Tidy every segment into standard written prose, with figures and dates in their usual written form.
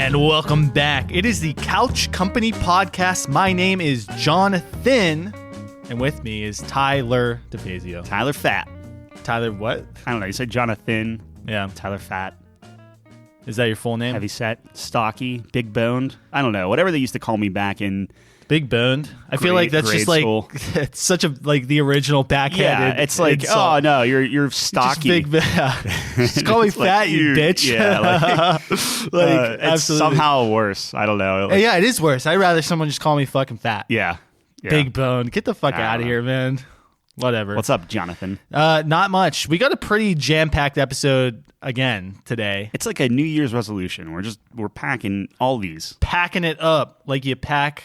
And welcome back. It is the Couch Company Podcast. My name is Jonathan, and with me is Tyler DeFazio. Tyler Fat. Tyler what? I don't know. You said Jonathan. Yeah. Tyler Fat. Is that your full name? Heavy set, stocky, big boned. I don't know. Whatever they used to call me back in. Big boned. I feel like that's just school. like it's such a like the original backhanded. Yeah, it's like insult. oh no, you're stocky. Just big, just call me fat, you bitch. Yeah, like it's absolutely. somehow worse. I don't know. Like, Yeah, it is worse. I'd rather someone just call me fucking fat. yeah. Big bone. Get the fuck out of here, man. Whatever. What's up, Jonathan? Not much. We got a pretty jam-packed episode again today. It's like a New Year's resolution. We're packing all these. Packing it up like you pack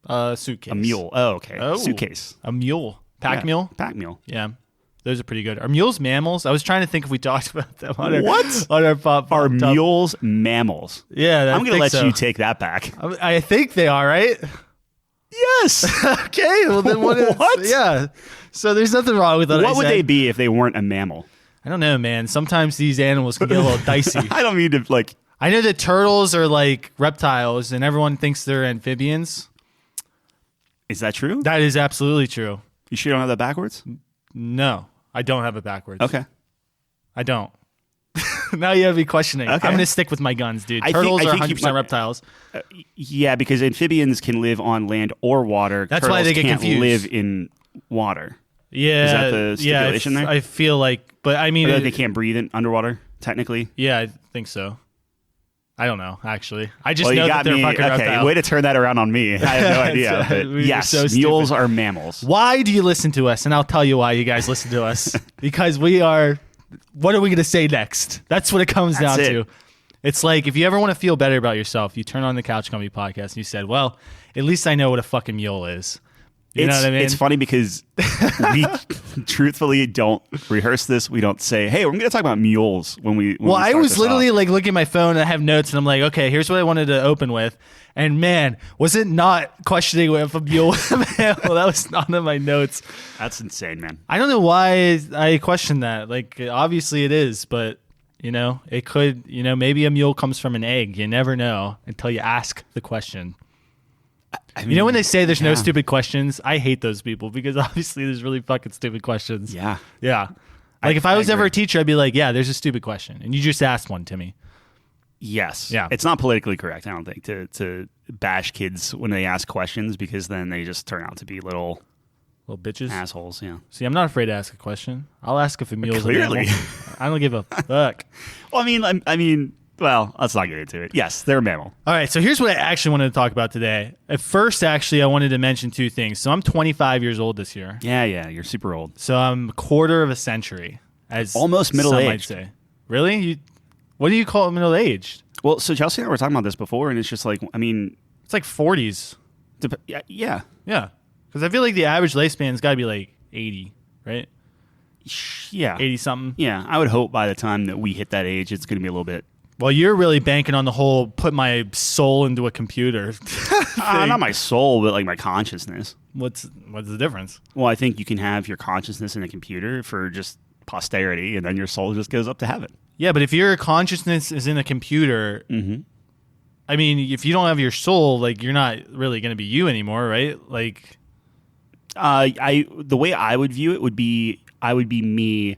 a suitcase. A mule. Oh, okay. Oh, Suitcase. A mule. Pack mule? Pack mule. Yeah. Those are pretty good. Are mules mammals? I was trying to think if we talked about them on our, What? on our pop. Are mules mammals? Yeah, I'm going to let you take that back. I think they are, right? Yes. Okay. Well, then What? Yeah. So there's nothing wrong with that. What would they be if they weren't a mammal? I don't know, man. Sometimes these animals can get a little dicey. I don't mean to like. I know that turtles are like reptiles, and everyone thinks they're amphibians. Is that true? That is absolutely true. You sure you don't have that backwards? No, I don't have it backwards. Okay. I don't. Now you have me questioning. Okay. I'm going to stick with my guns, dude. I Turtles think are you 100% might- reptiles. Yeah, because amphibians can live on land or water. That's Turtles why they get can't confused. live in water. Yeah. Is that the stipulation there? I feel like, but I mean, Or that they can't breathe in underwater, technically. yeah, I think so. I don't know, actually. I just Well, know you that got they're me. fucking Okay, reptiles. way to turn that around on me. I have no idea. But We're yes, so mules stupid. are mammals. Why do you listen to us? And I'll tell you why you guys listen to us. Because we are, what are we going to say next? That's what it comes That's down it. to. It's like, if you ever want to feel better about yourself, you turn on the Couch Company Podcast and you said, well, at least I know what a fucking mule is. You know what I mean? It's funny because we truthfully don't rehearse this. We don't say, hey, we're going to talk about mules when we Well, I start was this literally off. like looking at my phone and I have notes and I'm like, okay, here's what I wanted to open with. And man, was it not questioning if a mule was a mammal? That was not in my notes. That's insane, man. I don't know why I questioned that. Like, obviously it is, but, you know, it could, you know, maybe a mule comes from an egg. You never know until you ask the question. I mean, You know when they say there's no yeah. stupid questions? I hate those people because obviously there's really fucking stupid questions. Yeah. Yeah. Like if I was ever agree. a teacher, I'd be like, yeah, there's a stupid question. And you just asked one to me. Yes. Yeah. It's not politically correct, I don't think, to bash kids when they ask questions because then they just turn out to be little Little bitches. assholes. Yeah. See, I'm not afraid to ask a question. I'll ask if a mule's Clearly. a mammal. I don't give a fuck. Well, I mean, well, let's not get into it. Yes, they're a mammal. All right, so here's what I actually wanted to talk about today. At first, actually, I wanted to mention two things. So I'm 25 years old this year. Yeah, you're super old. So I'm a quarter of a century. As Almost some middle-aged. might say. Really? What do you call middle-aged? Well, so Chelsea and I were talking about this before, and it's just like, I mean, It's like 40s. yeah. Yeah. Because I feel like the average lifespan's got to be like 80, right? Yeah. 80-something. Yeah, I would hope by the time that we hit that age, it's going to be a little bit. Well, you're really banking on the whole put my soul into a computer. Not my soul, but like my consciousness. What's the difference? Well, I think you can have your consciousness in a computer for just posterity, and then your soul just goes up to heaven. Yeah, but if your consciousness is in a computer, I mean, if you don't have your soul, like you're not really going to be you anymore, right? Like, The way I would view it would be I would be me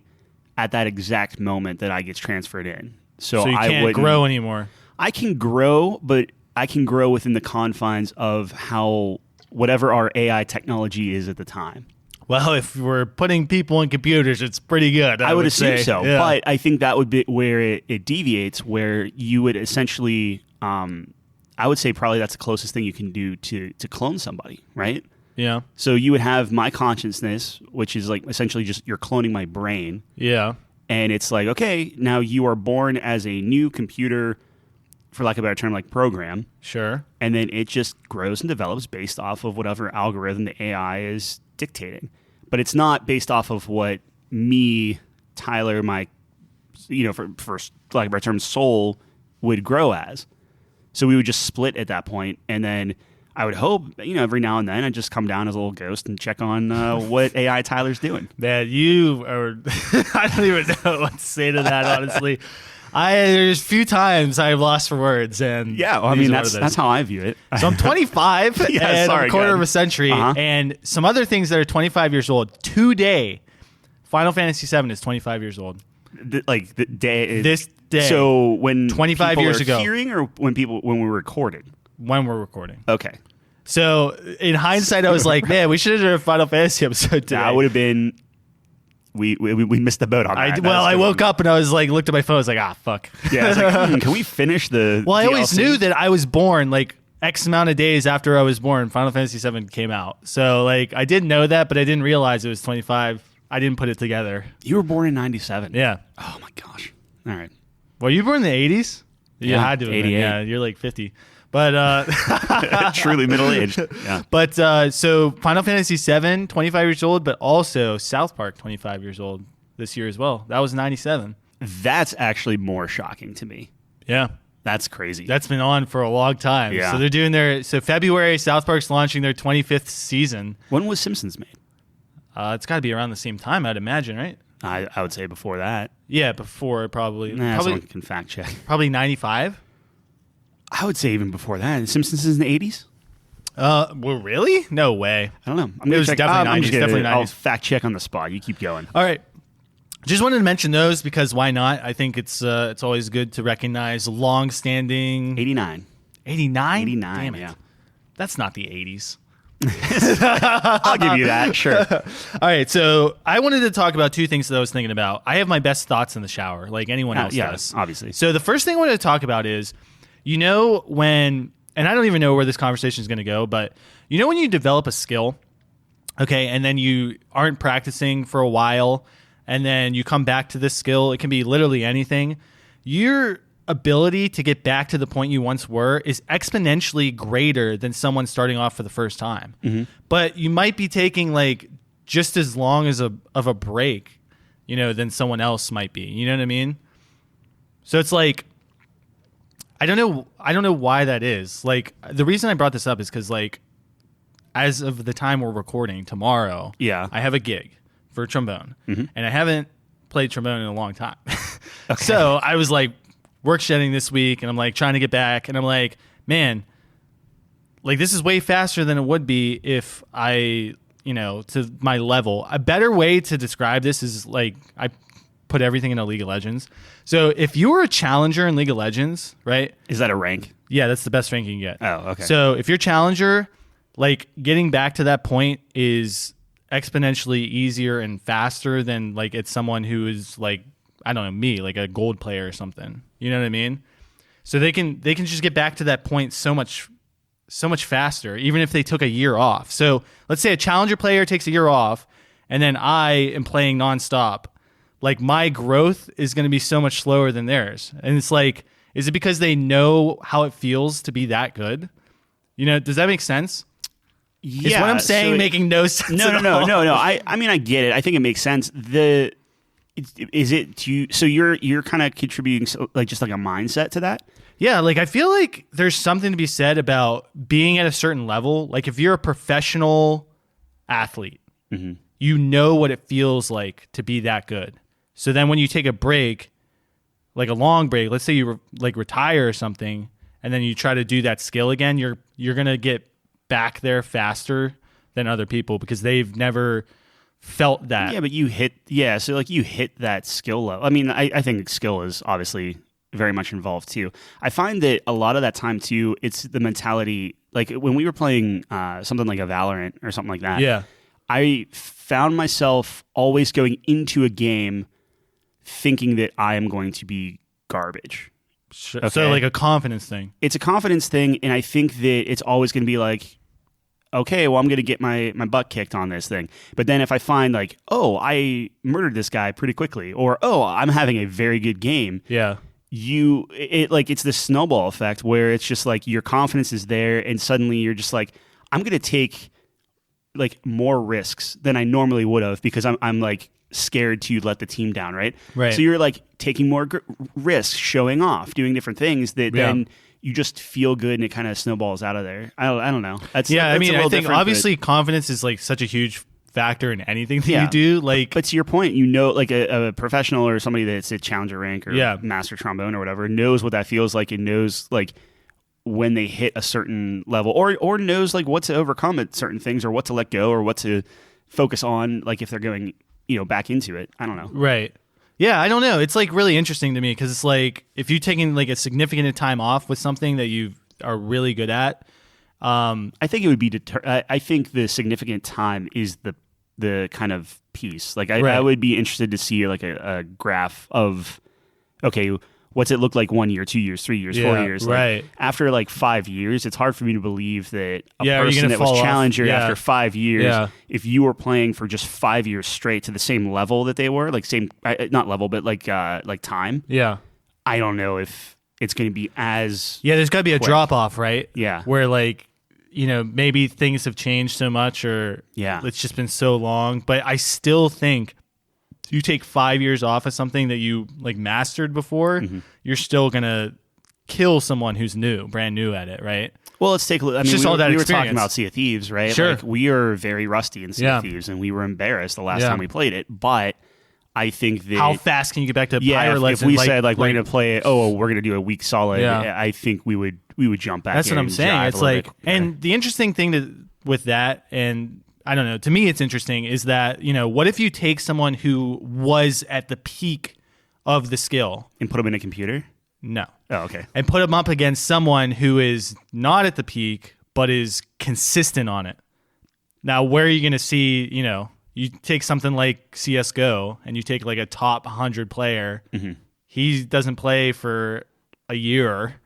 at that exact moment that I gets transferred in. So you I can't wouldn't grow anymore. I can grow, but I can grow within the confines of how whatever our AI technology is at the time. Well, if we're putting people in computers, it's pretty good. I would assume say. so, Yeah. but I think that would be where it deviates, where you would essentially, I would say probably that's the closest thing you can do to clone somebody, right? Yeah. So you would have my consciousness, which is like essentially just you're cloning my brain. Yeah. And it's like, okay, now you are born as a new computer, for lack of a better term, like program. Sure. And then it just grows and develops based off of whatever algorithm the AI is dictating. But it's not based off of what me, Tyler, my, for lack of a better term, soul would grow as. So we would just split at that point, and then I would hope, every now and then I'd just come down as a little ghost and check on what AI Tyler's doing. Man, you are, I don't even know what to say to that, honestly. There's a few times I've lost for words, and Yeah, well, I mean that's how I view it. So I'm 25 Yeah, and sorry, a quarter go of a ahead. century, and some other things that are 25 years old. Today, Final Fantasy VII is 25 years old. Like the day. This day. So when 25 people years are ago. hearing, or when we recorded. When we're recording. Okay, So in hindsight, I was like, man, we should have done a Final Fantasy episode today. that would have been. We missed the boat on that. I woke up and I was like, looked at my phone. I was like, fuck. Yeah, I was like, can we finish the? Well, I always DLC? knew that I was born like X amount of days after I was born. Final Fantasy VII came out, so like I did know that, but I didn't realize it was 25. I didn't put it together. You were born in '97. Yeah. Oh my gosh. All right. Well, you were born in the 80s. You Yeah, had to have been. 88. Yeah, you're like 50. But Truly middle aged. Yeah. but so Final Fantasy VII, 25 years old, but also South Park, 25 years old this year as well. That was 97. That's actually more shocking to me. Yeah. That's crazy. That's been on for a long time. Yeah. So they're doing February, South Park's launching their 25th season. When was Simpsons made? It's got to be around the same time, I'd imagine, right? I would say before that. Yeah, before probably. Someone can fact check. Probably 95. I would say even before that. Simpsons is in the 80s? Well, really? No way. I don't know. I'm It gonna was check. definitely I'm just 90s, gonna, definitely I'll 90s. fact check on the spot. You keep going. All right. Just wanted to mention those because why not? I think it's always good to recognize long-standing 89. 89. 89, Damn it. yeah. That's not the 80s. I'll give you that. Sure. All right, so I wanted to talk about two things that I was thinking about. I have my best thoughts in the shower, like anyone else Yes, does. obviously. So the first thing I wanted to talk about is, when, and I don't even know where this conversation is going to go, but when you develop a skill, okay, and then you aren't practicing for a while, and then you come back to this skill, it can be literally anything. Your ability to get back to the point you once were is exponentially greater than someone starting off for the first time. Mm-hmm. But you might be taking like just as long as of a break, than someone else might be. You know what I mean? So it's like, I don't know why that is. Like, the reason I brought this up is because, like, as of the time we're recording tomorrow, Yeah. I have a gig for trombone, and I haven't played trombone in a long time. Okay. So I was like work shedding this week, and I'm like trying to get back, and I'm like, man, like this is way faster than it would be if I, to my level. A better way to describe this is like I put everything into League of Legends. So if you were a challenger in League of Legends, right? Is that a rank? Yeah, that's the best rank you can get. Oh, okay. So if you're challenger, like getting back to that point is exponentially easier and faster than like it's someone who is like, I don't know, me, like a gold player or something. You know what I mean? So they can just get back to that point so much faster, even if they took a year off. So let's say a challenger player takes a year off, and then I am playing nonstop. Like my growth is going to be so much slower than theirs. And it's like, is it because they know how it feels to be that good? Does that make sense? Yeah. Is what I'm saying making no sense? No. I mean, I get it. I think it makes sense. So you're kind of contributing just like a mindset to that? Yeah, like I feel like there's something to be said about being at a certain level. Like if you're a professional athlete, you know what it feels like to be that good. So then when you take a break, like a long break, let's say you retire or something, and then you try to do that skill again, you're going to get back there faster than other people because they've never felt that. Yeah, but you hit that skill level. I mean, I think skill is obviously very much involved too. I find that a lot of that time too, it's the mentality, like when we were playing something like a Valorant or something like that. Yeah. I found myself always going into a game thinking that I am going to be garbage. Okay. So like a confidence thing. It's a confidence thing, and I think that it's always going to be like, okay, well, I'm going to get my butt kicked on this thing. But then if I find like, oh, I murdered this guy pretty quickly, or oh, I'm having a very good game. Yeah. It's the snowball effect where it's just like your confidence is there, and suddenly you're just like, I'm going to take like more risks than I normally would have because I'm like scared to let the team down, right? Right. So you're like taking more risks, showing off, doing different things that then you just feel good, and it kind of snowballs out of there. I don't know. I think obviously confidence is like such a huge factor in anything that you do. Like, but to your point, you know, like a professional or somebody that's a challenger rank or master trombone or whatever knows what that feels like and knows like when they hit a certain level or knows like what to overcome at certain things or what to let go or what to focus on, like if they're going, you know, back into it. I don't know. Right. Yeah, I don't know. It's like really interesting to me because it's like if you're taking like a significant time off with something that you are really good at. I think it would be I think the significant time is the kind of piece. Like I would be interested to see like a graph of, okay, what's it look like 1 year, 2 years, 3 years, 4 years? Like, right. After like 5 years, it's hard for me to believe that a are you person gonna that was fall off? challenger after 5 years, Yeah. if you were playing for just 5 years straight to the same level that they were, like same, not level, but like time. Yeah. I don't know if it's going to be as there's got to be a quick. drop off, right? Yeah. Where like, you know, maybe things have changed so much or it's just been so long. But I still think you take 5 years off of something that you like mastered before, you're still going to kill someone who's brand new at it, right? Well, let's take a look. I mean, just we all that were talking experience. about Sea of Thieves, right? Sure. Like, we are very rusty in Sea of Thieves, and we were embarrassed the last time we played it. But I think that how fast can you get back to Pirate if Legend? we said like we're going to play it, we're going to do a week solid, I think we would jump back. That's in what I'm and saying. jive It's a little like, bit. and the interesting thing with that, and I don't know, to me it's interesting, is that, you know, what if you take someone who was at the peak of the skill and put them in a computer? No. Oh, okay. And put them up against someone who is not at the peak, but is consistent on it. Now, where are you going to see, you know, you take something like CSGO and you take like a top 100 player, he doesn't play for a year,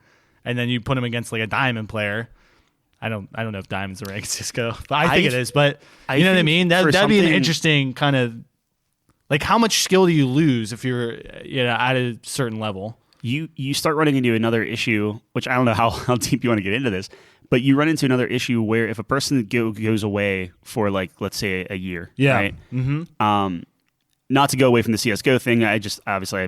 and then you put him against like a diamond player. I don't know if diamond's a rank in CSGO, but I think it is. But you know what I mean? That'd be an interesting kind of, like, how much skill do you lose if you're, you know, at a certain level? You start running into another issue, which I don't know how deep you want to get into this, but you run into another issue where if a person goes away for like, let's say a year, right? Mm-hmm. Not to go away from the CSGO thing, I just obviously I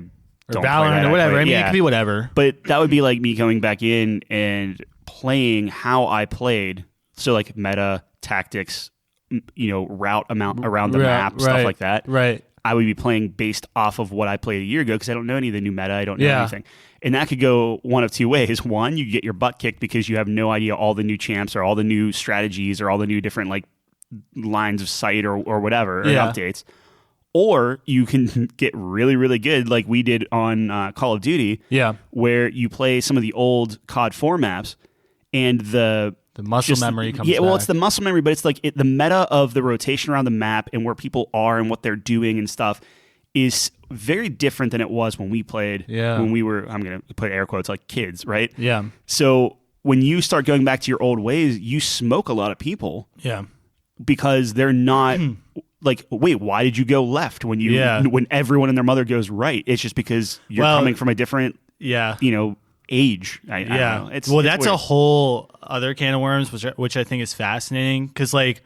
don't play Valorant that. or whatever. I mean, it could be whatever. But that would be like me going back in and playing how I played. So like meta, tactics, you know, route amount around the map, stuff like that. Right. I would be playing based off of what I played a year ago because I don't know any of the new meta. I don't know anything. And that could go one of two ways. One, you get your butt kicked because you have no idea all the new champs or all the new strategies or all the new different like lines of sight or whatever or updates. Or you can get really, really good like we did on Call of Duty, where you play some of the old COD 4 maps and the muscle memory comes back. Well, it's the muscle memory, but it's like the meta of the rotation around the map and where people are and what they're doing and stuff is very different than it was when we played, when we were, I'm going to put air quotes, like kids, right? Yeah. So when you start going back to your old ways, you smoke a lot of people. Yeah. Because they're not like, wait, why did you go left when when everyone and their mother goes right? It's just because you're coming from a different, you know, age. I don't know. It's that's weird. a whole other can of worms, which I think is fascinating because, like,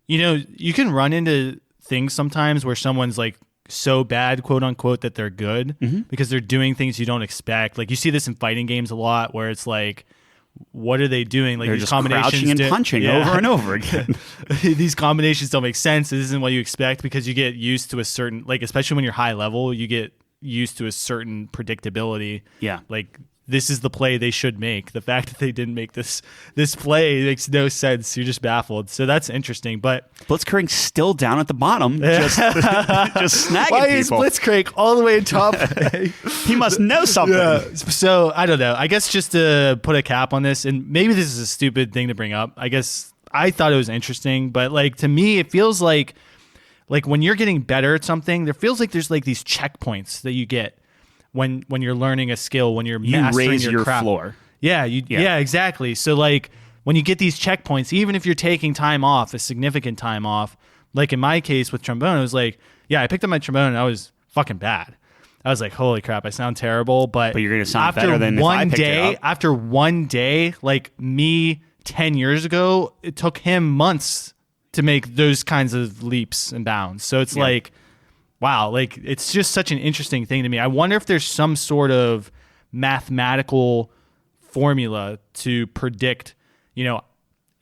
you know, you can run into things sometimes where someone's like so bad, quote unquote, that they're good because they're doing things you don't expect. Like you see this in fighting games a lot, where it's like, what are they doing? Like they're these just combinations crouching and punching over and over again. These combinations don't make sense. This isn't what you expect because you get used to a certain, like, especially when you're high level, you get used to a certain predictability. Yeah. Like, this is the play they should make. The fact that they didn't make this play makes no sense. You're just baffled. So that's interesting. But Blitzcrank's still down at the bottom, just snagging why people. is Blitzcrank all the way in top? He must know something. Yeah. So I don't know. I guess just to put a cap on this, and maybe this is a stupid thing to bring up. I guess I thought it was interesting, but like to me, it feels like when you're getting better at something, there feels like there's like these checkpoints that you get. When you're learning a skill, when you're mastering raise your craft. floor. Yeah, exactly. So like when you get these checkpoints, even if you're taking time off, a significant time off, like in my case with trombone, it was like, I picked up my trombone and I was fucking bad. I was like, holy crap, I sound terrible. But you're going to sound better than if I picked it up. After one day, like me 10 years ago, it took him months to make those kinds of leaps and bounds. So it's like, wow, like it's just such an interesting thing to me. I wonder if there's some sort of mathematical formula to predict, you know,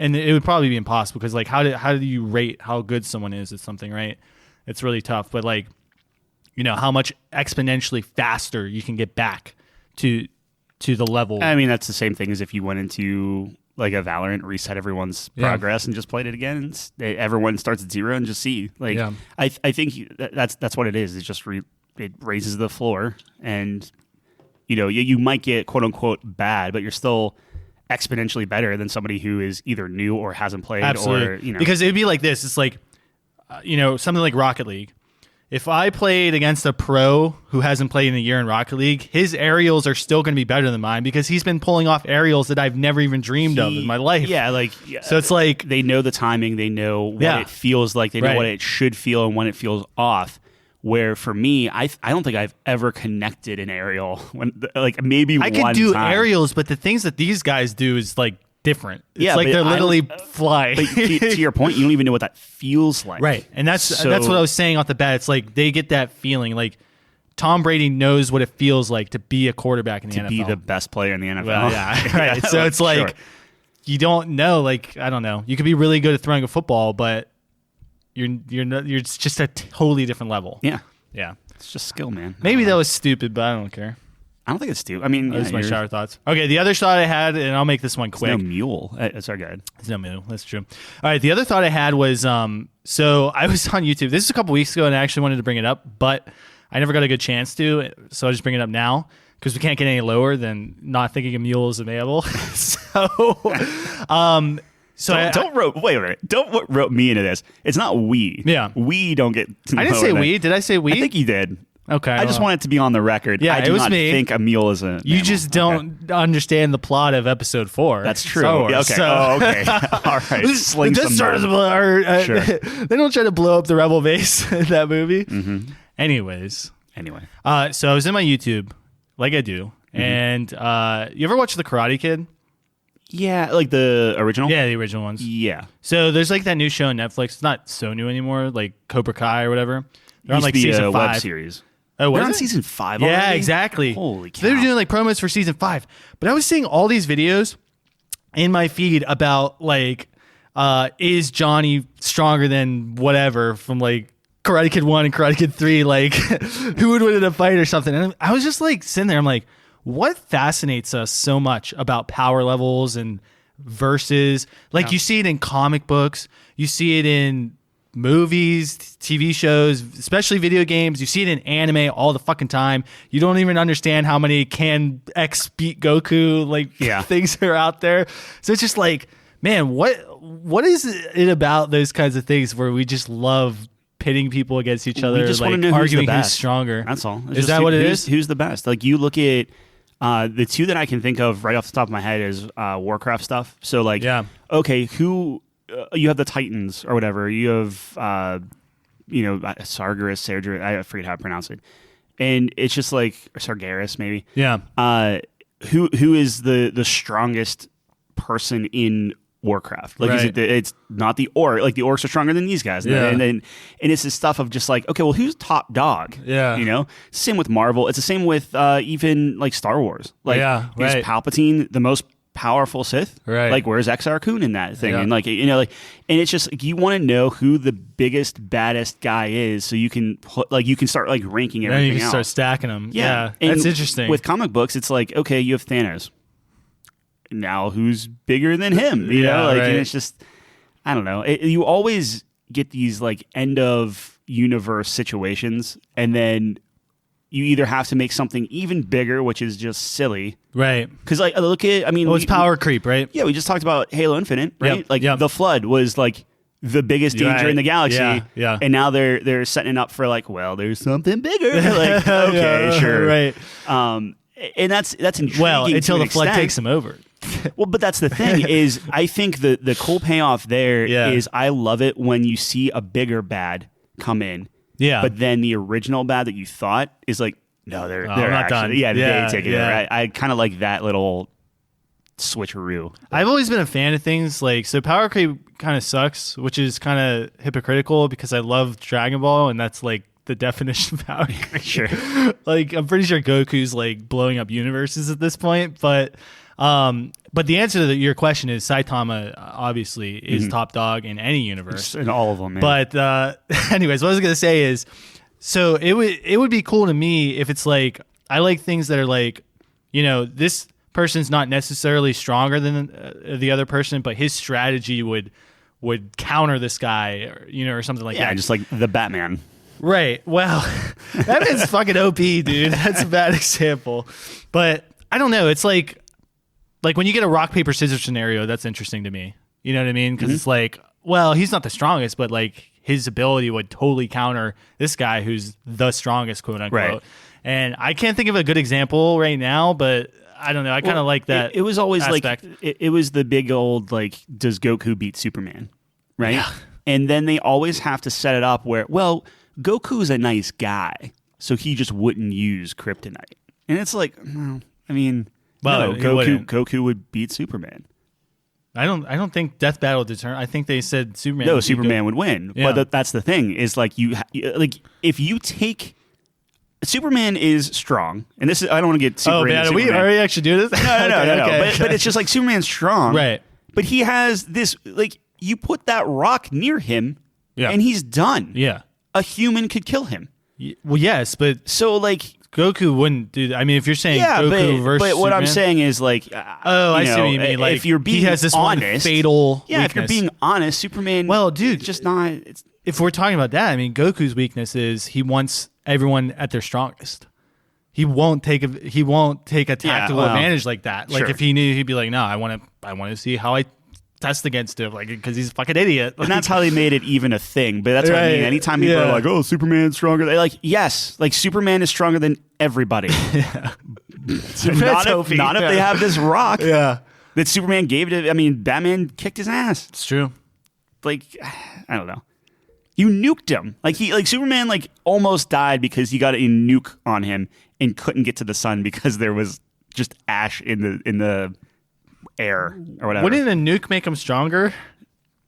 and it would probably be impossible because like how do you rate how good someone is at something, right? It's really tough, but like, you know, how much exponentially faster you can get back to the level. I mean, that's the same thing as if you went into like a Valorant, reset everyone's progress and just played it again. And everyone starts at 0 and just see. Like, I think that's what it is. It's just it raises the floor, and you know, you might get quote unquote bad, but you're still exponentially better than somebody who is either new or hasn't played. Absolutely. Or, you know, because it'd be like this. It's like, you know, something like Rocket League. If I played against a pro who hasn't played in a year in Rocket League, his aerials are still going to be better than mine because he's been pulling off aerials that I've never even dreamed of in my life. Yeah, like so it's like they know the timing, they know what it feels like, they know what it should feel and when it feels off. Where for me, I don't think I've ever connected an aerial when like maybe I one could do time. aerials, but the things that these guys do is like different. It's Yeah, like but they're literally flying. But to your point, you don't even know what that feels like. Right. And that's what I was saying off the bat. It's like they get that feeling. Like Tom Brady knows what it feels like to be a quarterback in the NFL. To be the best player in the NFL. Well, yeah. Right. So it's like you don't know, like, I don't know. You could be really good at throwing a football, but you're just a totally different level. Yeah. Yeah. It's just skill, man. Maybe that was stupid, but I don't care. I don't think it's stupid. I mean, those are my shower thoughts. Okay, the other thought I had, and I'll make this one quick. It's no mule. Sorry, go ahead. It's no mule. That's true. All right, the other thought I had was, so I was on YouTube. This is a couple weeks ago, and I actually wanted to bring it up, but I never got a good chance to, so I'll just bring it up now because we can't get any lower than not thinking a mule is available. Don't rope me into this. It's not we. Yeah. We don't get to I didn't say we. Did I say we? I think you did. Okay. I just want it to be on the record. Yeah, I do it was not me. think a mule is a You just don't understand the plot of episode 4. That's true. Star Wars, okay. So. Okay. All right. Sling some Sure. They don't try to blow up the rebel base in that movie. Mm-hmm. Anyway. So I was in my YouTube, like I do, and you ever watch The Karate Kid? Yeah, like the original? Yeah, the original ones. Yeah. So there's like that new show on Netflix. It's not so new anymore, like Cobra Kai or whatever. They're on like season 5. Web series. Oh, they're on season 5 already? Yeah, exactly. Holy cow. So they were doing like promos for season 5. But I was seeing all these videos in my feed about like, is Johnny stronger than whatever from like Karate Kid 1 and Karate Kid 3? Like, who would win in a fight or something? And I was just like sitting there. I'm like, what fascinates us so much about power levels and versus? Like, you see it in comic books, you see it in movies, TV shows, especially video games. You see it in anime all the fucking time. You don't even understand how many can X beat Goku things are out there. So it's just like, man, what is it about those kinds of things where we just love pitting people against each other, just like know arguing who's who's stronger? That's all. Is that what it is? Who's the best? Like, you look at the two that I can think of right off the top of my head is Warcraft stuff. So like, okay, who you have the Titans or whatever. You have Sargeras, I forget how to pronounce it, and it's just like Sargeras maybe. Yeah. Who is the strongest person in Warcraft? Like, is it's not the orc. Like, the orcs are stronger than these guys. Yeah. And it's this stuff of just like, okay, well, who's top dog? Yeah. You know, same with Marvel. It's the same with even like Star Wars. Like, is Palpatine the most powerful Sith? Right. Like, where's Exar Kun in that thing? Yeah. And like, you know, like, and it's just like, you want to know who the biggest, baddest guy is, so you can start like ranking everything. Then you can else. start stacking them. Yeah. That's interesting. With comic books, it's like, okay, you have Thanos. Now who's bigger than him? You know, like, and it's just, I don't know. You always get these like end of universe situations, and then you either have to make something even bigger, which is just silly, right? Because like, it's power creep, right? Yeah, we just talked about Halo Infinite, right? Yep. The Flood was like the biggest danger in the galaxy, yeah. And now they're setting it up for like, well, there's something bigger. Like, okay, sure, right? And that's intriguing. Well, until the Flood takes them over. Well, but that's the thing is, I think the cool payoff there is I love it when you see a bigger bad come in. Yeah. But then the original bad that you thought is like, no, they're not actually done. they take it. Yeah. Right? I kind of like that little switcheroo. I've always been a fan of things like, so power creep kind of sucks, which is kind of hypocritical because I love Dragon Ball, and that's like the definition of power creep. Sure. Like, I'm pretty sure Goku's like blowing up universes at this point, but But the answer to your question is Saitama obviously is top dog in any universe. In all of them, man. But anyways, what I was going to say is, so it would be cool to me if it's like, I like things that are like, this person's not necessarily stronger than the other person, but his strategy would counter this guy, or something like that. Yeah, just like the Batman. Right. Well, that is fucking OP, dude. That's a bad example. But I don't know. It's like when you get a rock, paper, scissors scenario, that's interesting to me. You know what I mean? Because it's like, well, he's not the strongest, but like his ability would totally counter this guy who's the strongest, quote unquote. Right. And I can't think of a good example right now, but I don't know. I kind of like that. It was always aspect. like, it was the big old, like, does Goku beat Superman? Right? Yeah. And then they always have to set it up where, well, Goku's a nice guy, so he just wouldn't use kryptonite. And it's like, well, I mean, Well, no, he wouldn't. Goku would beat Superman. I don't think Death Battle determined. I think they said Superman. No, would beat Superman Goku. would win. Yeah. But that's the thing is like if you take Superman is strong, and this is I don't want to get super into man, are Superman. we already actually do this? No. Okay. But it's just like Superman's strong, Right. But he has this like you put that rock near him, Yeah. and he's done. Yeah. A human could kill him. Well, yes, but So like. Goku wouldn't do that. I mean, if you're saying Yeah, Goku versus but what I'm Superman- saying is like, I see what you mean. Like if you're being he has this honest, one fatal yeah, if you're weakness. being honest, Superman, Well, dude, it's just not. It's, if we're talking about that, I mean, Goku's weakness is he wants everyone at their strongest. He won't take a tactical well, advantage like that. Like sure. if he knew, he'd be like, no, I want to see how I test against him, like because he's a fucking idiot. and that's how they made it even a thing. But that's what I mean. Right, Anytime people yeah. are like, "Oh, Superman's stronger," they're like, "Yes, like Superman is stronger than everybody." not if they have this rock Yeah, that Superman gave to. I mean, Batman kicked his ass. it's true. Like, I don't know. You nuked him. Like Superman almost died because he got a nuke on him and couldn't get to the sun because there was just ash in the air or whatever. Wouldn't a nuke make him stronger?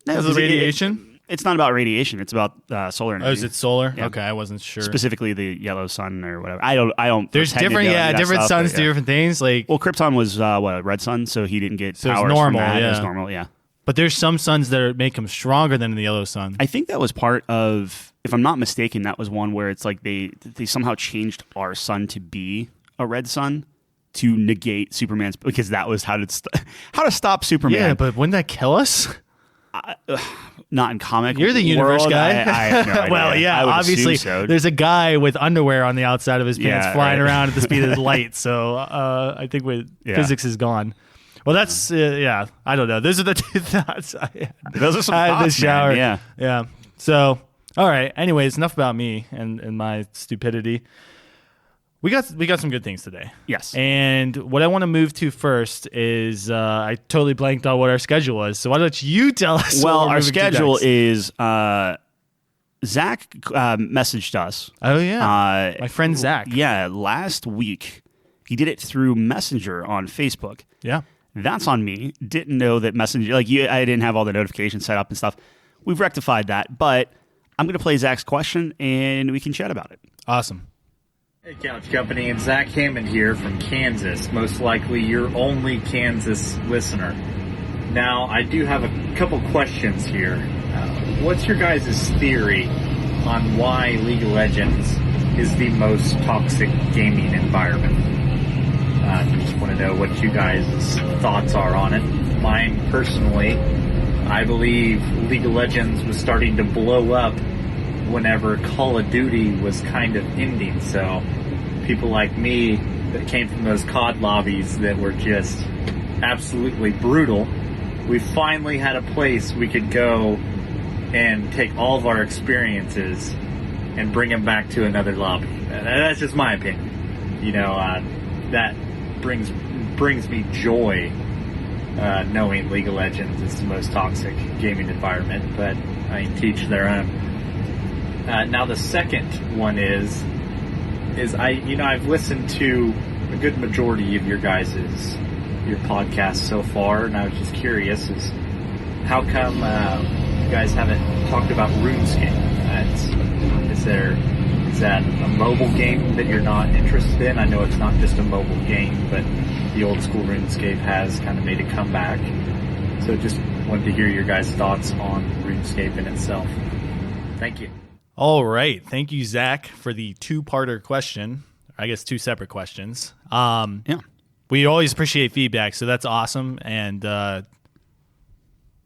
No, Because of radiation? It's not about radiation. It's about solar energy. Oh, is it solar? Yeah. Okay, I wasn't sure. Specifically the yellow sun or whatever. I don't. There's pretend to different, know any of that different stuff, suns but, do yeah. different things. Like, Well, Krypton was a red sun, so he didn't get So it's powers normal, from that. yeah. It was normal, yeah. but there's some suns that make him stronger than the yellow sun. I think that was part of, if I'm not mistaken, that was one where it's like they somehow changed our sun to be a red sun to negate Superman's, because that was how to stop Superman. Yeah, but wouldn't that kill us? Not in comic. You're the universe world. guy. I have no idea. Well, yeah, I would obviously, assume so. there's a guy with underwear on the outside of his pants Yeah, flying right. around at the speed of light. So I think physics is gone. Well, that's I don't know. Those are the two thoughts I had. Those are some I had in the thoughts, man. shower. Yeah. yeah. So, all right. Anyways, enough about me and my stupidity. We got some good things today. Yes. And what I want to move to first is I totally blanked on what our schedule was. So why don't you tell us? Well, what we're our moving to schedule next? is Zach messaged us. Oh yeah, my friend Zach. Yeah, last week he did it through Messenger on Facebook. Yeah. That's on me. Didn't know that Messenger, I didn't have all the notifications set up and stuff. We've rectified that, but I'm going to play Zach's question and we can chat about it. Awesome. Hey, Couch Company, and Zach Hammond here from Kansas, most likely your only Kansas listener. Now, I do have a couple questions here. What's your guys' theory on why League of Legends is the most toxic gaming environment? I just want to know what you guys' thoughts are on it. Mine, personally, I believe League of Legends was starting to blow up whenever Call of Duty was kind of ending. So people like me that came from those COD lobbies that were just absolutely brutal, we finally had a place we could go and take all of our experiences and bring them back to another lobby. That's just my opinion. That brings me joy knowing League of Legends is the most toxic gaming environment, but I teach their own. Now the second one is I've listened to a good majority of your podcasts so far, and I was just curious is how come you guys haven't talked about Rune Scape? Is there Is that a mobile game that you're not interested in? I know it's not just a mobile game, but the old school Rune Scape has kind of made a comeback. So just wanted to hear your guys' thoughts on Rune Scape in itself. Thank you. All right. Thank you, Zach, for the two-parter question. I guess two separate questions. Yeah. We always appreciate feedback, so that's awesome. And we're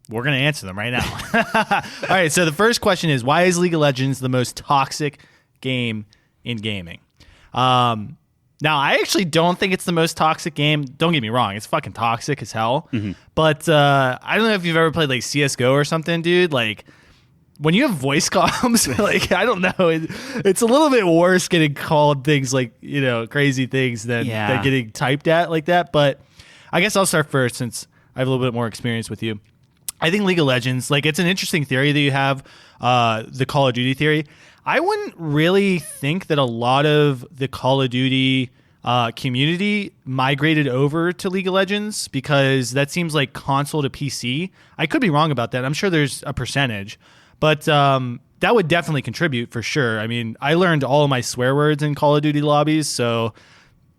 going to answer them right now. All right, so the first question is, why is League of Legends the most toxic game in gaming? Now, I actually don't think it's the most toxic game. Don't get me wrong. It's fucking toxic as hell. Mm-hmm. But I don't know if you've ever played like CSGO or something, dude. Like, when you have voice comms, like, I don't know, it's a little bit worse getting called things like, you know, crazy things than getting typed at like that. But I guess I'll start first since I have a little bit more experience with you. I think League of Legends, like, it's an interesting theory that you have, the Call of Duty theory. I wouldn't really think that a lot of the Call of Duty community migrated over to League of Legends because that seems like console to PC. I could be wrong about that. I'm sure there's a percentage, but that would definitely contribute for sure. I mean, I learned all of my swear words in Call of Duty lobbies, so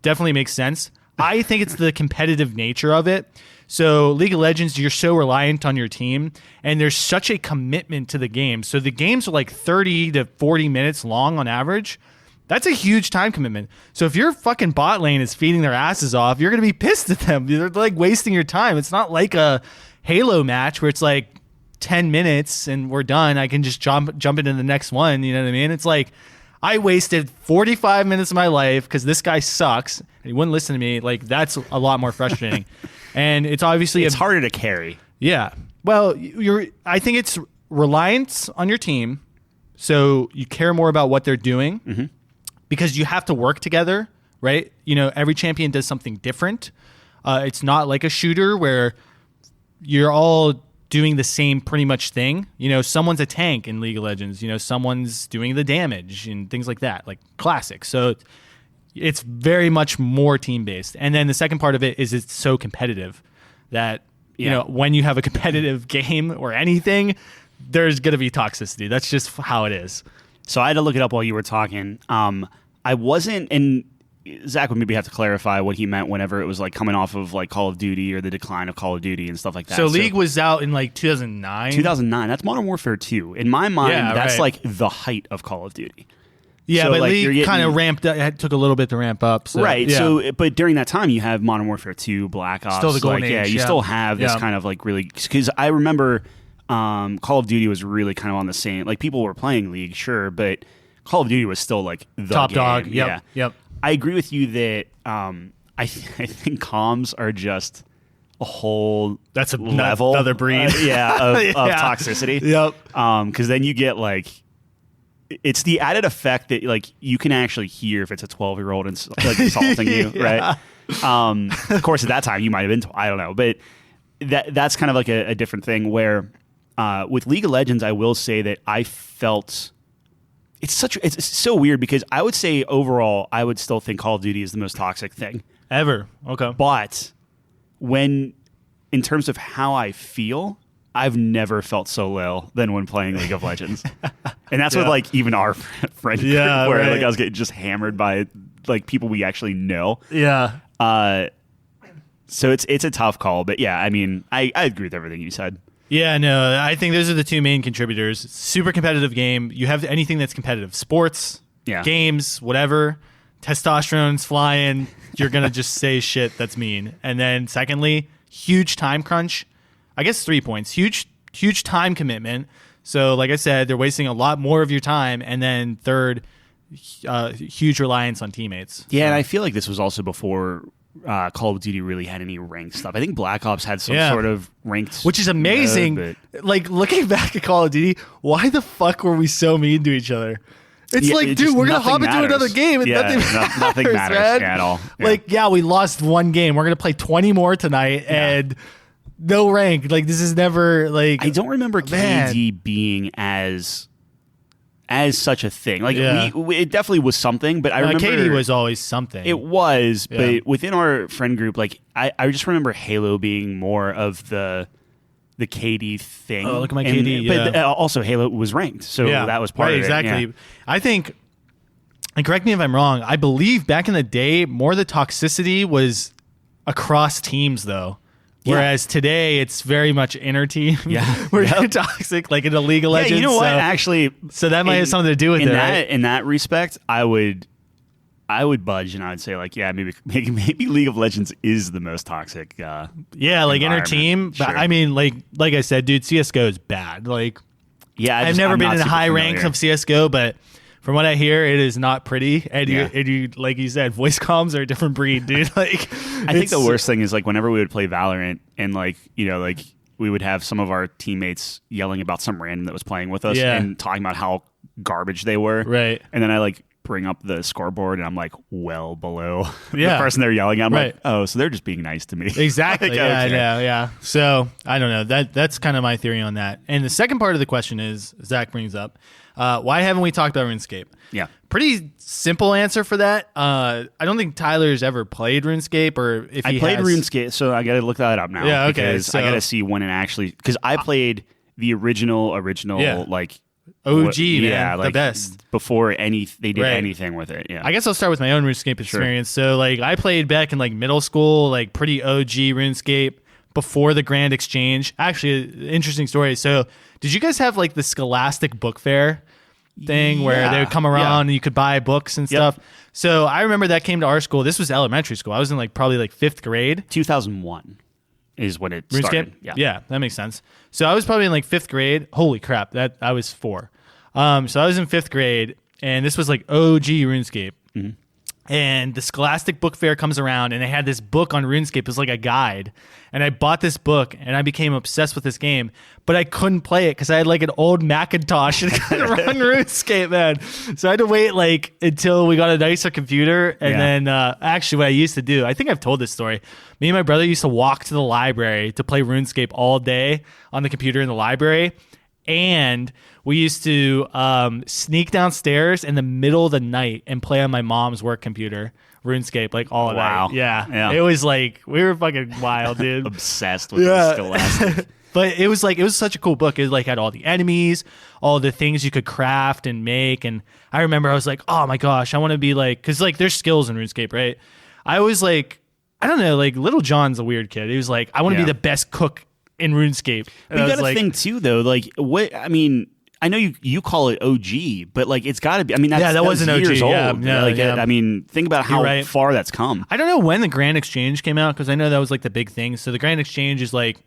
definitely makes sense. I think it's the competitive nature of it. So League of Legends, you're so reliant on your team, and there's such a commitment to the game. So the games are like 30 to 40 minutes long on average. That's a huge time commitment. So if your fucking bot lane is feeding their asses off, you're going to be pissed at them. They're like wasting your time. It's not like a Halo match where it's like 10 minutes and we're done. I can just jump into the next one. You know what I mean? It's like, I wasted 45 minutes of my life because this guy sucks and he wouldn't listen to me. Like, that's a lot more frustrating. And it's obviously it's harder to carry. Yeah. Well, I think it's reliance on your team. So you care more about what they're doing because you have to work together, right? You know, every champion does something different. It's not like a shooter where you're all doing the same pretty much thing. You know, someone's a tank in League of Legends. You know, someone's doing the damage and things like that, like classic. So it's very much more team-based. And then the second part of it is it's so competitive that, you know, when you have a competitive game or anything, there's going to be toxicity. That's just how it is. So I had to look it up while you were talking. I wasn't, and Zach would maybe have to clarify what he meant whenever it was like coming off of like Call of Duty or the decline of Call of Duty and stuff like that. So League was out in like 2009? 2009. That's Modern Warfare 2. In my mind, that's like the height of Call of Duty. Yeah, so, but like, League kind of ramped up. It took a little bit to ramp up. So, right. Yeah. So, but during that time, you have Modern Warfare 2, Black Ops. Still the golden age. Yeah, you still have this kind of like really, because I remember Call of Duty was really kind of on the same, like people were playing League, sure, but Call of Duty was still like the top game. dog. Yep. I agree with you that I think comms are just a whole that's a level, another breed, of toxicity. Yep. Because then you get like, it's the added effect that like you can actually hear if it's a 12-year-old like insulting you, right? Of course, at that time you might have been, I don't know, but that's kind of like a different thing. Where with League of Legends, I will say that I felt. It's so weird because I would say overall I would still think Call of Duty is the most toxic thing ever. Okay. But in terms of how I feel, I've never felt so low than when playing League of Legends. And that's with like even our friend group where like I was getting just hammered by like people we actually know. Yeah. So it's a tough call, but yeah, I mean, I agree with everything you said. Yeah, no, I think those are the two main contributors. Super competitive game. You have anything that's competitive. Sports, games, whatever. Testosterone's flying. You're going to just say shit that's mean. And then secondly, huge time crunch. I guess 3 points. Huge time commitment. So like I said, they're wasting a lot more of your time. And then third, huge reliance on teammates. Yeah, and I feel like this was also before Call of Duty really had any ranked stuff. I think Black Ops had some sort of ranked, which is amazing. Like looking back at Call of Duty, why the fuck were we so mean to each other? It's like, dude, we're gonna hop into another game and nothing matters at all. Yeah. Like, we lost one game. We're gonna play 20 more tonight and no rank. Like, this is never like. I don't remember KD being as such a thing. Like it definitely was something, but I remember KD was always something. It was, but within our friend group, like I just remember Halo being more of the KD thing. Oh, look at my KD. But also Halo was ranked, so that was part of it. Exactly. Yeah. I think and correct me if I'm wrong, I believe back in the day, more of the toxicity was across teams, though. Whereas today, it's very much inner team. Yeah. Where you're toxic, like in the League of Legends. Yeah, you know what? Actually, so that might have something to do with it, right? In that respect, I would budge and I would say like, yeah, maybe League of Legends is the most toxic. Like inner team. Sure. But I mean, like I said, dude, CS:GO is bad. Like, yeah, I've never been in high ranks of CS:GO, but from what I hear, it is not pretty. And you, like you said, voice comms are a different breed, dude. Like, I think the worst thing is like whenever we would play Valorant and like, you know, like we would have some of our teammates yelling about some random that was playing with us and talking about how garbage they were. Right. And then I like bring up the scoreboard and I'm like well below the person they're yelling at. I'm like, oh, so they're just being nice to me. Exactly. Like, yeah. So I don't know. That's kind of my theory on that. And the second part of the question is, Zach brings up, why haven't we talked about RuneScape? Yeah. Pretty simple answer for that. I don't think Tyler's ever played RuneScape, or if he played has. RuneScape, so I got to look that up now. Yeah, okay. Because I got to see when it actually, because I played the original like OG, man, like the best. Before they did anything with it. Yeah. I guess I'll start with my own RuneScape experience. So like I played back in like middle school, like pretty OG RuneScape before the Grand Exchange. Actually, interesting story. So did you guys have like the Scholastic Book Fair thing where they would come around and you could buy books and stuff? So I remember that came to our school. This was elementary school. I was in like probably like 5th grade. 2001 is when it started. Yeah, that makes sense. So I was probably in like 5th grade. Holy crap, that I was 4. So I was in 5th grade, and this was like OG RuneScape. Mm-hmm. And the Scholastic Book Fair comes around, and they had this book on RuneScape. It was like a guide. And I bought this book, and I became obsessed with this game. But I couldn't play it because I had like an old Macintosh and couldn't run RuneScape, man. So I had to wait like until we got a nicer computer. And then actually what I used to do, I think I've told this story. Me and my brother used to walk to the library to play RuneScape all day on the computer in the library. And we used to sneak downstairs in the middle of the night and play on my mom's work computer, RuneScape, like all night. Yeah. It was like, we were fucking wild, dude. Obsessed with the Scholastic. But it was such a cool book. It like had all the enemies, all the things you could craft and make. And I remember I was like, oh my gosh, I want to be like, because like there's skills in RuneScape, right? I was like, I don't know, like Little John's a weird kid. He was like, I want to be the best cook in RuneScape. But you got to think too, though. Like, what? I mean, I know you call it OG, but like it's got to be. I mean, that wasn't years old. I mean, think about how far that's come. I don't know when the Grand Exchange came out because I know that was like the big thing. So the Grand Exchange is like,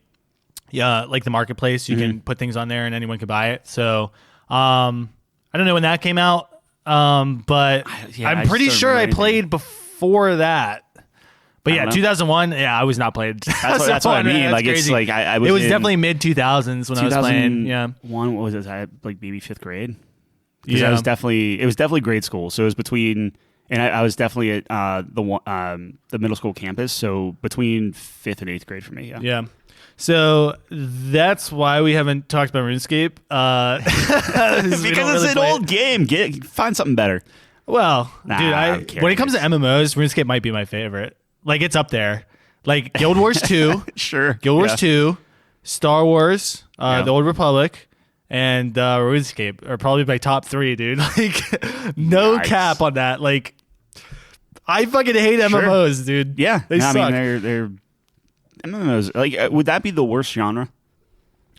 like the marketplace. You can put things on there and anyone can buy it. So I don't know when that came out, but I'm pretty sure I played before that. But yeah, 2001. Yeah, I was not playing. That's what I mean. Like crazy. It's like I was. It was definitely mid 2000s when I was playing. Yeah, what was it? I had like maybe 5th grade. Because it was definitely grade school. So it was between, and I was definitely at the middle school campus. So between 5th and 8th grade for me. Yeah. Yeah. So that's why we haven't talked about RuneScape. Because it's an old game. Find something better. Well, dude, when it comes to MMOs, RuneScape might be my favorite. Like, it's up there. Like, Guild Wars 2. Sure. Guild Wars 2, Star Wars, The Old Republic, and RuneScape are probably my top 3, dude. Like, no cap on that. Like, I fucking hate MMOs, dude. Yeah. They suck. I mean, they're MMOs. Like, would that be the worst genre?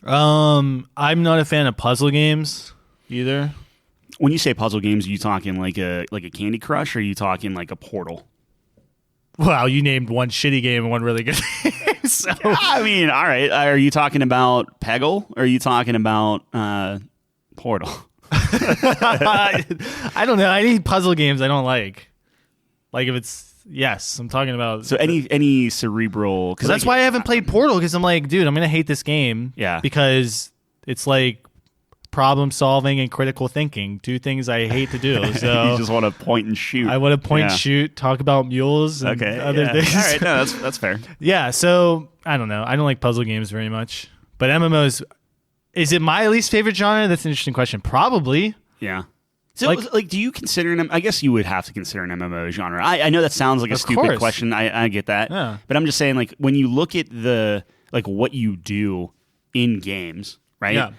I'm not a fan of puzzle games either. When you say puzzle games, are you talking like a Candy Crush, or are you talking like a Portal? Wow, you named one shitty game and one really good game. So. I mean, all right. Are you talking about Peggle, or are you talking about Portal? I don't know. I need puzzle games I don't like. Like if it's I'm talking about. So any cerebral. Because that's why I haven't played Portal, because I'm like, dude, I'm gonna hate this game. Yeah. Because it's like problem solving and critical thinking, 2 things I hate to do. So you just want to point and shoot. I want to point and shoot, talk about mules and other things. All right, no, that's fair. Yeah, so I don't know. I don't like puzzle games very much. But MMOs, is it my least favorite genre? That's an interesting question. Probably. Yeah. So like do you consider I guess you would have to consider an MMO genre. I know that sounds like a stupid question. I get that. Yeah. But I'm just saying, like, when you look at the what you do in games, right? Yeah.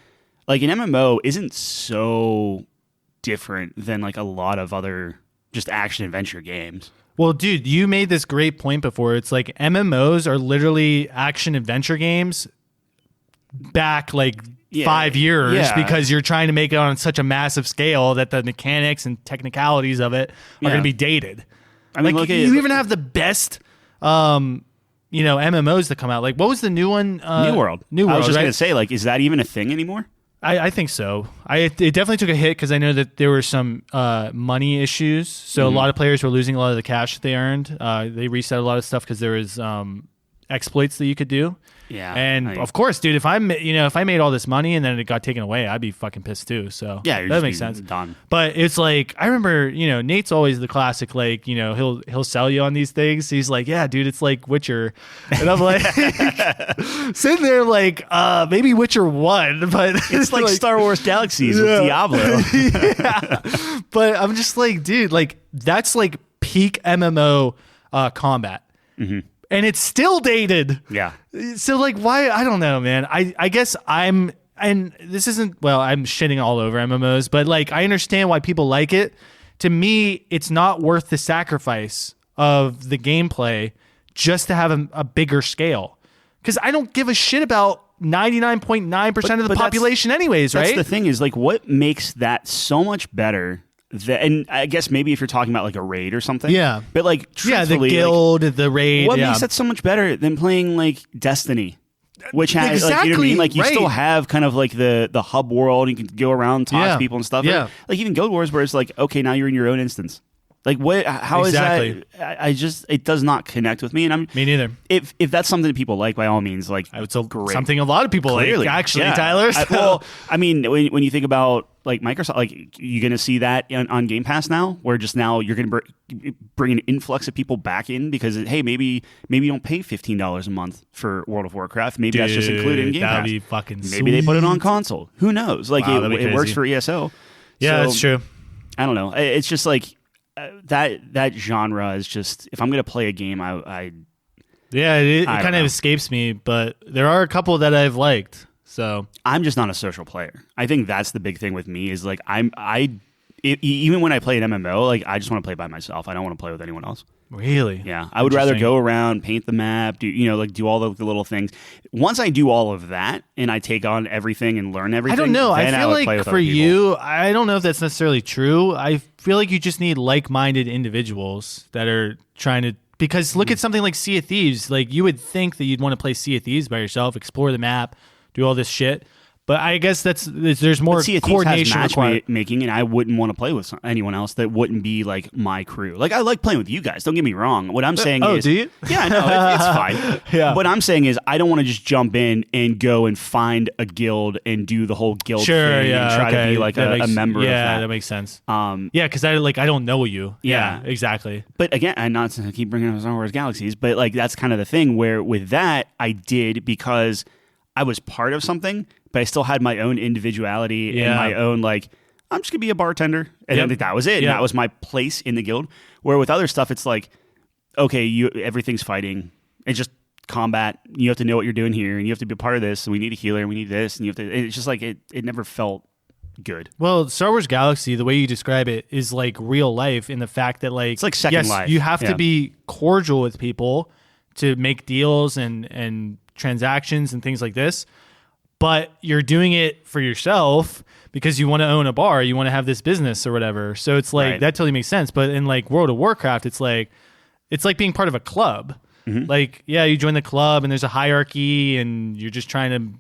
Like an MMO isn't so different than like a lot of other just action adventure games. Well, dude, you made this great point before. It's like MMOs are literally action adventure games back like 5 years because you're trying to make it on such a massive scale that the mechanics and technicalities of it are going to be dated. I mean, like, you even have the best, MMOs that come out. Like, what was the new one? New World. I was just going to say, like, is that even a thing anymore? I think so. It definitely took a hit because I know that there were some money issues. So a lot of players were losing a lot of the cash that they earned. They reset a lot of stuff because there was exploits that you could do. Yeah, and of course, dude, if I made all this money and then it got taken away, I'd be fucking pissed too. So yeah, that makes sense. Done. But it's like I remember, Nate's always the classic, like he'll sell you on these things. He's like, yeah, dude, it's like Witcher, and I'm like sitting there like maybe Witcher 1, but it's like Star Wars Galaxies with Diablo. Yeah, but I'm just like, dude, like that's like peak MMO combat. Mm-hmm. And it's still dated. Yeah. So like, why? I don't know, man. I guess and this isn't, well, I'm shitting all over MMOs, but like, I understand why people like it. To me, it's not worth the sacrifice of the gameplay just to have a bigger scale. Because I don't give a shit about 99.9% of the population anyways, right? That's the thing is like, what makes that so much better? And I guess maybe if you're talking about like a raid or something. Yeah. But like, truthfully, the guild, like, the raid. What makes that so much better than playing like Destiny? Which has, like, you know what I mean? Like, you still have kind of like the hub world. You can go around, talk to people and stuff. Yeah. Like even Guild Wars where it's like, okay, now you're in your own instance. Like what? How is that? It does not connect with me, and me neither. If that's something that people like, by all means, like it's something a lot of people like. Actually, Tyler. I mean, when you think about like Microsoft, like you're going to see that on Game Pass now, where just now you're going to bring an influx of people back in because hey, maybe you don't pay $15 a month for World of Warcraft. Maybe that's just included in Game Pass. That'd be fucking maybe sweet. They put it on console. Who knows? Like it works for ESO. Yeah, so, that's true. I don't know. It's just like. That genre is just, if I'm going to play a game, it kind of escapes me, but there are a couple that I've liked. So I'm just not a social player. I think that's the big thing with me is like even when I play an MMO, like I just want to play by myself. I don't want to play with anyone else. Really? Yeah. I would rather go around, paint the map, do all the little things. Once I do all of that and I take on everything and learn everything, I don't know. I feel like for you, I don't know if that's necessarily true. I feel like you just need like-minded individuals that are trying to, because look at something like Sea of Thieves. Like you would think that you'd want to play Sea of Thieves by yourself, explore the map, do all this shit. But I guess there's more coordination required. Matchmaking, and I wouldn't want to play with anyone else that wouldn't be like my crew. Like I like playing with you guys. Don't get me wrong. What I'm saying is, do you? Yeah, no, it's fine. Yeah. What I'm saying is, I don't want to just jump in and go and find a guild and do the whole guild thing and try to be like a member of that. Yeah, that makes sense. Because I don't know you. Yeah, exactly. But again, and not to keep bringing up Star Wars Galaxies, but like that's kind of the thing where with that I did because I was part of something. But I still had my own individuality and my own, like, I'm just going to be a bartender. And I think that was it. And that was my place in the guild. Where with other stuff, it's like, okay, everything's fighting. It's just combat. You have to know what you're doing here. And you have to be a part of this. And we need a healer. And we need this. And you have to, it's just like, it never felt good. Well, Star Wars Galaxy, the way you describe it, is like real life in the fact that, like, it's like Second Life. You have to be cordial with people to make deals and transactions and things like this. But you're doing it for yourself because you want to own a bar, you want to have this business or whatever. So it's like that totally makes sense. But in like World of Warcraft, it's like being part of a club. Mm-hmm. Like, yeah, you join the club and there's a hierarchy and you're just trying to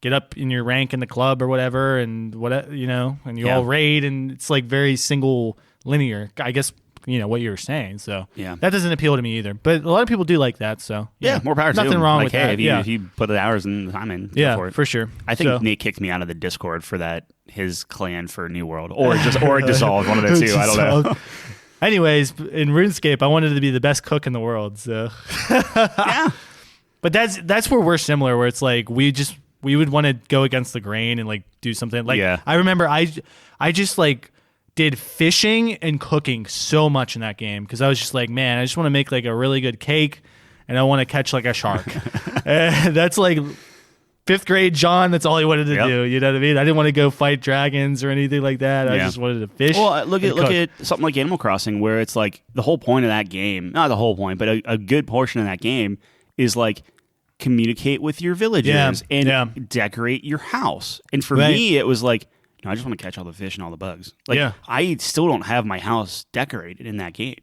get up in your rank in the club or whatever, and and you all raid, and it's like very single linear. I guess what you were saying. So that doesn't appeal to me either. But a lot of people do like that. So more power to them. Nothing wrong with that. If you put the hours and the time in, go for it. For sure. I think Nate kicked me out of the Discord for that, his clan for New World, or dissolved, one of the two. I don't know. Anyways, in Rune Scape, I wanted to be the best cook in the world. So yeah. But that's where we're similar, where it's like we would want to go against the grain and like do something. Like I remember I just like did fishing and cooking so much in that game because I was just like, man, I just want to make like a really good cake and I want to catch like a shark. That's like fifth grade John, that's all he wanted to Yep. do. You know what I mean? I didn't want to go fight dragons or anything like that. I Yeah. just wanted to fish. Well, look and cook. at something like Animal Crossing, where it's like the whole point of that game, not the whole point, but a good portion of that game is like communicate with your villagers and decorate your house. And for me, it was like, no, I just want to catch all the fish and all the bugs. Like, I still don't have my house decorated in that game.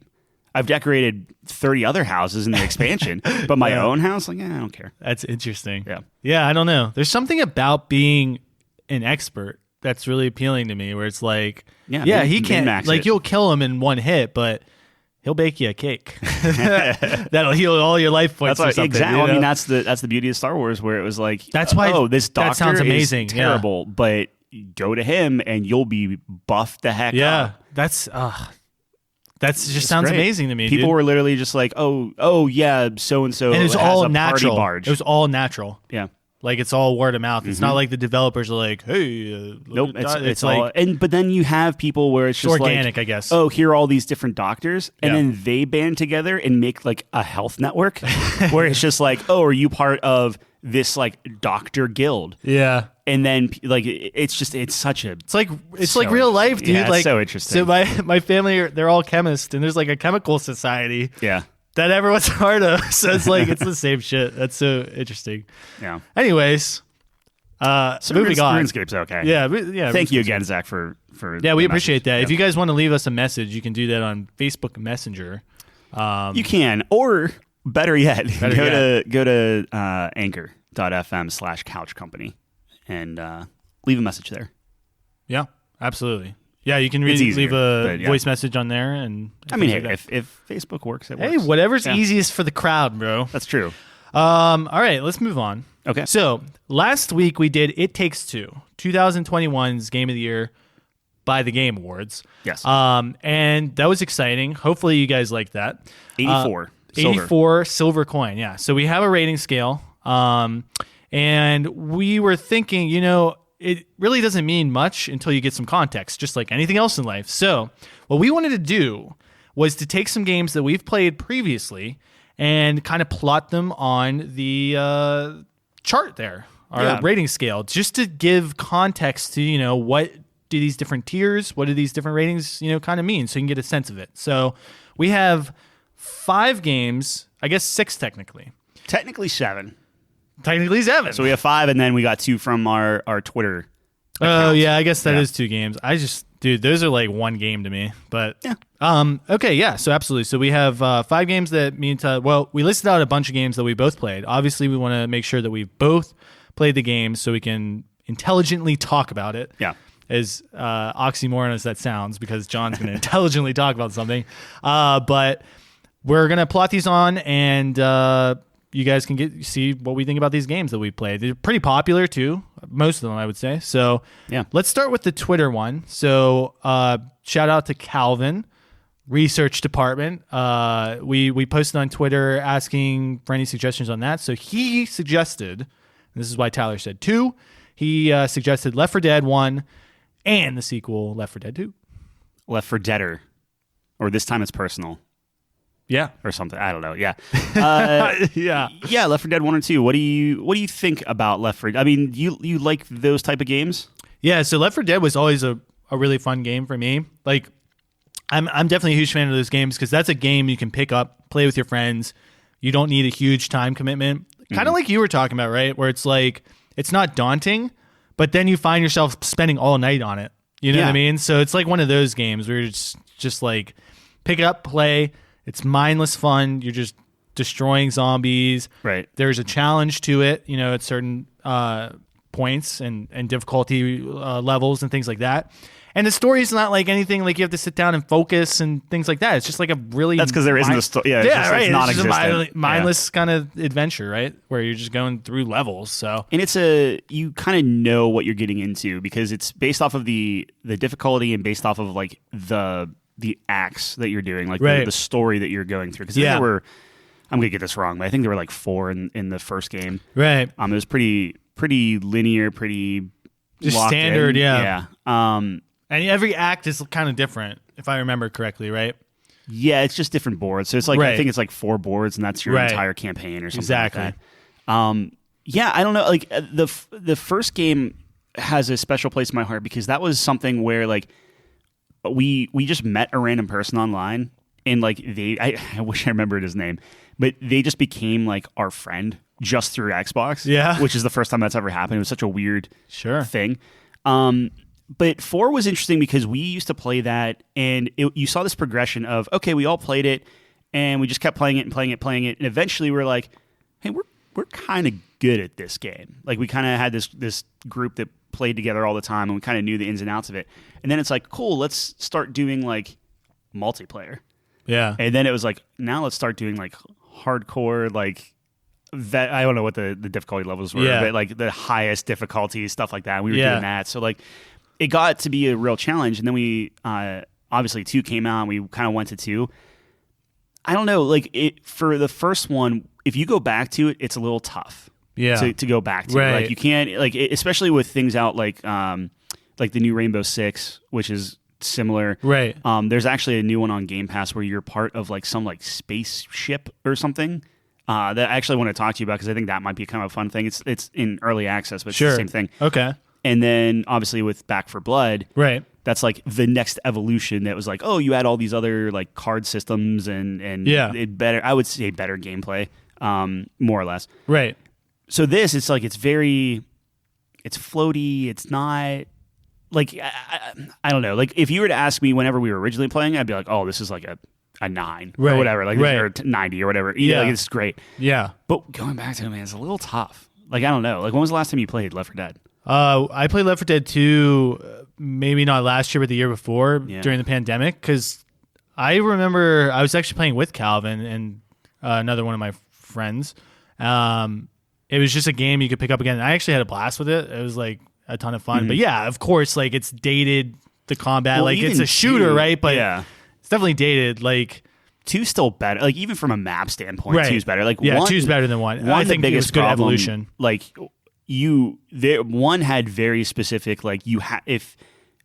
I've decorated 30 other houses in the expansion, but my own house, like, I don't care. That's interesting. Yeah. Yeah, I don't know. There's something about being an expert that's really appealing to me, where it's like, he can't, like, you'll kill him in one hit, but he'll bake you a cake that'll heal all your life points. Or something. Exactly. You know? I mean, that's the beauty of Star Wars, where it was like, that's why. This doctor that sounds amazing. is terrible, but go to him and you'll be buffed the heck up. That's just sounds great. amazing to me. People dude. were literally just like, oh yeah, so and so. And it was has all a natural. Party barge. It was all natural. Yeah. Like, it's all word of mouth. It's not like the developers are like, hey, nope. It's like all, but then you have people where it's just organic, like, I guess. Oh, here are all these different doctors, and then they band together and make like a health network, where it's just like, oh, are you part of this like doctor guild? Yeah. And then like it's such a it's like real life, dude. Yeah, like, it's so interesting. So my family, they're all chemists, and there's like a chemical society. Yeah. That everyone's part of. So it's like it's the same shit. That's so interesting. Yeah. Anyways, moving on. Rune Scape's okay. Yeah. Thank you again, Zach, for yeah, we appreciate that. Yeah. If you guys want to leave us a message, you can do that on Facebook Messenger. You can, or better yet, go to anchor.fm/couch company and leave a message there. Yeah, absolutely. Yeah, you can leave a voice message on there. And I mean, hey, if Facebook works, it works. Hey, whatever's easiest for the crowd, bro. That's true. All right, let's move on. Okay. So last week we did It Takes Two, 2021's Game of the Year by the Game Awards. Yes. And that was exciting. Hopefully you guys liked that. 84. 84 silver coin. Yeah. So we have a rating scale. And we were thinking, it really doesn't mean much until you get some context, just like anything else in life. So what we wanted to do was to take some games that we've played previously and kind of plot them on the chart there, our rating scale, just to give context to, what do these different tiers, what do these different ratings, kind of mean, so you can get a sense of it. So we have 5 games, I guess 6 technically. Technically 7. Technically 7. So we have 5, and then we got 2 from our Twitter account. Oh, yeah, I guess that is 2 games. Dude, those are like 1 game to me. But, okay, yeah, so absolutely. So we have 5 games that mean we listed out a bunch of games that we both played. Obviously, we want to make sure that we've both played the games so we can intelligently talk about it. Yeah. As oxymoron as that sounds, because John's going to intelligently talk about something. But we're going to plot these on, and you guys can see what we think about these games that we played. They're pretty popular too, most of them, I would say. So let's start with the Twitter one. So shout out to Calvin, research department. We posted on Twitter asking for any suggestions on that. So he suggested, and this is why Tyler said 2, he suggested Left 4 Dead 1 and the sequel Left 4 Dead 2. Left 4 Deader. Or this time it's personal. Yeah, or something. I don't know. Yeah, yeah. Left 4 Dead 1 or 2. What do you think about Left 4? I mean, you like those type of games? Yeah. So Left 4 Dead was always a really fun game for me. Like, I'm definitely a huge fan of those games because that's a game you can pick up, play with your friends. You don't need a huge time commitment. Kind of like you were talking about, right? Where it's like it's not daunting, but then you find yourself spending all night on it. You know what I mean? So it's like one of those games where you're just like pick it up, play. It's mindless fun. You're just destroying zombies. Right. There's a challenge to it, at certain points and difficulty levels and things like that. And the story's not like anything like you have to sit down and focus and things like that. It's just like a really... That's because there isn't a story. Yeah, right. It's non-existent. just a mindless kind of adventure, right? Where you're just going through levels. So, and you kind of know what you're getting into because it's based off of the difficulty and based off of like the acts that you're doing, like the story that you're going through. Because there were, I'm gonna get this wrong, but I think there were like 4 in the first game. Right. It was pretty linear, pretty just standard. In. Yeah. And every act is kind of different, if I remember correctly, right? Yeah, it's just different boards. So it's like I think it's like 4 boards, and that's your entire campaign or something. Exactly. Like that. Yeah, I don't know. Like the first game has a special place in my heart because that was something where like we just met a random person online and like I wish I remembered his name, but they just became like our friend just through Xbox. Yeah, which is the first time that's ever happened. It was such a weird thing. But 4 was interesting because we used to play that, and you saw this progression of okay, we all played it, and we just kept playing it, and eventually we're like, hey, we're kind of good at this game. Like we kind of had this group that played together all the time, and we kind of knew the ins and outs of it. And then it's like, cool, let's start doing like multiplayer. Yeah. And then it was like, now let's start doing like hardcore, like I don't know what the difficulty levels were, but like the highest difficulty, stuff like that. We were doing that. So like it got to be a real challenge. And then we obviously 2 came out, and we kind of went to 2. I don't know, like for the first one, if you go back to it, it's a little tough. To go back to. Like you can't like especially with things out like the new Rainbow Six, which is similar. Right. There's actually a new one on Game Pass where you're part of like some like spaceship or something. That I actually want to talk to you about because I think that might be kind of a fun thing. It's in early access, but it's the same thing. Okay. And then obviously with Back 4 Blood, right. That's like the next evolution that was like, oh, you add all these other like card systems and it better. I would say better gameplay, more or less. Right. So this, it's like it's floaty. It's not like I don't know. Like if you were to ask me whenever we were originally playing, I'd be like, oh, this is like a 9 or whatever, like or 90 or whatever. Yeah, like it's great. Yeah. But going back to it, man, it's a little tough. Like I don't know. Like when was the last time you played Left 4 Dead? I played Left 4 Dead 2, maybe not last year, but the year before during the pandemic. Because I remember I was actually playing with Calvin and another one of my friends. It was just a game you could pick up again. I actually had a blast with it. It was like a ton of fun. Mm-hmm. But yeah, of course, like it's dated, the combat. Well, like it's a shooter, right? But it's definitely dated. Like 2's still better. Like even from a map standpoint, 2's better. Like 2's better than 1. I think it was good evolution. Like one had very specific, like if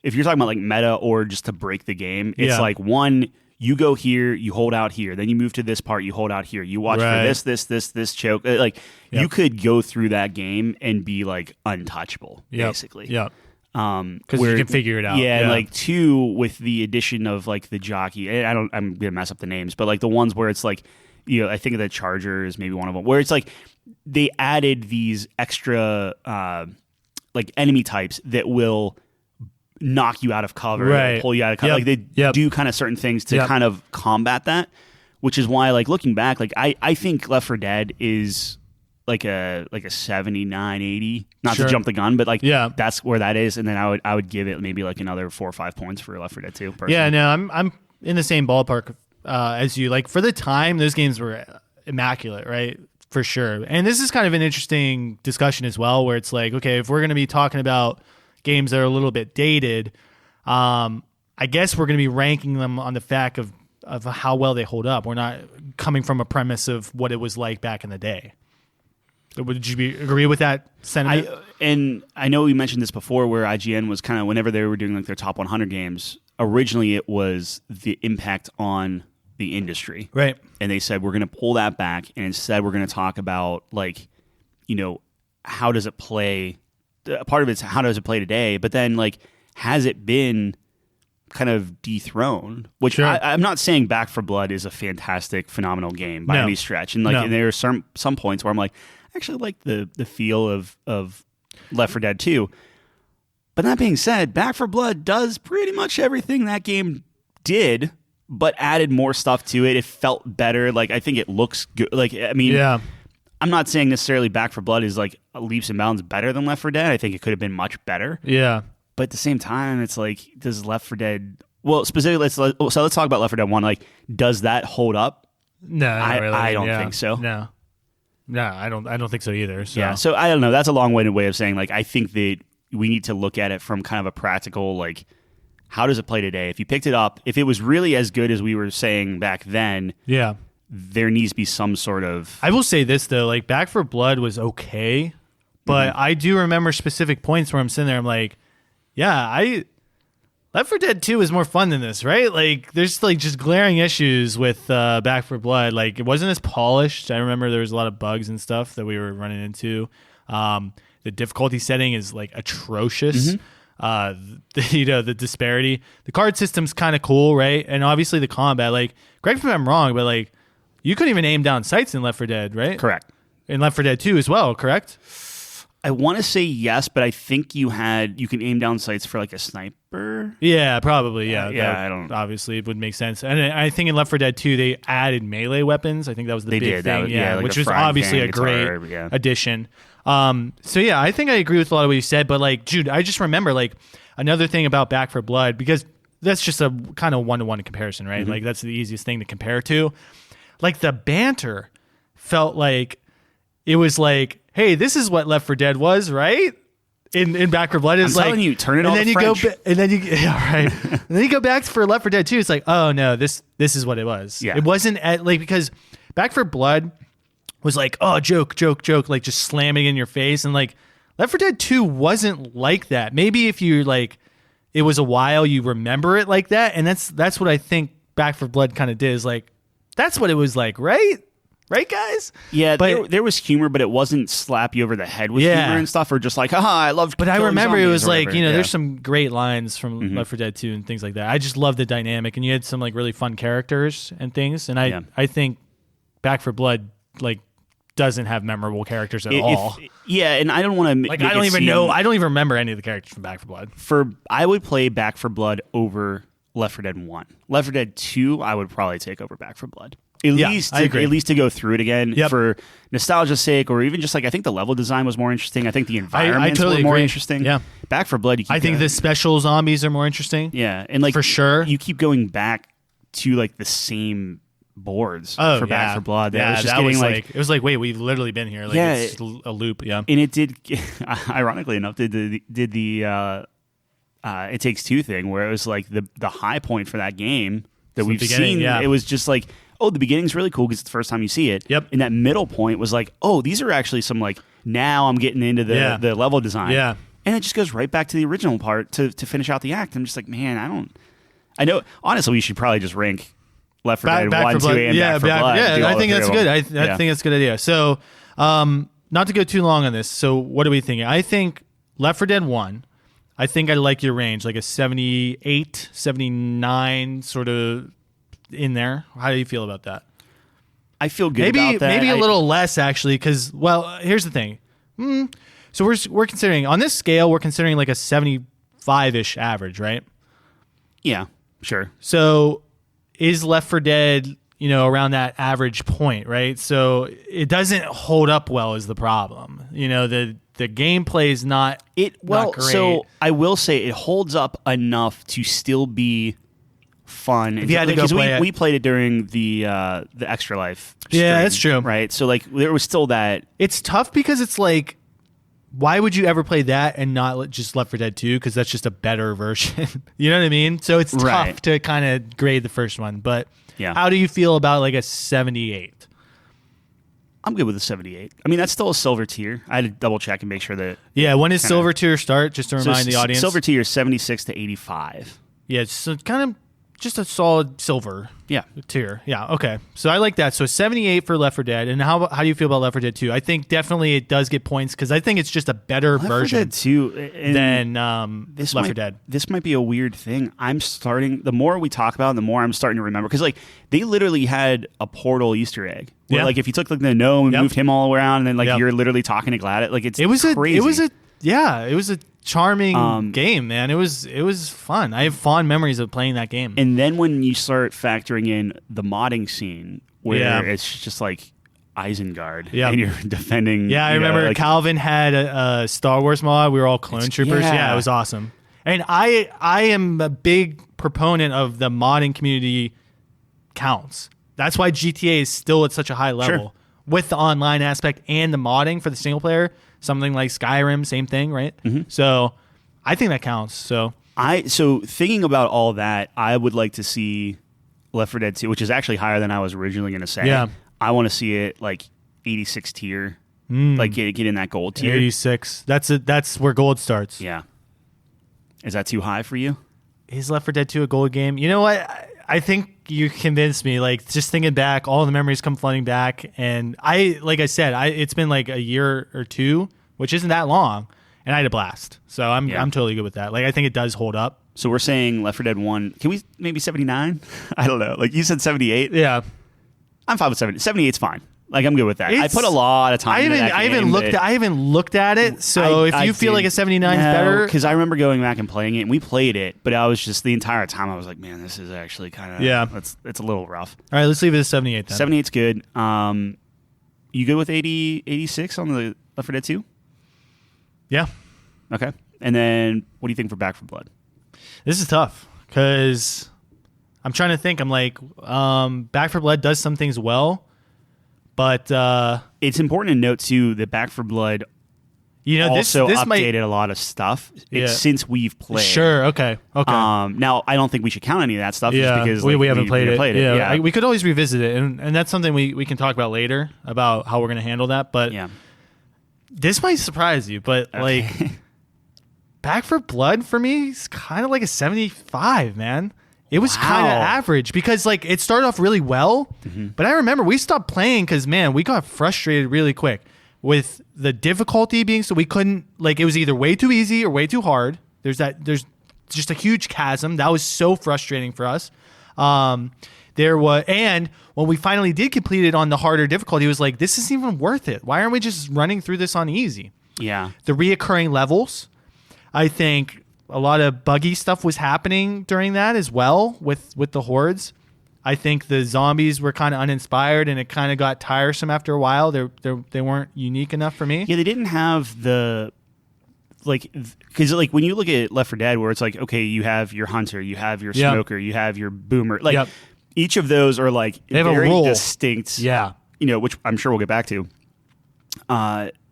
you're talking about like meta or just to break the game, it's like 1, you go here, you hold out here, then you move to this part, you hold out here, you watch for this choke. Like you could go through that game and be like untouchable, basically. Yeah. Because you can figure it out. Yeah, and like 2 with the addition of like the jockey. I'm gonna mess up the names, but like the ones where it's like, I think of the Charger is maybe one of them, where it's like they added these extra like enemy types that will knock you out of cover, pull you out of cover. Like they do kind of certain things to kind of combat that, which is why like looking back, like I think Left 4 Dead is like a 79, 80, not to jump the gun, but like that's where that is. And then I would give it maybe like another 4 or 5 points for Left 4 Dead 2. Personally. Yeah, no, I'm in the same ballpark as you. Like for the time, those games were immaculate, right? For sure. And this is kind of an interesting discussion as well, where it's like, okay, if we're going to be talking about games that are a little bit dated, I guess we're going to be ranking them on the fact of how well they hold up. We're not coming from a premise of what it was like back in the day. Would you agree with that sentiment? I know we mentioned this before, where IGN was kind of, whenever they were doing like their top 100 games, originally it was the impact on the industry. Right. And they said, we're going to pull that back, and instead we're going to talk about like, how does it play? Part of it's how does it play today, but then like, has it been kind of dethroned? Which I'm not saying Back 4 Blood is a fantastic, phenomenal game by any stretch. And like, and there are some points where I'm like, I actually like the feel of Left 4 Dead 2. But that being said, Back 4 Blood does pretty much everything that game did, but added more stuff to it. It felt better. Like, I think it looks good. Like, I mean, I'm not saying necessarily Back 4 Blood is like leaps and bounds better than Left 4 Dead. I think it could have been much better. Yeah. But at the same time, it's like, does Left 4 Dead... Well, specifically, let's talk about Left 4 Dead 1. Like, does that hold up? No, not really. I don't think so. No, I don't think so either. So. Yeah, so I don't know. That's a long-winded way of saying, like, I think that we need to look at it from kind of a practical, like, how does it play today? If you picked it up, if it was really as good as we were saying back then, there needs to be some sort of... I will say this, though. Like, Back 4 Blood was okay, but I do remember specific points where I'm sitting there, I'm like, Left 4 Dead 2 is more fun than this, right? Like, there's like just glaring issues with Back 4 Blood. Like, it wasn't as polished. I remember there was a lot of bugs and stuff that we were running into. The difficulty setting is like atrocious. The disparity. The card system's kind of cool, right? And obviously the combat. Like, correct me if I'm wrong, but like, you couldn't even aim down sights in Left 4 Dead, right? Correct. In Left 4 Dead 2 as well, correct? I want to say yes, but I think you can aim down sights for like a sniper. Yeah, probably. Yeah, I don't. Obviously, it would make sense. And I think in Left 4 Dead 2, they added melee weapons. I think that was the big thing. Like which was obviously a great addition. So yeah, I think I agree with a lot of what you said. But like, dude, I just remember like another thing about Back 4 Blood, because that's just a kind of one-to-one comparison, right? Like that's the easiest thing to compare to. Like the banter felt like it was like, hey, this is what Left 4 Dead was, right? In Back 4 Blood, is like, telling you, turn it on. And then you French. And then you go back for Left 4 Dead 2. It's like, oh no, this is what it was. Yeah. It wasn't like, because Back 4 Blood was like, oh, joke, like just slamming in your face, and like Left 4 Dead 2 wasn't like that. Maybe if you like, it was a while, you remember it like that, and that's what I think Back 4 Blood kind of did. Is like, that's what it was like, right? Right, guys? Yeah, but there was humor, but it wasn't slap you over the head with humor and stuff, or just like, haha, I love. But I remember it was like, there's some great lines from Left 4 Dead 2 and things like that. I just love the dynamic, and you had some like really fun characters and things. And I think Back 4 Blood like doesn't have memorable characters at all. And I don't want to like. I don't even know. I don't even remember any of the characters from Back 4 Blood. I would play Back 4 Blood over Left 4 Dead 1. Left 4 Dead 2, I would probably take over Back 4 Blood. At least to go through it again for nostalgia's sake, or even just like, I think the level design was more interesting. I think the environments were more interesting. Yeah. Back 4 Blood, I think the special zombies are more interesting. Yeah, and like for sure, you keep going back to like the same boards for Back 4 Blood. Yeah, it was just that getting was like it was like, wait, we've literally been here. Like, it's a loop. Yeah, and it did. Ironically enough, did the It Takes Two thing, where it was like the high point for that game that we've seen. Yeah. It was just like, oh, the beginning's really cool because it's the first time you see it. Yep. And that middle point was like, oh, these are actually some like, now I'm getting into the level design. Yeah. And it just goes right back to the original part to finish out the act. I'm just like, man, I know, honestly, we should probably just rank Left 4 Dead 1, 2, and Back 4 Blood. Yeah, I think that's good. I think that's a good idea. So, not to go too long on this. So, what are we thinking? I think Left 4 Dead 1, I think I like your range, like a 78, 79 sort of in there. How do you feel about that? I feel good about that. Maybe a little less, actually, because, well, here's the thing. So we're considering, on this scale, we're considering like a 75-ish average, right? Yeah, sure. So is Left 4 Dead, around that average point, right? So it doesn't hold up well is the problem. The gameplay is not great. So I will say it holds up enough to still be fun. If you had to go play it. We played it during the Extra Life stream, yeah, that's true. Right? So like there was still that. It's tough because it's like, why would you ever play that and not just Left 4 Dead 2? Because that's just a better version. You know what I mean? So it's tough to kind of grade the first one. But how do you feel about like a 78? I'm good with a 78. I mean, that's still a silver tier. I had to double check and make sure that. Yeah, when does silver tier start? Just to remind the audience. Silver tier is 76 to 85. Yeah, it's kind of just a solid silver tier. Yeah, okay. So I like that. So 78 for Left 4 Dead. And how do you feel about Left 4 Dead 2? I think definitely it does get points because I think it's just a better version Left 4 Dead 2 than Left 4 Dead. This might be a weird thing. The more we talk about it, the more I'm starting to remember. Because like they literally had a portal Easter egg. Where, like if you took like the gnome and moved him all around and then like you're literally talking to Gladys. Like it was crazy. It was a charming game, man. It was fun. I have fond memories of playing that game. And then when you start factoring in the modding scene, where it's just like Isengard, and you're defending. Yeah, I remember Calvin had a Star Wars mod. We were all clone troopers. Yeah, it was awesome. And I am a big proponent of the modding community counts. That's why GTA is still at such a high level with the online aspect and the modding for the single player. Something like Skyrim, same thing, right? Mm-hmm. So I think that counts. So thinking about all that, I would like to see Left 4 Dead 2, which is actually higher than I was originally going to say. Yeah. I want to see it like 86 tier, like get in that gold tier. 86. That's where gold starts. Yeah. Is that too high for you? Is Left 4 Dead 2 a gold game? You know what? I think you convinced me. Like, just thinking back, all the memories come flooding back. And like I said, it's been like a year or two which isn't that long, and I had a blast. So I'm totally good with that. Like I think it does hold up. So we're saying Left 4 Dead 1. Can we maybe 79? I don't know. Like you said 78. Yeah. I'm fine with 70. 78's fine. Like I'm good with that. I put a lot of time into that game. I haven't looked at it. So if you feel like a 79 is better, because I remember going back and playing it, and we played it, but I was just the entire time I was like, man, this is actually kind of it's a little rough. All right, let's leave it at 78 then. 78's good. You good with 86 on the Left 4 Dead 2? Yeah. Okay. And then what do you think for Back 4 Blood? This is tough because I'm trying to think. I'm like, Back 4 Blood does some things well. But it's important to note too that Back 4 Blood also updated a lot of stuff since we've played. Sure. Okay. Now I don't think we should count any of that stuff just because we haven't played it. Yeah. We could always revisit it, and that's something we can talk about later about how we're going to handle that. But this might surprise you, but like Back 4 Blood for me is kind of like a 75, man. It was kind of average because like it started off really well, but I remember we stopped playing because man, we got frustrated really quick with the difficulty being so we couldn't like it was either way too easy or way too hard. There's just a huge chasm that was so frustrating for us. And when we finally did complete it on the harder difficulty, it was like this isn't even worth it. Why aren't we just running through this on easy? Yeah, the reoccurring levels, I think. A lot of buggy stuff was happening during that as well with the hordes. I think the zombies were kind of uninspired and it kind of got tiresome after a while. They weren't unique enough for me. Yeah, they didn't have the like because like when you look at Left 4 Dead where it's like okay, you have your hunter, you have your smoker, you have your boomer. Like each of those are like very distinct. Yeah, which I'm sure we'll get back to.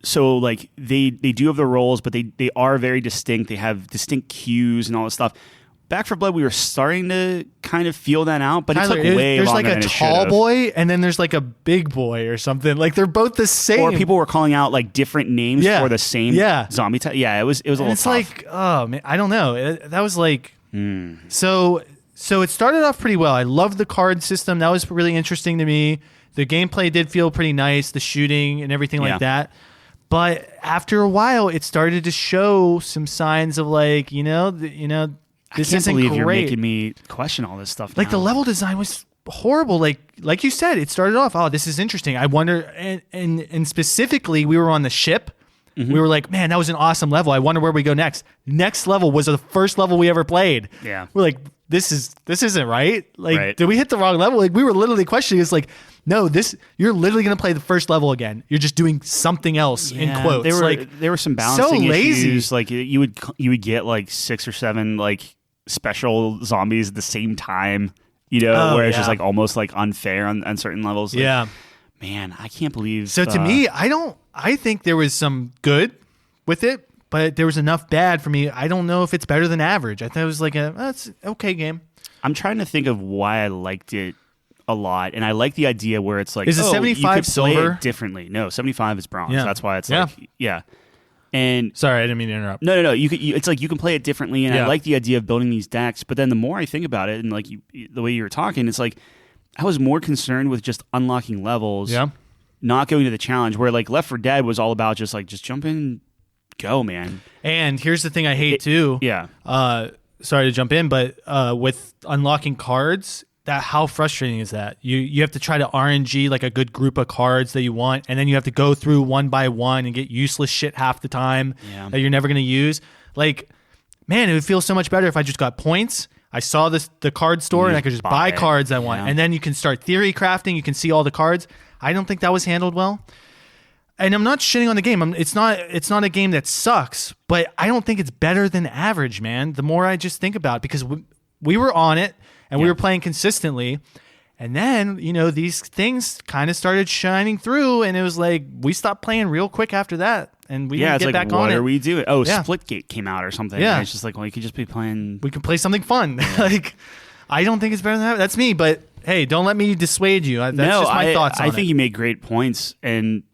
So like they do have the roles, but they are very distinct. They have distinct cues and all this stuff. Back 4 Blood, we were starting to kind of feel that out, but Tyler, it took way there's longer like a tall boy and then there's like a big boy or something. Like they're both the same. Or people were calling out like different names for the same zombie type. Yeah, it was a little it's tough. Like, oh man, I don't know. That was like So it started off pretty well. I loved the card system. That was really interesting to me. The gameplay did feel pretty nice, the shooting and everything like that. But after a while, it started to show some signs of like, this I can't believe you're making me question all this stuff. Like the level design was horrible. Like you said, it started off, oh, this is interesting. I wonder, and specifically, we were on the ship. Mm-hmm. We were like, man, that was an awesome level. I wonder where we go next. Next level was the first level we ever played. Yeah, we're like, this isn't right. Like, did we hit the wrong level? Like, we were literally questioning. It's like, no, you're literally going to play the first level again. You're just doing something else in quotes. There were some balancing so lazy. issues. Like you would get like 6 or 7 like special zombies at the same time. Where it's just like almost like unfair on certain levels. Like, man, I can't believe. So to me, I think there was some good with it, but there was enough bad for me. I don't know if it's better than average. I thought it was like it's an okay game. I'm trying to think of why I liked it a lot, and I like the idea where it's like, is it 75 you could silver? Play it differently. No, 75 is bronze. Yeah. That's why it's like, And sorry, I didn't mean to interrupt. No. It's like you can play it differently, and I like the idea of building these decks. But then the more I think about it, and like the way you were talking, it's like I was more concerned with just unlocking levels, not going to the challenge. Where like Left 4 Dead was all about just jump in, go, man. And here's the thing I hate too. Yeah. Sorry to jump in, but with unlocking cards. How frustrating is that? You have to try to RNG like a good group of cards that you want, and then you have to go through one by one and get useless shit half the time that you're never going to use. Like, man, it would feel so much better if I just got points. I saw the card store and I could just buy cards I want, and then you can start theory crafting. You can see all the cards. I don't think that was handled well. And I'm not shitting on the game. It's not a game that sucks, but I don't think it's better than average, man. The more I just think about it, because we were on it. And we were playing consistently. And then, these things kind of started shining through. And it was like, we stopped playing real quick after that. And we didn't get back on it. What are we doing? Oh, Splitgate came out or something. Yeah. And it's just like, well, you could just be playing. We could play something fun. Like, I don't think it's better than that. That's me. But hey, don't let me dissuade you. That's just my thoughts on it. I think you made great points. And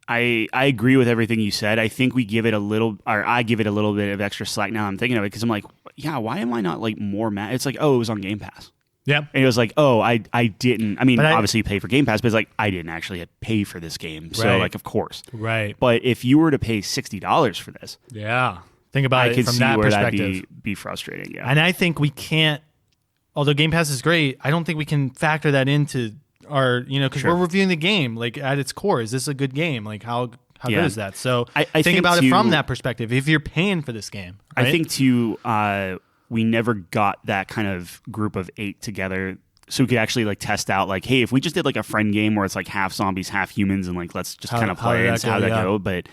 I agree with everything you said. I think I give it a little bit of extra slack now I'm thinking of it because I'm like, yeah, why am I not like more mad? It's like, oh, it was on Game Pass. Yeah. And it was like, oh, I didn't. I mean, But obviously you pay for Game Pass, but it's like, I didn't actually pay for this game. So, Right. like, of course. Right. But if you were to pay $60 for this, Yeah. Think about I it could from see that where perspective. that'd be frustrating. Yeah. And I think we can't, although Game Pass is great, I don't think we can factor that into our, because Sure. we're reviewing the game, like at its core. Is this a good game? Like how good Yeah. is that? So I think about it too- from that perspective. If you're paying for this game, right? I think too, we never got that kind of group of 8 together, so we could actually like test out like, hey, if we just did like a friend game where it's like half zombies, half humans, and like let's just kind of play and see how that go. But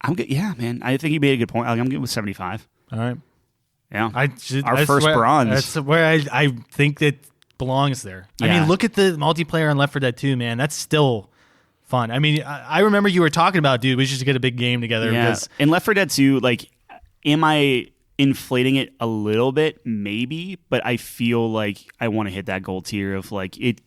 I'm good. Yeah, man, I think you made a good point. I'm good with 75. All right. Yeah, Our first bronze. That's where I think that belongs there. I Yeah. mean, look at the multiplayer on Left 4 Dead 2, man. That's still fun. I mean, I remember you were talking about, dude, we should get a big game together. Yeah, Because, in Left 4 Dead 2, like, am I inflating it a little bit? Maybe, but I feel like I want to hit that gold tier of like it.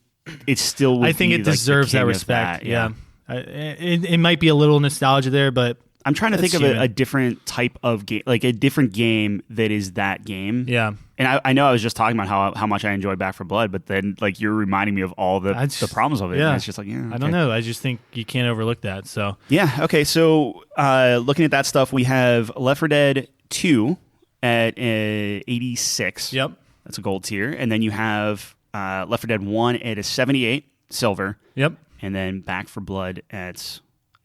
It still. Would I think be, it like, the deserves that king of respect. that, Yeah. It might be a little nostalgia there, but I'm trying to think of human. a different type of game, like a different game that is that game. yeah. And I know I was just talking about how much I enjoy Back 4 Blood, but then like you're reminding me of all the problems of it. Yeah. And it's just like, yeah, I don't know. I just think you can't overlook that. So Yeah. Okay. So looking at that stuff, we have Left 4 Dead 2 at 86. Yep. That's a gold tier. And then you have Left 4 Dead 1 at a 78, silver. Yep. And then Back 4 Blood at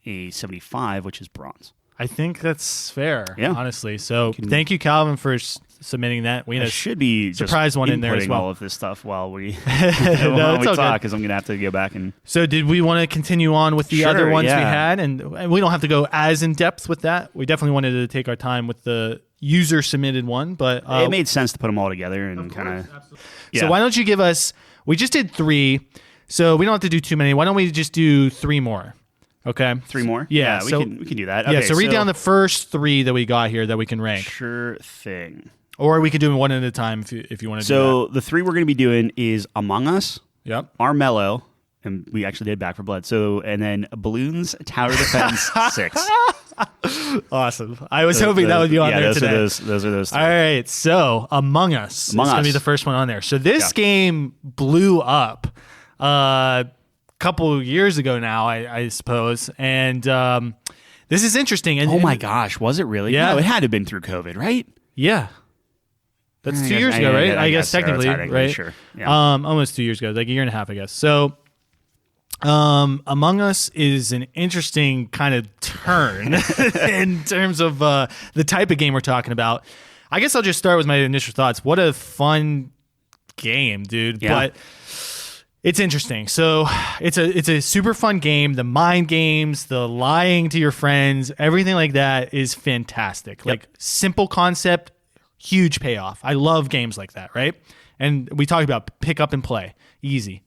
a 75, which is bronze. I think that's fair. Yeah. Honestly. So thank you, Calvin, for submitting that. We I had a should be surprise just one in there as inputting well. all of this stuff while we, No, while it's we all talk, good. because I'm going to have to go back and... So did we want to continue on with the Sure, other ones we yeah. had? And we don't have to go as in depth with that. We definitely wanted to take our time with the user submitted one, but it made sense to put them all together and kind of... Yeah. So why don't you give us, we just did 3, so we don't have to do too many. Why don't we just do 3 more? Okay. 3 more? Yeah, we so- can do that. Yeah, Okay, so read down the first 3 that we got here that we can rank. Sure thing. Or we could do them one at a time if you want to do So the 3 we're going to be doing is Among Us, that. Yep. Armello, and we actually did Back 4 Blood. So, and then Bloons Tower Defense 6. Awesome. I was hoping that would be on there today. Those are those 3. All right, so Among Us is going to be the first one on there. So this game blew up a couple years ago now, I suppose, and this is interesting. And Oh my gosh, was it really? Yeah. No, it had to have been through COVID, right? yeah, that's I 2 guess- years ago, I- right? I I guess guess so. That's technically, technically, right? sure. Yeah. Almost 2 years ago, like a year and a half, I guess. So. Among Us is an interesting kind of turn in terms of the type of game we're talking about. I guess I'll just start with my initial thoughts. What a fun game, dude. Yeah. But it's interesting. So it's a super fun game. The mind games, the lying to your friends, everything like that is fantastic. Like simple concept, huge payoff. I love games like that, right? And we talked about pick up and play. Easy.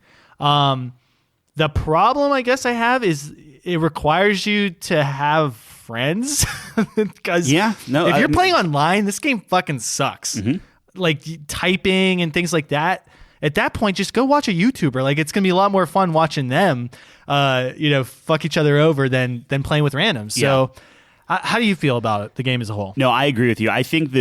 The problem I guess I have is it requires you to have friends because if you're playing online, this game fucking sucks. Like typing and things like that. At that point, just go watch a YouTuber. Like it's gonna be a lot more fun watching them, fuck each other over than playing with randoms. So, how do you feel about it, the game as a whole? No, I agree with you. I think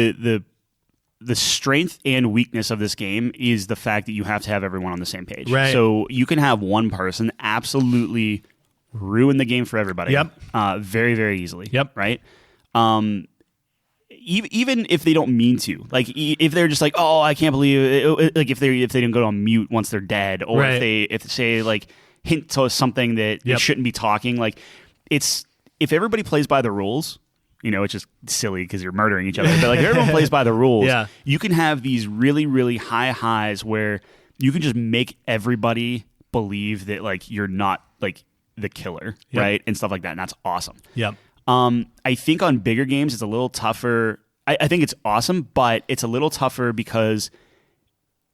the strength and weakness of this game is the fact that you have to have everyone on the same page. Right. So you can have one person absolutely ruin the game for everybody. Yep. Very, very easily. Yep. Right. Even if they don't mean to, like if they're just like, oh, I can't believe it, like if they didn't go on mute once they're dead, or Right. if they say like hint to something that they shouldn't be talking, like if everybody plays by the rules. It's just silly because you're murdering each other. But like if everyone plays by the rules, you can have these really, really high highs where you can just make everybody believe that like you're not like the killer, right? And stuff like that. And that's awesome. Yep. I think on bigger games it's a little tougher. I think it's awesome, but it's a little tougher because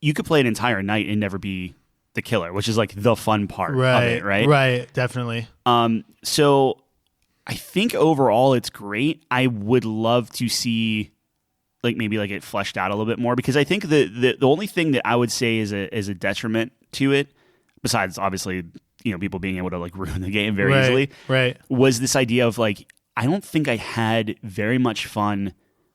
you could play an entire night and never be the killer, which is like the fun part of it, right? Right, definitely. So I think overall it's great. I would love to see like maybe like it fleshed out a little bit more, because I think the only thing that I would say is a detriment to it, besides obviously people being able to like ruin the game very easily, right, was this idea of like I don't think I had very much fun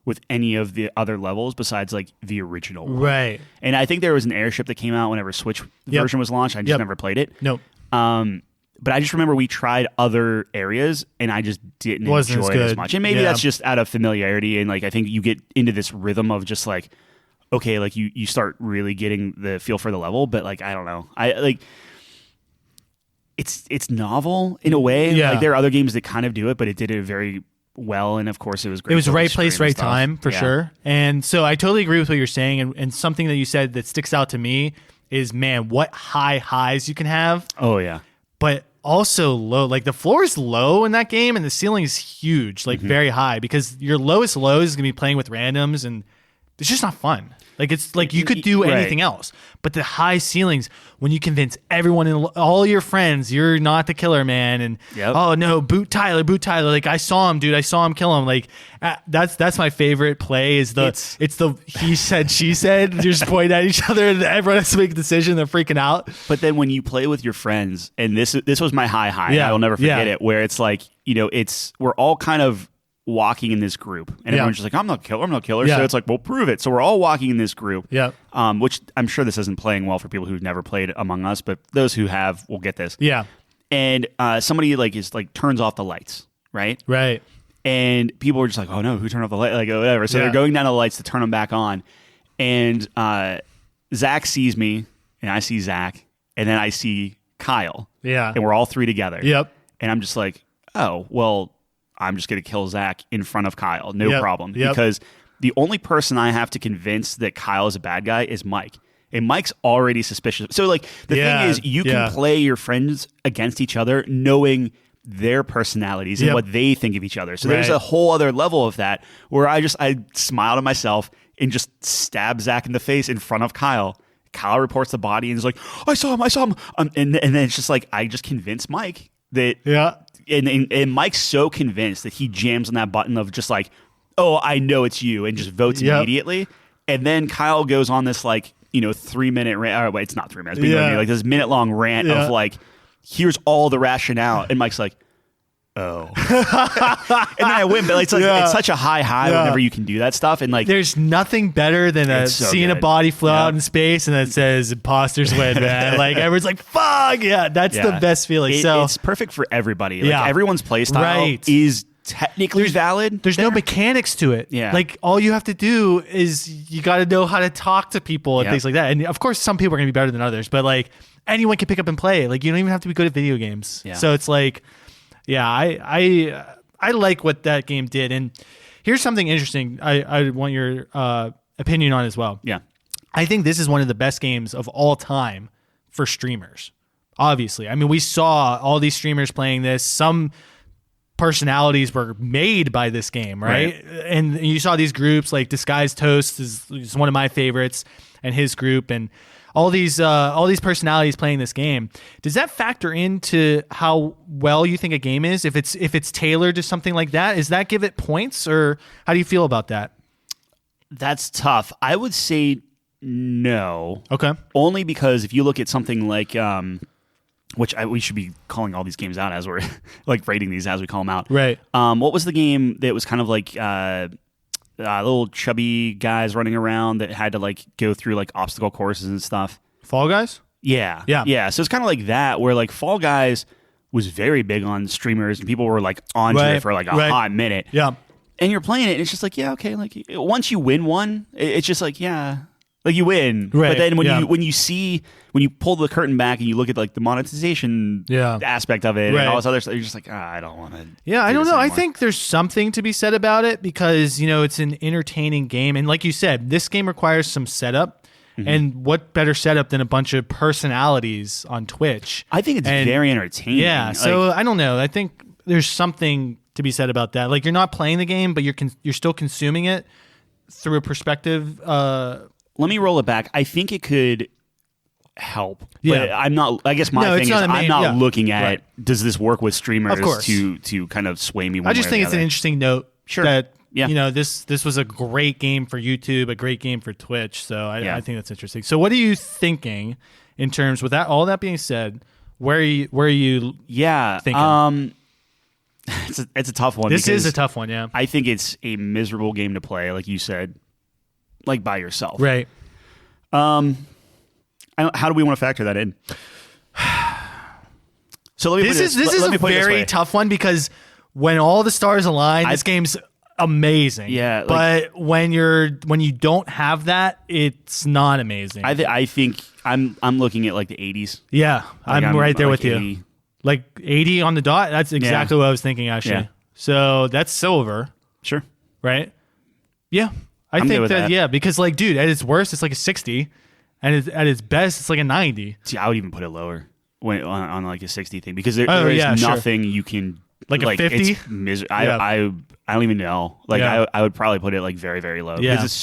with any of the other levels besides like the original one. Right. And I think there was an airship that came out whenever Switch version was launched. I just never played it. Nope. But I just remember we tried other areas and I just didn't enjoy it as much. And maybe that's just out of familiarity. And like, I think you get into this rhythm of just like, okay, like you start really getting the feel for the level, but like, I don't know. I like, it's novel in a way. Yeah. Like there are other games that kind of do it, but it did it very well. And of course it was great. It was right place, right time for Yeah. sure. And so I totally agree with what you're saying. And something that you said that sticks out to me is, man, what high highs you can have. Oh yeah. But also low. Like the floor is low in that game and the ceiling is huge, like very high, because your lowest lows is going to be playing with randoms and it's just not fun. Like it's like you could do anything else, but the high ceilings, when you convince everyone and all your friends you're not the killer, man, and oh no, boot Tyler. Like I saw him, dude. I saw him kill him. Like that's my favorite play. Is it's the he said she said. You're just pointing at each other and everyone has to make a decision. They're freaking out. But then when you play with your friends, and this was my high. I will never forget it. Where it's like we're all kind of walking in this group and everyone's just like, I'm not killer. So it's like, well, prove it. So we're all walking in this group, which I'm sure this isn't playing well for people who've never played Among Us, but those who have will get this. And somebody like is like turns off the lights, right and people are just like, oh no, who turned off the light, like whatever. So they're going down the lights to turn them back on, and Zach sees me and I see Zach and then I see Kyle, and we're all three together, and I'm just like, oh well, I'm just going to kill Zach in front of Kyle. No problem. Because the only person I have to convince that Kyle is a bad guy is Mike. And Mike's already suspicious. So, like, the thing is, you can play your friends against each other knowing their personalities and what they think of each other. So there's a whole other level of that where I smile to myself and just stab Zach in the face in front of Kyle. Kyle reports the body and is like, I saw him. And then it's just like, I just convince Mike that... And Mike's so convinced that he jams on that button of just like, oh, I know it's you, and just votes immediately. And then Kyle goes on this like, 3-minute rant. Or, wait, it's not 3 minutes. But like this minute-long rant of like, here's all the rationale. And Mike's like, oh. And then I win. But it's like it's such a high whenever you can do that stuff. And like, there's nothing better than seeing a body float out in space and that says imposters win, man. Like everyone's like, fuck that's the best feeling. It's perfect for everybody. Like everyone's play style is technically valid. There's no mechanics to it. Like all you have to do is you got to know how to talk to people and things like that. And of course, some people are going to be better than others, but like anyone can pick up and play. Like you don't even have to be good at video games. So it's like, I like what that game did. And here's something interesting I want your opinion on as well. I think this is one of the best games of all time for streamers. Obviously. I mean, we saw all these streamers playing this. Some personalities were made by this game, right? And you saw these groups like Disguised Toast is one of my favorites, and his group, and all these personalities playing this game. Does that factor into how well you think a game is? If it's tailored to something like that, does that give it points, or how do you feel about that? That's tough. I would say no. Okay. Only because if you look at something like, we should be calling all these games out as we're like rating these as we call them out. Right. What was the game that was kind of like little chubby guys running around that had to like go through like obstacle courses and stuff? Fall Guys? Yeah. So it's kind of like that, where like Fall Guys was very big on streamers and people were like onto it for like a hot minute. And you're playing it and it's just like, okay, like once you win one, it's just like, like you win. But then when you pull the curtain back and you look at like the monetization aspect of it and all this other stuff, you're just like, I don't want to. I don't know. I think there's something to be said about it because, it's an entertaining game. And like you said, this game requires some setup. And what better setup than a bunch of personalities on Twitch? I think it's very entertaining. So I don't know. I think there's something to be said about that. Like you're not playing the game, but you're still consuming it through a perspective. Let me roll it back. I think it could help. But I'm not. I guess my thing is I'm not looking at does this work with streamers to kind of sway me one way or the other. I just think it's an interesting note. That Yeah. This was a great game for YouTube, a great game for Twitch. So I think that's interesting. So what are you thinking in terms with that? All that being said, where are you thinking? It's a tough one. This is because a tough one, yeah. I think it's a miserable game to play, like you said, like by yourself. Right. How do we want to factor that in? So let me This is a very tough one because when all the stars align, this game's amazing. Yeah, but when you don't have that, it's not amazing. I think I'm looking at like the 80s. Yeah, Like I'm right there like with 80. you. Like 80 on the dot. That's exactly what I was thinking, actually. Yeah. So that's silver, Sure. right? Yeah, I'm good think with that. yeah, because like, dude, at its worst, it's like a 60, and at its best, it's like a 90. See, I would even put it lower on like a 60 thing because there yeah, is sure. nothing you can Like a 50? It's Yeah. I don't even know. Like Yeah. I would probably put it like very, very low Yeah. because it's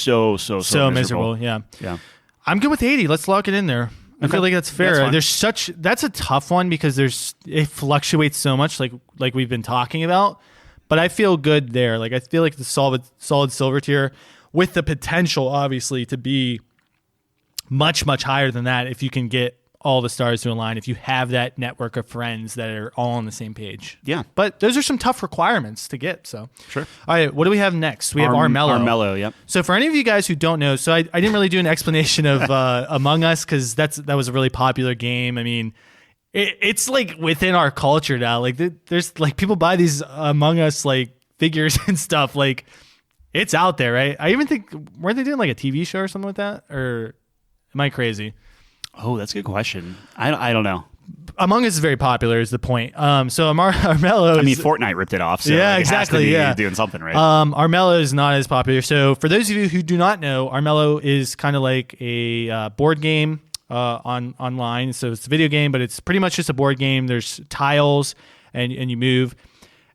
so miserable. Yeah. Yeah. I'm good with 80. Let's lock it in there. I feel like that's fair. That's fine. That's a tough one because it fluctuates so much, like we've been talking about. But I feel good there. Like I feel like the solid silver tier, with the potential, obviously, to be much higher than that if you can get all the stars to align. If you have that network of friends that are all on the same page. Yeah. But those are some tough requirements to get. So Sure. All right. What do we have next? We have Armello. Armello. Yep. So for any of you guys who don't know, so I didn't really do an explanation of Among Us because that was a really popular game. I mean, it's like within our culture now. Like there's like people buy these Among Us like figures and stuff. Like it's out there, right? I even think weren't they doing like a TV show or something like that? Or am I crazy? Oh, that's a good question. I don't know. Among Us is very popular. Is the point? So Armello. I mean, Fortnite ripped it off. So Yeah, like, it has to exactly, be yeah. doing something right. Armello is not as popular. So for those of you who do not know, Armello is kind of like a board game online. So it's a video game, but it's pretty much just a board game. There's tiles and you move.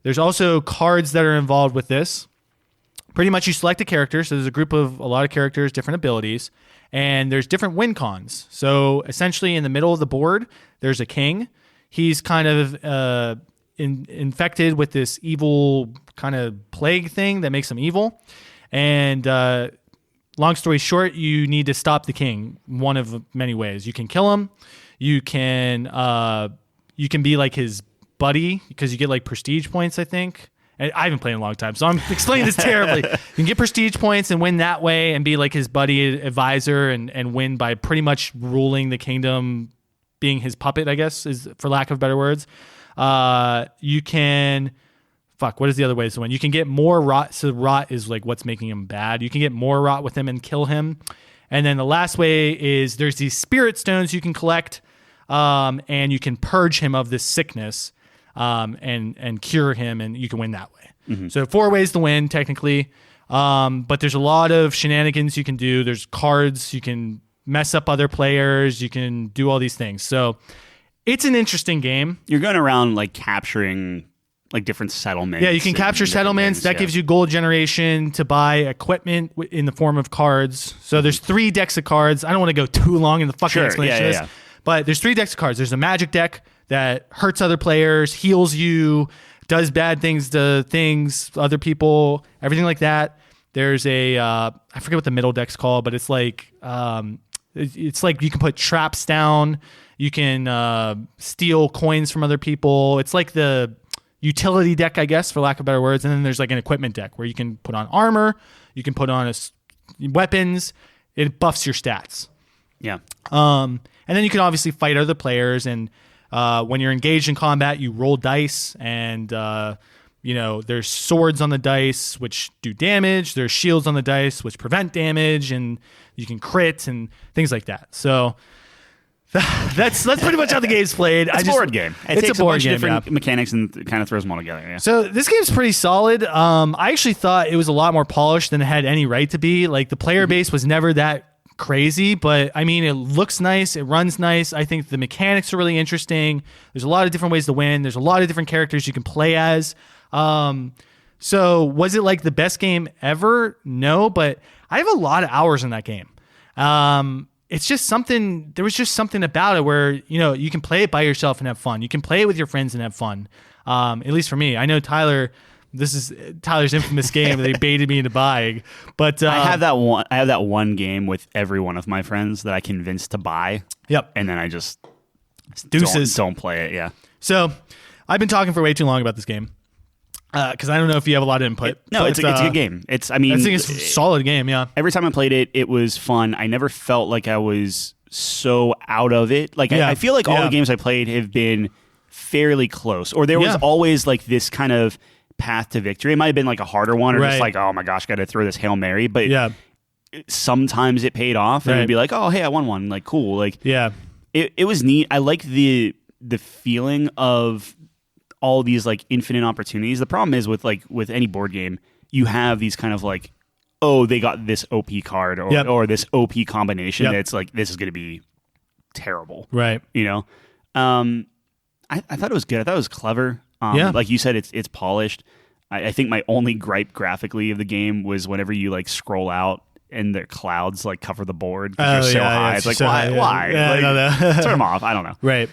There's also cards that are involved with this. Pretty much you select a character. So there's a lot of characters, different abilities. And there's different win cons. So essentially in the middle of the board, there's a king. He's kind of infected with this evil kind of plague thing that makes him evil. And long story short, you need to stop the king one of many ways. You can kill him. You can be like his buddy because you get like prestige points, I think. I haven't played in a long time, so I'm explaining this terribly. You can get prestige points and win that way and be like his buddy advisor and win by pretty much ruling the kingdom, being his puppet, I guess, is for lack of better words. You can... what is the other way to win? You can get more rot. So rot is like what's making him bad. You can get more rot with him and kill him. And then the last way is there's these spirit stones you can collect and you can purge him of this sickness. And cure him, and you can win that way. Mm-hmm. So 4 ways to win, technically. But there's a lot of shenanigans you can do. There's cards. You can mess up other players. You can do all these things. So it's an interesting game. You're going around like capturing like different settlements. Yeah, you can capture settlements. That gives you gold generation to buy equipment in the form of cards. So there's 3 decks of cards. I don't want to go too long in the fucking explanation of this. But there's 3 decks of cards. There's a magic deck that hurts other players, heals you, does bad things to other people, everything like that. There's I forget what the middle deck's called, but it's like you can put traps down, you can steal coins from other people. It's like the utility deck, I guess, for lack of better words. And then there's like an equipment deck where you can put on armor, you can put on weapons. It buffs your stats. Yeah. And then you can obviously fight other players, and when you're engaged in combat, you roll dice, and there's swords on the dice which do damage. There's shields on the dice which prevent damage, and you can crit and things like that. So that's pretty much how the game's played. It's a board game. It takes a board bunch game, of different mechanics and kind of throws them all together. Yeah. So this game's pretty solid. I actually thought it was a lot more polished than it had any right to be. Like the player base was never that crazy, but I mean, it looks nice, it runs nice. I think the mechanics are really interesting. There's a lot of different ways to win. There's a lot of different characters you can play as. So was it like the best game ever? No, but I have a lot of hours in that game. It's just something, there was just something about it where, you can play it by yourself and have fun. You can play it with your friends and have fun. At least for me. I know Tyler, this is Tyler's infamous game that they baited me into buying. But I have that one game with every one of my friends that I convinced to buy. Yep. And then I just deuces. Don't play it. Yeah. So I've been talking for way too long about this game. Because I don't know if you have a lot of input. It's a good game. I think it's a solid game. Yeah. Every time I played it, it was fun. I never felt like I was so out of it. Like I feel like all the games I played have been fairly close, or there was always like this kind of path to victory. It might have been like a harder one, or just like, oh my gosh, got to throw this Hail Mary. But sometimes it paid off, and it'd be like, oh hey, I won one. Like cool. Like it was neat. I like the feeling of all these like infinite opportunities. The problem is with any board game, you have these kind of like, oh, they got this OP card or this OP combination that's like, this is going to be terrible. Right. You know? I thought it was good. I thought it was clever. Like you said, it's polished. I think my only gripe graphically of the game was whenever you like scroll out and the clouds like cover the board because they're so high. It's like, so why? Yeah, like, turn them off. I don't know. Right.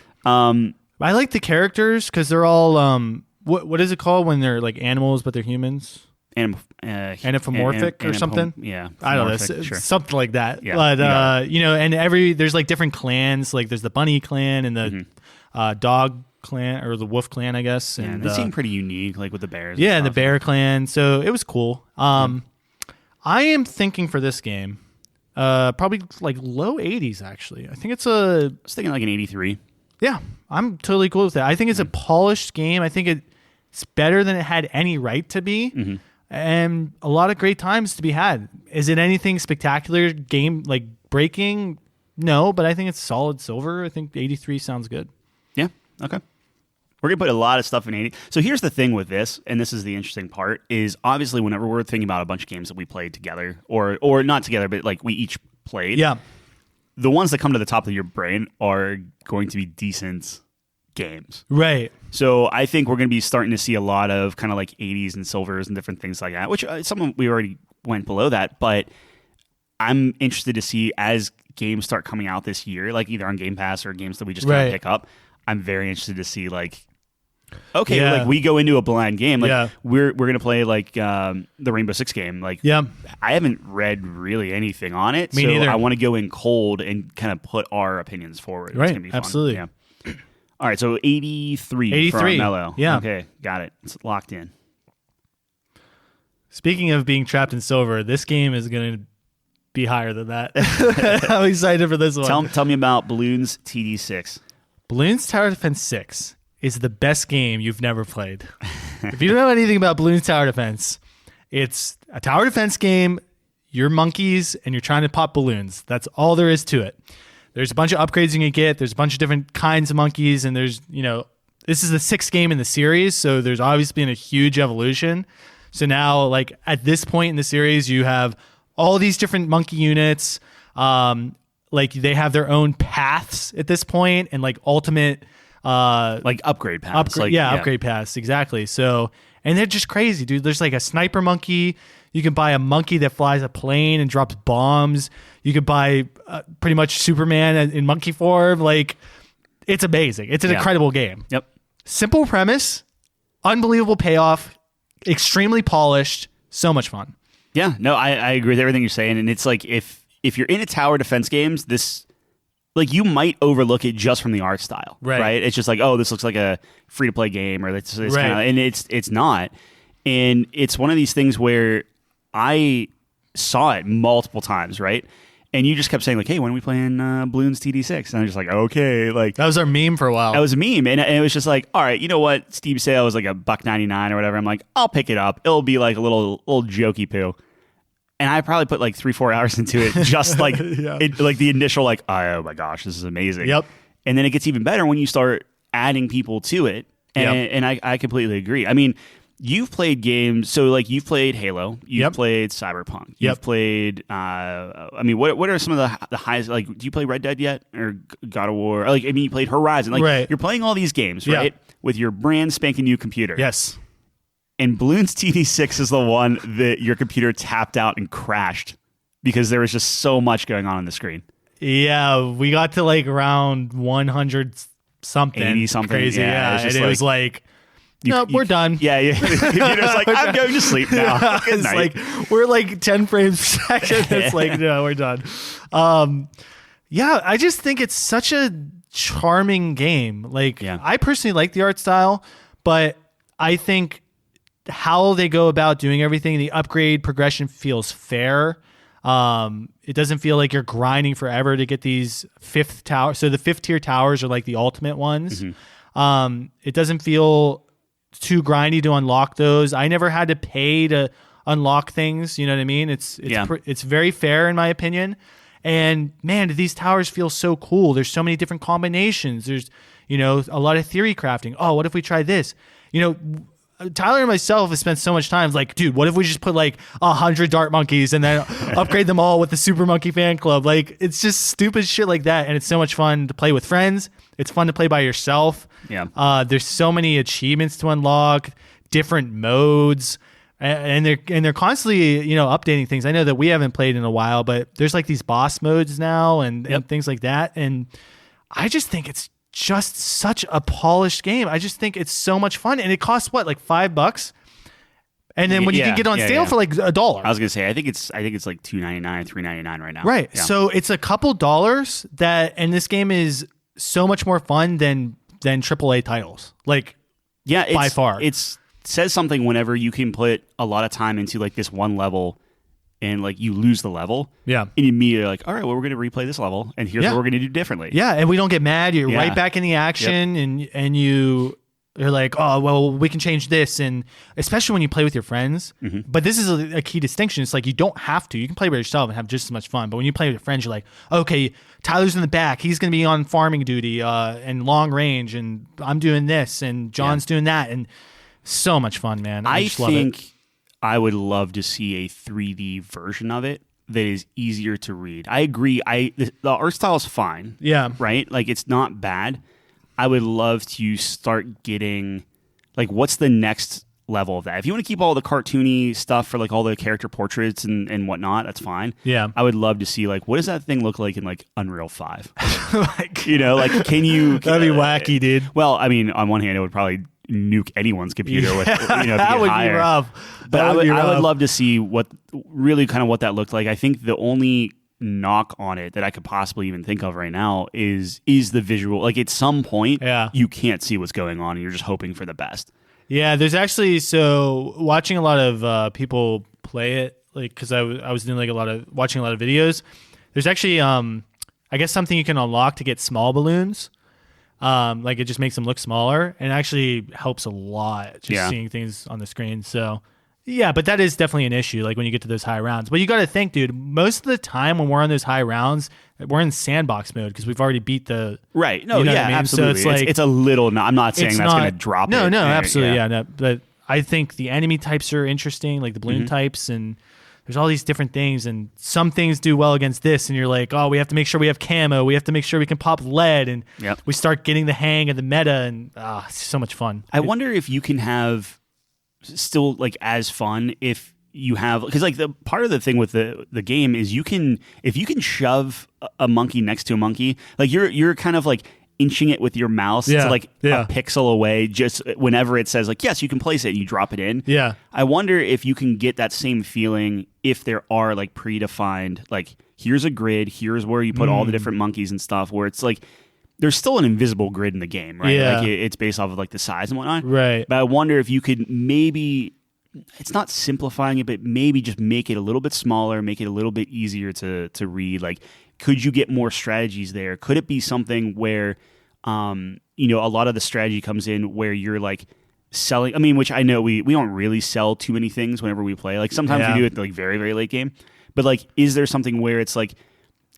I like the characters because they're all what is it called when they're like animals but they're humans? Anthropomorphic or something. Yeah, I don't know, something like that. Yeah, but you know, and there's like different clans. Like there's the bunny clan and the dog clan or the wolf clan, I guess. And they seem pretty unique, like with the bears. Yeah, and the bear clan. So it was cool. I am thinking for this game, probably like low 80s. Actually, I think it's I was thinking like an 83. Yeah, I'm totally cool with that. I think it's a polished game. I think it's better than it had any right to be. And a lot of great times to be had. Is it anything spectacular game like breaking? No, but I think it's solid silver. I think 83 sounds good. Yeah. Okay. We're going to put a lot of stuff in 80. So here's the thing with this, and this is the interesting part, is obviously whenever we're thinking about a bunch of games that we played together, or not together, but like we each played. Yeah. The ones that come to the top of your brain are going to be decent games. Right. So I think we're going to be starting to see a lot of kind of like 80s and silvers and different things like that, which some of we already went below that, but I'm interested to see as games start coming out this year, like either on Game Pass or games that we just kind of pick up. I'm very interested to see like, okay, like we go into a blind game, like we're going to play like the Rainbow Six game. Like I haven't read really anything on it. Me neither. I want to go in cold and kind of put our opinions forward. Right. It's going to be fun. Absolutely. Yeah. All right, so 83 for Armello. Yeah. Okay, got it. It's locked in. Speaking of being trapped in silver, this game is going to be higher than that. I'm excited for this one. Tell me about Bloons TD 6. Bloons Tower Defense 6 is the best game you've never played. If you don't know anything about Bloons Tower Defense, it's a tower defense game. You're monkeys and you're trying to pop balloons. That's all there is to it. There's a bunch of upgrades you can get. There's a bunch of different kinds of monkeys, and there's, you know, this is the 6th game in the series, so there's obviously been a huge evolution. So now, like, at this point in the series, you have all these different monkey units. Like, they have their own paths at this point, and, like, ultimate... like, upgrade paths. Upgrade paths, exactly. So, and they're just crazy, dude. There's, like, a sniper monkey. You can buy a monkey that flies a plane and drops bombs. You could buy pretty much Superman in monkey form. Like, it's amazing. It's an incredible game. Yep. Simple premise, unbelievable payoff, extremely polished, so much fun. Yeah, no, I agree with everything you're saying. And it's like, if you're into tower defense games, this, like, you might overlook it just from the art style. Right? It's just like, oh, this looks like a free-to-play game, or this kind of, and it's not. And it's one of these things where I saw it multiple times, right? And you just kept saying, like, hey, when are we playing Bloons TD 6? And I'm just like, okay. Like, that was our meme for a while. That was a meme. And it was just like, all right, you know what? Steam sale was like $1.99 or whatever. I'm like, I'll pick it up. It'll be like a little jokey poo. And I probably put like 3-4 hours into it, just like like the initial, like, oh my gosh, this is amazing. Yep. And then it gets even better when you start adding people to it. And I completely agree. I mean, you've played games, so like you've played Halo, you've played Cyberpunk, you've played. I mean, what are some of the highest? Like, do you play Red Dead yet, or God of War? Or, like, I mean, you played Horizon. Like, you're playing all these games, right, with your brand spanking new computer. Yes. And Bloons TD 6 is the one that your computer tapped out and crashed because there was just so much going on the screen. Yeah, we got to like around 100 something, 80 something, crazy. Yeah, and it was like. We're done. Yeah. You're just like, I'm going to sleep now. Good night. Like, we're like 10 frames per second. It's like, no, we're done. I just think it's such a charming game. Like, I personally like the art style, but I think how they go about doing everything. The upgrade progression feels fair. It doesn't feel like you're grinding forever to get these fifth tower. So the 5th tier towers are like the ultimate ones. It doesn't feel too grindy to unlock those. I never had to pay to unlock things. You know what I mean? It's very fair in my opinion. And man, these towers feel so cool. There's so many different combinations. There's, a lot of theory crafting. Oh, what if we try this? Tyler and myself have spent so much time like, dude, what if we just put like 100 dart monkeys and then upgrade them all with the Super Monkey Fan Club? Like, it's just stupid shit like that. And it's so much fun to play with friends. It's fun to play by yourself. Yeah. There's so many achievements to unlock, different modes, and they're constantly, updating things. I know that we haven't played in a while, but there's like these boss modes now and things like that. And I just think it's just such a polished game. I just think it's so much fun, and it costs what, like $5, and then when you can get on sale for like $1. I was gonna say I think it's like $2.99 or $3.99 right now. Right. Yeah. So it's a couple dollars and this game is so much more fun than AAA titles. Like, by far, it says something whenever you can put a lot of time into like this one level. And like you lose the level, and you immediately like, all right, well, we're going to replay this level, and here's what we're going to do differently. Yeah, and we don't get mad. You're right back in the action, and you're like, oh, well, we can change this, and especially when you play with your friends. But this is a key distinction. It's like you don't have to. You can play by yourself and have just as much fun. But when you play with your friends, you're like, okay, Tyler's in the back. He's going to be on farming duty and long range, and I'm doing this, and John's doing that, and so much fun, man. I just love it. I would love to see a 3D version of it that is easier to read. I agree. The art style is fine. Yeah. Right? Like, it's not bad. I would love to start getting, like, what's the next level of that? If you want to keep all the cartoony stuff for, like, all the character portraits and whatnot, that's fine. Yeah. I would love to see, like, what does that thing look like in, like, Unreal 5? Can you... That'd be wacky, dude. Well, I mean, on one hand, it would probably nuke anyone's computer with, that would be rough. But I would love to see what that looked like. I think the only knock on it that I could possibly even think of right now is the visual. Like, at some point, you can't see what's going on, and you're just hoping for the best. Yeah, there's actually, so watching a lot of people play it, like, because I was doing like watching a lot of videos. There's actually, I guess, something you can unlock to get small balloons. Like, it just makes them look smaller, and actually helps a lot just seeing things on the screen. So yeah, but that is definitely an issue, like when you get to those high rounds. But you got to think, dude, most of the time when we're on those high rounds, we're in sandbox mode because we've already beat the... Right. No, absolutely. So it's a little... I'm not saying that's going to drop it. No, absolutely. Yeah. No, but I think the enemy types are interesting, like the balloon types, and there's all these different things, and some things do well against this, and you're like, oh, we have to make sure we have camo, we have to make sure we can pop lead, and we start getting the hang of the meta, and it's so much fun. I wonder if you can have still like as fun if you have, because like the part of the thing with the game is if you can shove a monkey next to a monkey, like you're kind of like inching it with your mouse to like a pixel away, just whenever it says like, yes, you can place it, and you drop it in. Yeah. I wonder if you can get that same feeling if there are like predefined, like, here's a grid, here's where you put all the different monkeys and stuff, where it's like, there's still an invisible grid in the game, right? Yeah. Like it's based off of like the size and whatnot. Right. But I wonder if you could maybe, it's not simplifying it, but maybe just make it a little bit smaller, make it a little bit easier to read. Like, could you get more strategies there? Could it be something where, a lot of the strategy comes in where you're like selling, I mean, which I know we don't really sell too many things whenever we play. Like, sometimes we do it like very, very late game. But like, is there something where it's like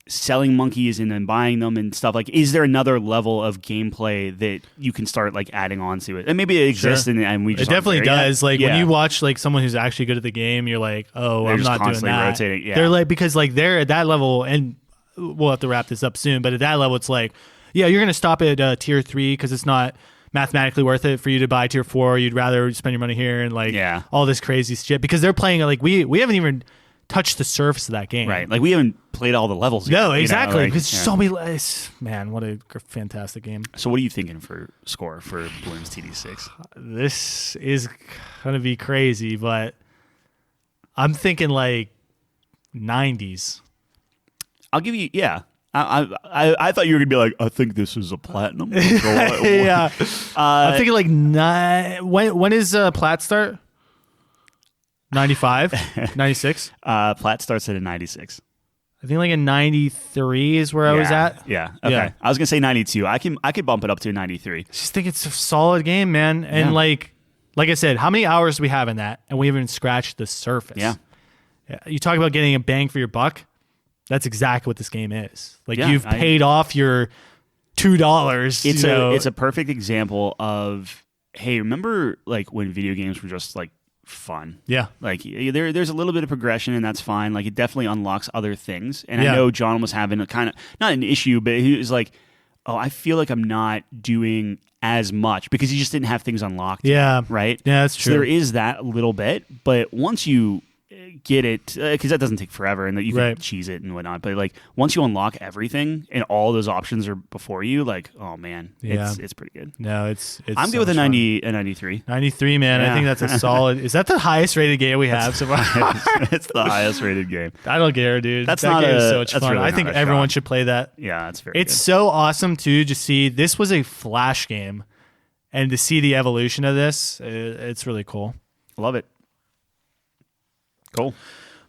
selling monkeys and then buying them and stuff? Like, is there another level of gameplay that you can start like adding on to it? And maybe it exists and we just... It definitely does. Like, when you watch like someone who's actually good at the game, you're like, oh, they're I'm not doing that. Rotating. Yeah. They're like, because like they're at that level, and we'll have to wrap this up soon, but at that level, it's like, yeah, you're going to stop at tier 3 because it's not mathematically worth it for you to buy tier 4. You'd rather spend your money here and like all this crazy shit, because they're playing like we haven't even touched the surface of that game. Right. Like, we haven't played all the levels yet. No, exactly. Because so many less. Man, what a fantastic game. So what are you thinking for score for Bloons TD 6? This is going to be crazy, but I'm thinking like 90s. I'll give you, I thought you were going to be like, I think this is a platinum. Yeah. I'm thinking like 9. When is Plat start? 95, 96. Plat starts at a 96. I think like a 93 is where I was at. Yeah. Okay. Yeah. I was gonna say 92. I could bump it up to a 93. Just think it's a solid game, man. And like I said, how many hours do we have in that? And we haven't even scratched the surface. Yeah. You talk about getting a bang for your buck. That's exactly what this game is. Like you've I paid off your $2. It's a perfect example of, hey, remember like when video games were just like fun? Yeah. Like there's a little bit of progression and that's fine. Like it definitely unlocks other things. And Yeah. I know John was having a kind of, not an issue, but he was like, oh, I feel like I'm not doing as much because he just didn't have things unlocked. Yeah. Right? Yeah, that's true. So there is that a little bit, but once you get it, because that doesn't take forever and that you can cheese it and whatnot, but like once you unlock everything and all those options are before you, like, oh man, it's pretty good. No, it's I'm so good with a much 90, a 93. fun. 93, man. Yeah. I think that's a solid. Is that the highest rated game we have so far? It's the highest rated game. I don't care, dude. That's that not game is a- so much that's fun. really I not think a everyone shot. should play that. Yeah, it's very It's good. so awesome too to see this was a Flash game, and to see the evolution of this, it's really cool. Love it. Cool.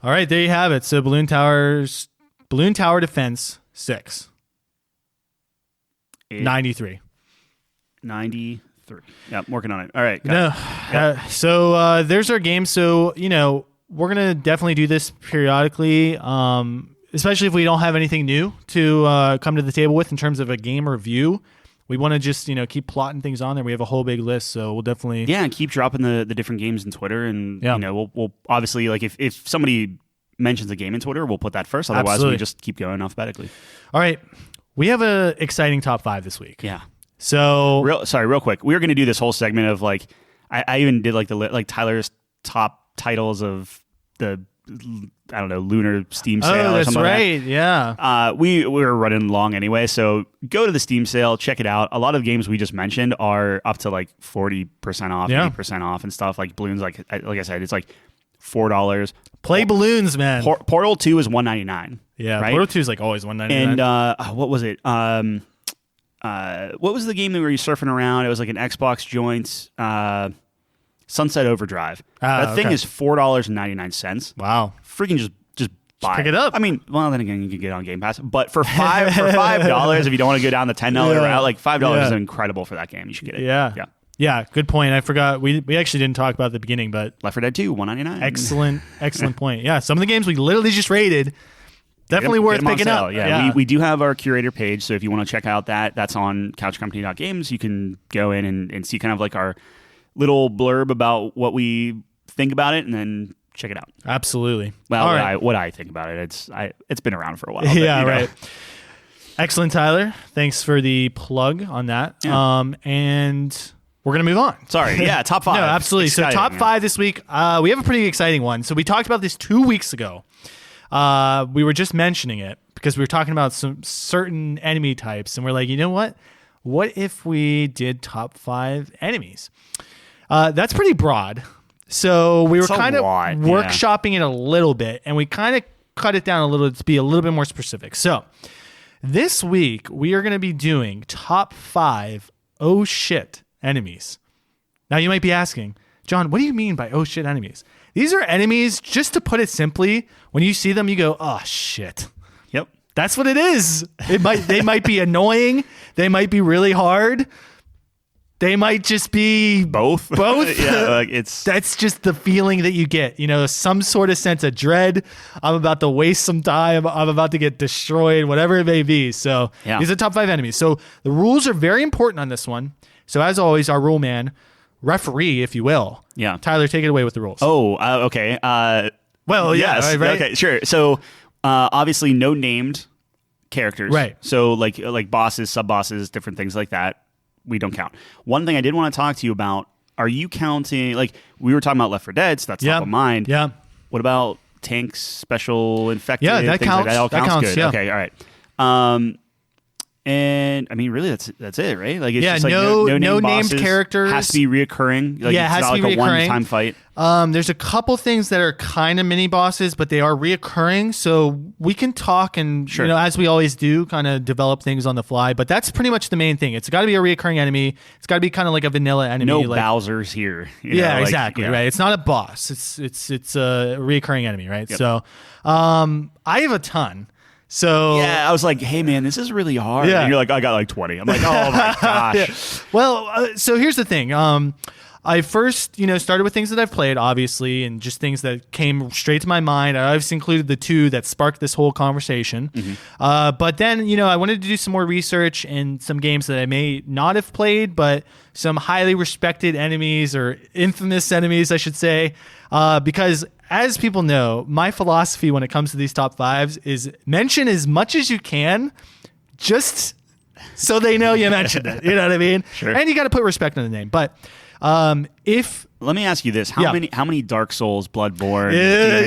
All right, there you have it. So Balloon Tower Defense 6, 93. 93. Yeah, I'm working on it. All right. No, so there's our game. So we're gonna definitely do this periodically, especially if we don't have anything new to come to the table with in terms of a game review. We want to just keep plotting things on there. We have a whole big list, so we'll definitely and keep dropping the different games in Twitter, and Yeah. we'll obviously, like, if somebody mentions a game in Twitter, we'll put that first. Otherwise, Absolutely. we just keep going alphabetically. All right, we have a exciting top 5 this week. Yeah. So Real quick, we were going to do this whole segment of like, I even did like Tyler's top titles of the, I don't know, lunar Steam sale. oh, or that's something like that. right. Yeah. We were running long anyway, so go to the Steam sale, check it out. A lot of games we just mentioned are up to like 40% off, Yeah. 80% off, and stuff. Like Bloons, like I said, it's like $4. Play Balloons, man. Portal 2 is $199. Yeah, right? Portal 2 is like always $199. And what was it? What was the game where you're surfing around? It was like an Xbox joint. Sunset Overdrive. That thing okay. is $4.99. Wow. Freaking just buy pick it up. I mean, well, then again, you can get it on Game Pass. But for $5, if you don't want to go down the $10 route, like $5 is incredible for that game. You should get it. Yeah. Yeah. Yeah, good point. I forgot. We actually didn't talk about it at the beginning, but Left 4 Dead 2, $199. excellent point. Yeah, some of the games we literally just rated, definitely Get worth 'em on picking sale. up. Yeah. We do have our curator page, so if you want to check out that's on couchcompany.games. You can go in and see kind of like our little blurb about what we think about it, and then check it out. Absolutely. Well, All right. what I think about it, it's been around for a while. Yeah, but, right. Excellent, Tyler. Thanks for the plug on that. Yeah. And we're going to move on. Sorry. Yeah, top 5. No, absolutely. Exciting, so top 5 this week. We have a pretty exciting one. So we talked about this 2 weeks ago. We were just mentioning it because we were talking about some certain enemy types, and we're like, you know what? What if we did top 5 enemies? That's pretty broad. So we were kind of workshopping it a little bit, and we kind of cut it down a little to be a little bit more specific. So this week we are going to be doing top 5 oh shit enemies. Now you might be asking, John, what do you mean by oh shit enemies? These are enemies, just to put it simply, when you see them, you go, oh shit. Yep. That's what it is. They might be annoying. They might be really hard. They might just be both. Yeah, like that's just the feeling that you get. Some sort of sense of dread. I'm about to waste some time. I'm about to get destroyed, whatever it may be. So these are top 5 enemies. So the rules are very important on this one. So as always, our rule man, referee, if you will. Yeah. Tyler, take it away with the rules. Oh, okay. Well, yes. yeah, right? Okay, sure. So obviously no named characters. Right. So like bosses, sub-bosses, different things like that. We don't count. One thing I did want to talk to you about, are you counting, like we were talking about Left 4 Dead, so that's top of mind. Yeah. What about tanks, special, infected? Yeah, that things counts. Like that all that counts. Good. Yeah. Okay, all right. And I mean, really, that's it, right? Like, it's Yeah, just like no named named bosses. characters. Has to be reoccurring. Like, Yeah, it it's has not to be like a reoccurring. one-time fight. There's a couple things that are kind of mini bosses, but they are reoccurring. So we can talk and, Sure. as we always do, kind of develop things on the fly. But that's pretty much the main thing. It's got to be a reoccurring enemy. It's got to be kind of like a vanilla enemy. No like, Bowser's here. Yeah, exactly. Right. It's not a boss. It's a reoccurring enemy. Right. Yep. So I have a ton. So Yeah, I was like, hey, man, this is really hard. Yeah. And you're like, I got like 20. I'm like, oh, my gosh. Yeah. Well, so here's the thing. I first, started with things that I've played, obviously, and just things that came straight to my mind. I obviously included the two that sparked this whole conversation. But then, I wanted to do some more research and some games that I may not have played, but some highly respected enemies or infamous enemies, I should say, because as people know, my philosophy when it comes to these top fives is mention as much as you can, just so they know you mentioned it. You know what I mean? Sure. And you got to put respect on the name. But if Let me ask you this: How many Dark Souls, Bloodborne,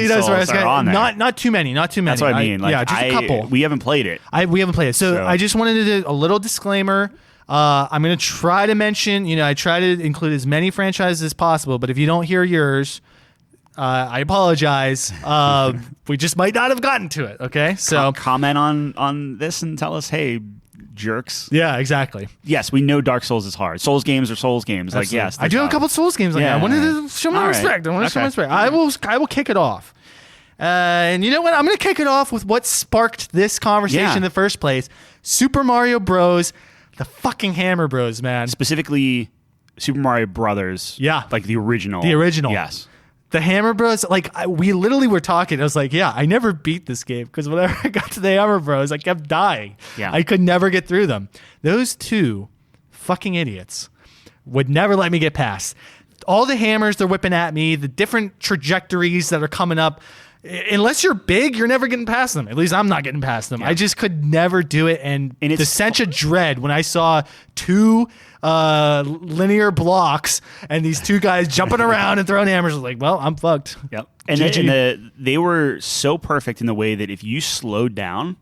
that's Souls are on there? not too many. That's what I mean. Like, just a couple. We haven't played it. We haven't played it, so So- I just wanted to do a little disclaimer. I'm going to try to mention. I try to include as many franchises as possible. But if you don't hear yours, I apologize. We just might not have gotten to it. Okay, so Comment on this and tell us, hey, jerks. yeah, exactly. Yes, we know Dark Souls is hard. Souls games are Souls games. Like, yes, I do have a couple Souls games. Like Yeah. that. I wanted to show my All right. respect. I want to show my Okay. respect. I will kick it off. And you know what? I'm going to kick it off with what sparked this conversation Yeah. in the first place. Super Mario Bros. The fucking Hammer Bros, man. Specifically, Super Mario Brothers. Yeah. Like the original. The original. Yes. The Hammer Bros, we literally were talking. I was like, yeah, I never beat this game because whenever I got to the Hammer Bros, I kept dying. Yeah. I could never get through them. Those two fucking idiots would never let me get past. All the hammers they're whipping at me, the different trajectories that are coming up. Unless you're big, you're never getting past them. At least I'm not getting past them. Yeah. I just could never do it. And it's- the sense of dread when I saw two linear blocks and these two guys jumping around and throwing hammers, I was like, well, I'm fucked. Yep. And, GG. they were so perfect in the way that if you slowed down,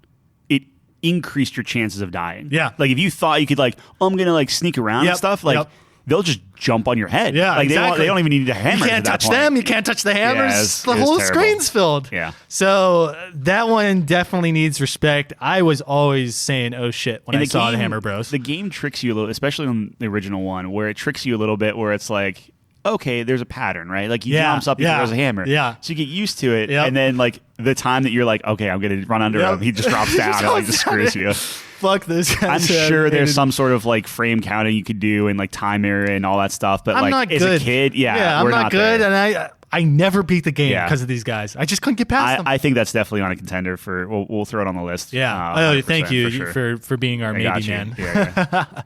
it increased your chances of dying. Yeah. Like if you thought you could I'm going to sneak around Yep. and stuff, like Yep. they'll just jump on your head. Yeah, Like exactly. they don't even need to hammer. You can't touch them. You can't touch the hammers. it's- the it's whole terrible. screen's filled. Yeah. So that one definitely needs respect. I was always saying, "Oh shit!" when I saw the Hammer Bros. The game tricks you a little, especially on the original one, where it tricks you a little bit, where it's like, okay, there's a pattern, right? Like he Yeah, jumps up, he yeah, throws a hammer. yeah. So you get used to it, Yep. and then the time that you're like, okay, I'm gonna run under Yep. him, he just drops down and just screws you. Fuck this guy. I'm sure there's some sort of frame counting you could do and timer and all that stuff, but I'm not as good. a kid, I'm we're not good, there. and I never beat the game Yeah. because of these guys. I just couldn't get past them. I think that's definitely on a contender for. We'll throw it on the list. Yeah. 100% Thank you for sure. for being our I maybe got you. man. Yeah.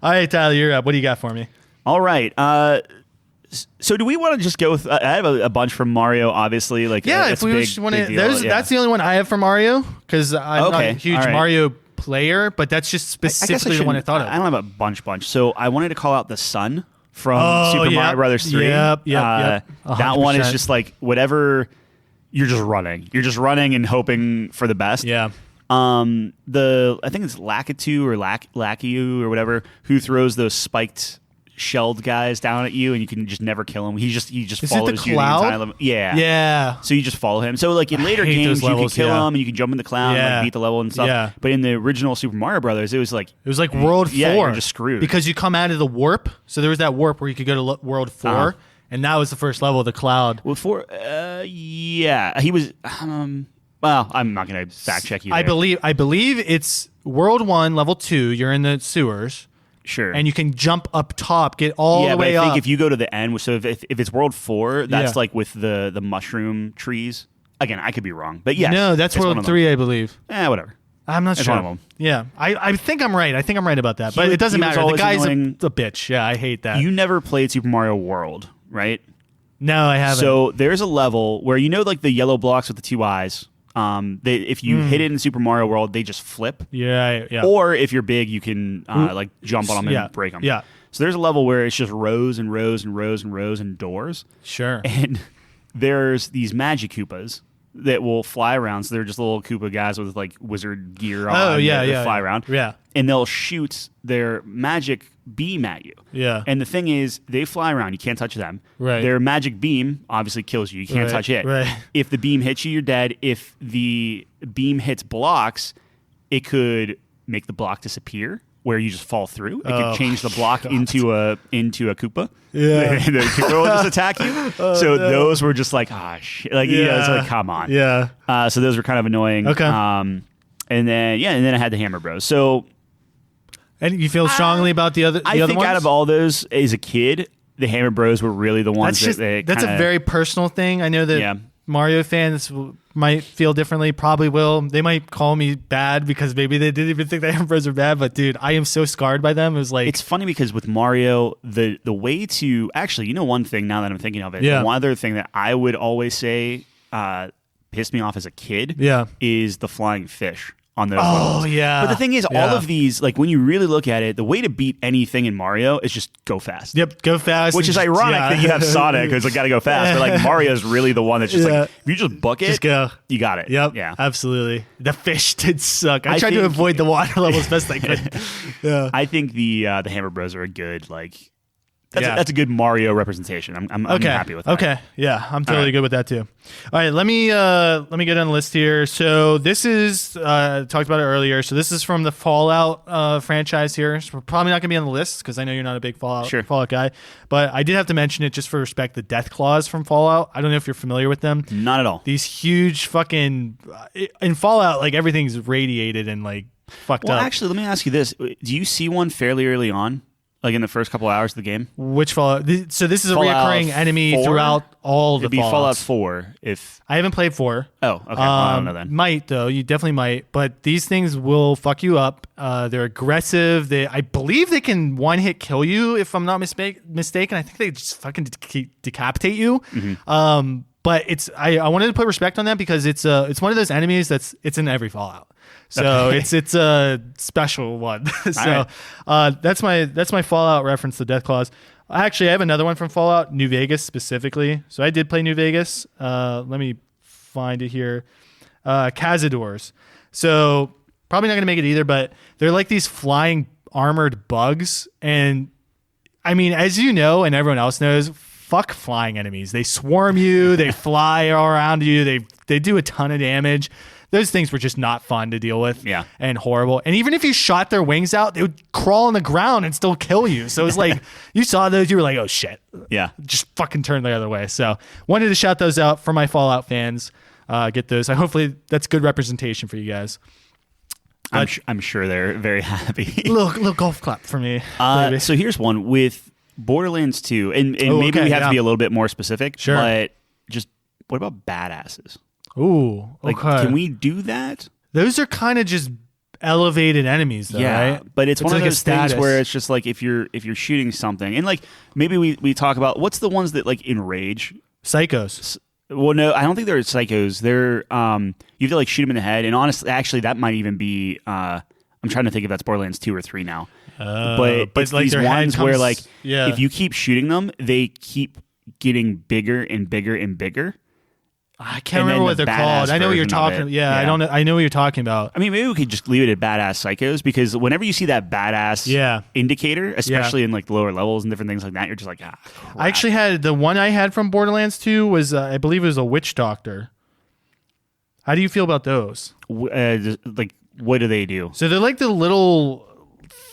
All right, Tyler, you're up. What do you got for me? All right. So do we want to just go with? I have a bunch from Mario, obviously. Yeah, it's if we big, just want big to, deal. Yeah. that's the only one I have for Mario because I'm not Okay, a huge all right. Mario player, but that's just I guess specifically the one I thought of. I don't have a bunch. So I wanted to call out the sun from Super yep. Mario Brothers 3. Yep. That 100%. Is just whatever. You're just running. You're just running and hoping for the best. Yeah. I think it's Lakitu or Lakiu or whatever who throws those spiked shelled guys down at you and you can just never kill him. He just Is it follows the you cloud? the entire level. Yeah. Yeah. So you just follow him. So in later hate games those levels, you can kill yeah. him and you can jump in the cloud Yeah. and beat the level and stuff. Yeah. But in the original Super Mario Brothers, it was like It was like World 4. Yeah, you're just screwed. Because you come out of the warp. So there was that warp where you could go to World 4. Uh-huh. And that was the first level of the cloud. Well, yeah, he was. Well, I'm not going to fact check you. I there. believe it's World 1, Level 2. You're in the sewers. Sure. And you can jump up top, get all yeah, the but way I think up. if you go to the end, so if it's World 4, that's Yeah. with the mushroom trees. Again, I could be wrong, but yeah, No, that's World 3, I believe. Whatever. I'm not It's sure. one of them. Yeah, I think I'm right. I think I'm right about that. But He- it doesn't he was matter. The always guy's annoying. a bitch. Yeah, I hate that. You never played Super Mario World, right? No, I haven't. So there's a level where like the yellow blocks with the two eyes. If you hit it in Super Mario World, they just flip. yeah. Or if you're big, you can jump on them and break them. Yeah. So there's a level where it's just rows and rows and rows and rows and doors. Sure. And there's these Magic Koopas that will fly around. So they're just little Koopa guys with like wizard gear on. That fly around. Yeah. And they'll shoot their magic beam at you. Yeah. And the thing is, they fly around. You can't touch them. Right. Their magic beam obviously kills you. You can't touch it. Right. If the beam hits you, you're dead. If the beam hits blocks, it could make the block disappear, where you just fall through. It could change the block into a Koopa. Yeah. The Koopa will just attack you. Those were just like, shit. Like, it's like, come on. Yeah. So those were kind of annoying. Okay. And then I had the Hammer Bros. So, and you feel strongly about the other I think ones? out of all those, as a kid, the Hammer Bros were really the ones that's a very personal thing. I know that Mario fans might feel differently, probably will. They might call me bad because maybe they didn't even think the Hammer Bros are bad, but dude, I am so scarred by them. It was like, it's funny because with Mario, the way to actually, one thing now that I'm thinking of it, one other thing that I would always say pissed me off as a kid is the flying fish on those levels. Yeah. But the thing is, all of these, like when you really look at it, the way to beat anything in Mario is just go fast. Yep, go fast. Which is ironic that you have Sonic who's like got to go fast, but like Mario's really the one that's just like, if you just book it, just go. You got it. Yep. Yeah. Absolutely. The fish did suck. I tried to avoid the water level as best I could. Yeah. I think the Hammer Bros are a good that's a good Mario representation. I'm happy with that. Okay, yeah, I'm totally good with that too. All right, let me get on the list here. So this is talked about it earlier. So this is from the Fallout franchise here. So we're probably not going to be on the list because I know you're not a big Fallout guy. But I did have to mention it just for respect. The Death Claws from Fallout. I don't know if you're familiar with them. Not at all. These huge fucking in Fallout, like everything's radiated and like fucked up. Well, actually, let me ask you this: do you see one fairly early on? Like in the first couple hours of the game? Which Fallout? So this is a reoccurring enemy 4? throughout all the It'd be Fallouts. Fallout 4 if... I haven't played 4. Oh, okay. Well, I don't know then. Might, though. You definitely might. But these things will fuck you up. They're aggressive. I believe they can one-hit kill you, if I'm not mistaken. I think they just fucking decapitate you. Mm-hmm. But I wanted to put respect on that because it's one of those enemies it's in every Fallout. So it's a special one. So that's my Fallout reference to Death Claws. Actually, I have another one from Fallout New Vegas specifically. So I did play New Vegas. Let me find it here. Cazadors. So probably not gonna make it either, but they're like these flying armored bugs. And I mean, as you know, and everyone else knows, fuck flying enemies. They swarm you. They fly all around you. They do a ton of damage. Those things were just not fun to deal with and horrible. And even if you shot their wings out, they would crawl on the ground and still kill you. So it was like, you saw those, you were like, oh shit. Yeah. Just fucking turn the other way. So wanted to shout those out for my Fallout fans. Get those. Hopefully that's good representation for you guys. I'm sure they're very happy. little golf clap for me. So here's one with Borderlands 2. And maybe we have to be a little bit more specific. Sure. But just what about badasses? Ooh, okay. Can we do that? Those are kind of just elevated enemies, though, right? But it's one of those things where it's just like if you're shooting something, and like maybe we talk about what's the ones that like enrage psychos. Well, no, I don't think they're psychos. They're you have to like shoot them in the head, and honestly, actually, that might even be. I'm trying to think if that's Borderlands 2 or 3 now. But it's like these ones where like if you keep shooting them, they keep getting bigger and bigger and bigger. I can't remember what they're called. I know what you're talking about. Yeah, I don't know. I know what you're talking about. I mean, maybe we could just leave it at badass psychos because whenever you see that badass indicator, especially in like the lower levels and different things like that, you're just like, crap. I actually had the one I had from Borderlands 2 was I believe it was a witch doctor. How do you feel about those? Like, what do they do? So they're like the little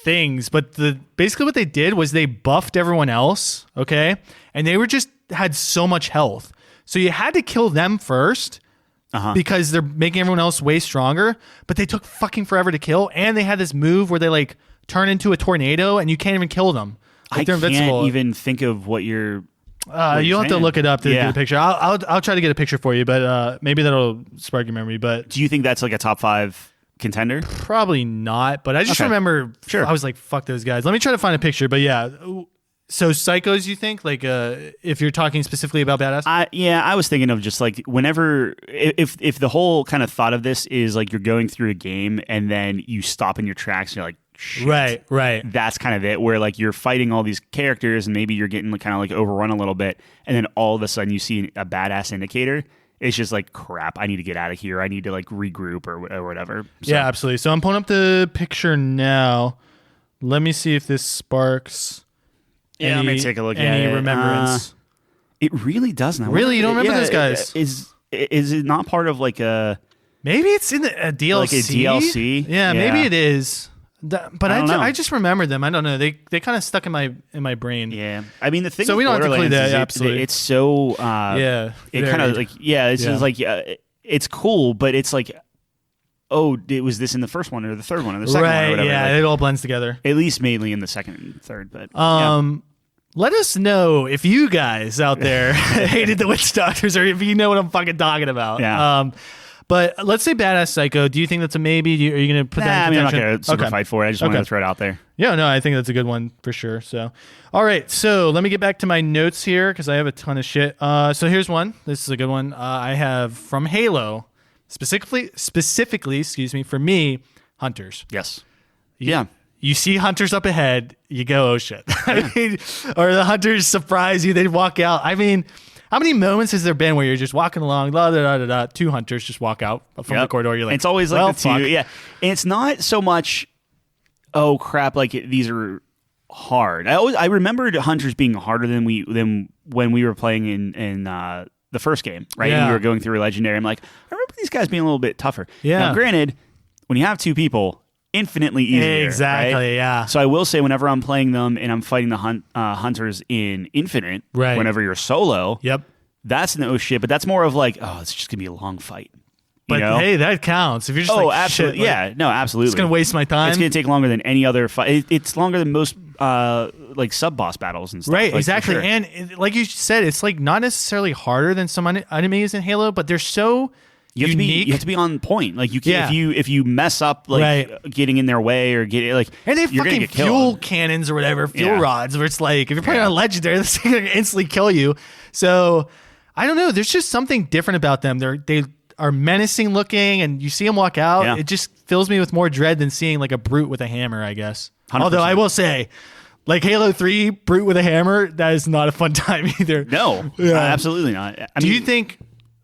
things, but basically what they did was they buffed everyone else, okay? And they were just had so much health. So you had to kill them first because they're making everyone else way stronger, but they took fucking forever to kill. And they had this move where they like turn into a tornado and you can't even kill them. Like, I can't even think of what you're... you'll have to look it up to get a picture. I'll try to get a picture for you, but maybe that'll spark your memory. But do you think that's like a top 5 contender? Probably not, but I just remember I was like, fuck those guys. Let me try to find a picture, but yeah... So psychos, you think? Like, if you're talking specifically about badass? I was thinking of just like whenever, if the whole kind of thought of this is like you're going through a game and then you stop in your tracks and you're like, shit. Right. That's kind of it, where like you're fighting all these characters and maybe you're getting kind of like overrun a little bit, and then all of a sudden you see a badass indicator, It's just like, crap, I need to get out of here. I need to like regroup or whatever. So. Yeah, absolutely. So I'm pulling up the picture now. Let me see if this sparks let me take a look at it. Any remembrance. It really doesn't. Really? You don't remember those guys? Is it not part of like a... Maybe it's in a DLC? Like a DLC? Yeah, maybe it is. But I just remember them. I don't know. They kind of stuck in my brain. Yeah. I mean, the thing so we don't have to include that, absolutely. It's so... It kind of like... Yeah, it's just like... it's cool, but it's like... Oh, was this in the first one or the third one or the second one or whatever? Yeah, like, it all blends together. At least mainly in the second and third, but... Let us know if you guys out there hated the Witch Doctors or if you know what I'm fucking talking about. Yeah. But let's say Badass Psycho. Do you think that's a maybe? Are you going to put that in I'm not going to super fight for it. I just wanted to throw it out there. Yeah, no, I think that's a good one for sure. So, all right. So let me get back to my notes here because I have a ton of shit. So here's one. This is a good one. I have from Halo, specifically, excuse me, for me, Hunters. Yes. You see hunters up ahead, you go, oh shit. I mean, or the hunters surprise you, they walk out. I mean, how many moments has there been where you're just walking along, two hunters just walk out from the corridor? You're like, it's always like the two. Yeah. And it's not so much, oh crap, like these are hard. I remembered hunters being harder than when we were playing in the first game, right? Yeah. And we were going through Legendary. I'm like, I remember these guys being a little bit tougher. Yeah. Now, granted, when you have two people, infinitely easier. Exactly, right? yeah. So I will say, whenever I'm playing them and I'm fighting the hunters in Infinite, right. Whenever you're solo, yep, that's no shit. But that's more of like, oh, it's just gonna be a long fight. But hey, that counts. If you're just absolutely, shit, yeah, no, absolutely, it's gonna waste my time. It's gonna take longer than any other fight. It's longer than most like sub boss battles and stuff. Right, like, exactly. sure. And like you said, it's like not necessarily harder than some enemies in Halo, but they're so. You have to be on point. Like you can't if you mess up like getting in their way or get like and they have fucking fuel cannons or whatever, fuel rods, where it's like if you're playing on Legendary, this thing can instantly kill you. So I don't know. There's just something different about them. They are menacing looking, and you see them walk out. Yeah. It just fills me with more dread than seeing like a brute with a hammer, I guess. 100%. Although I will say, like Halo 3, brute with a hammer, that is not a fun time either. No, absolutely not. Do you think?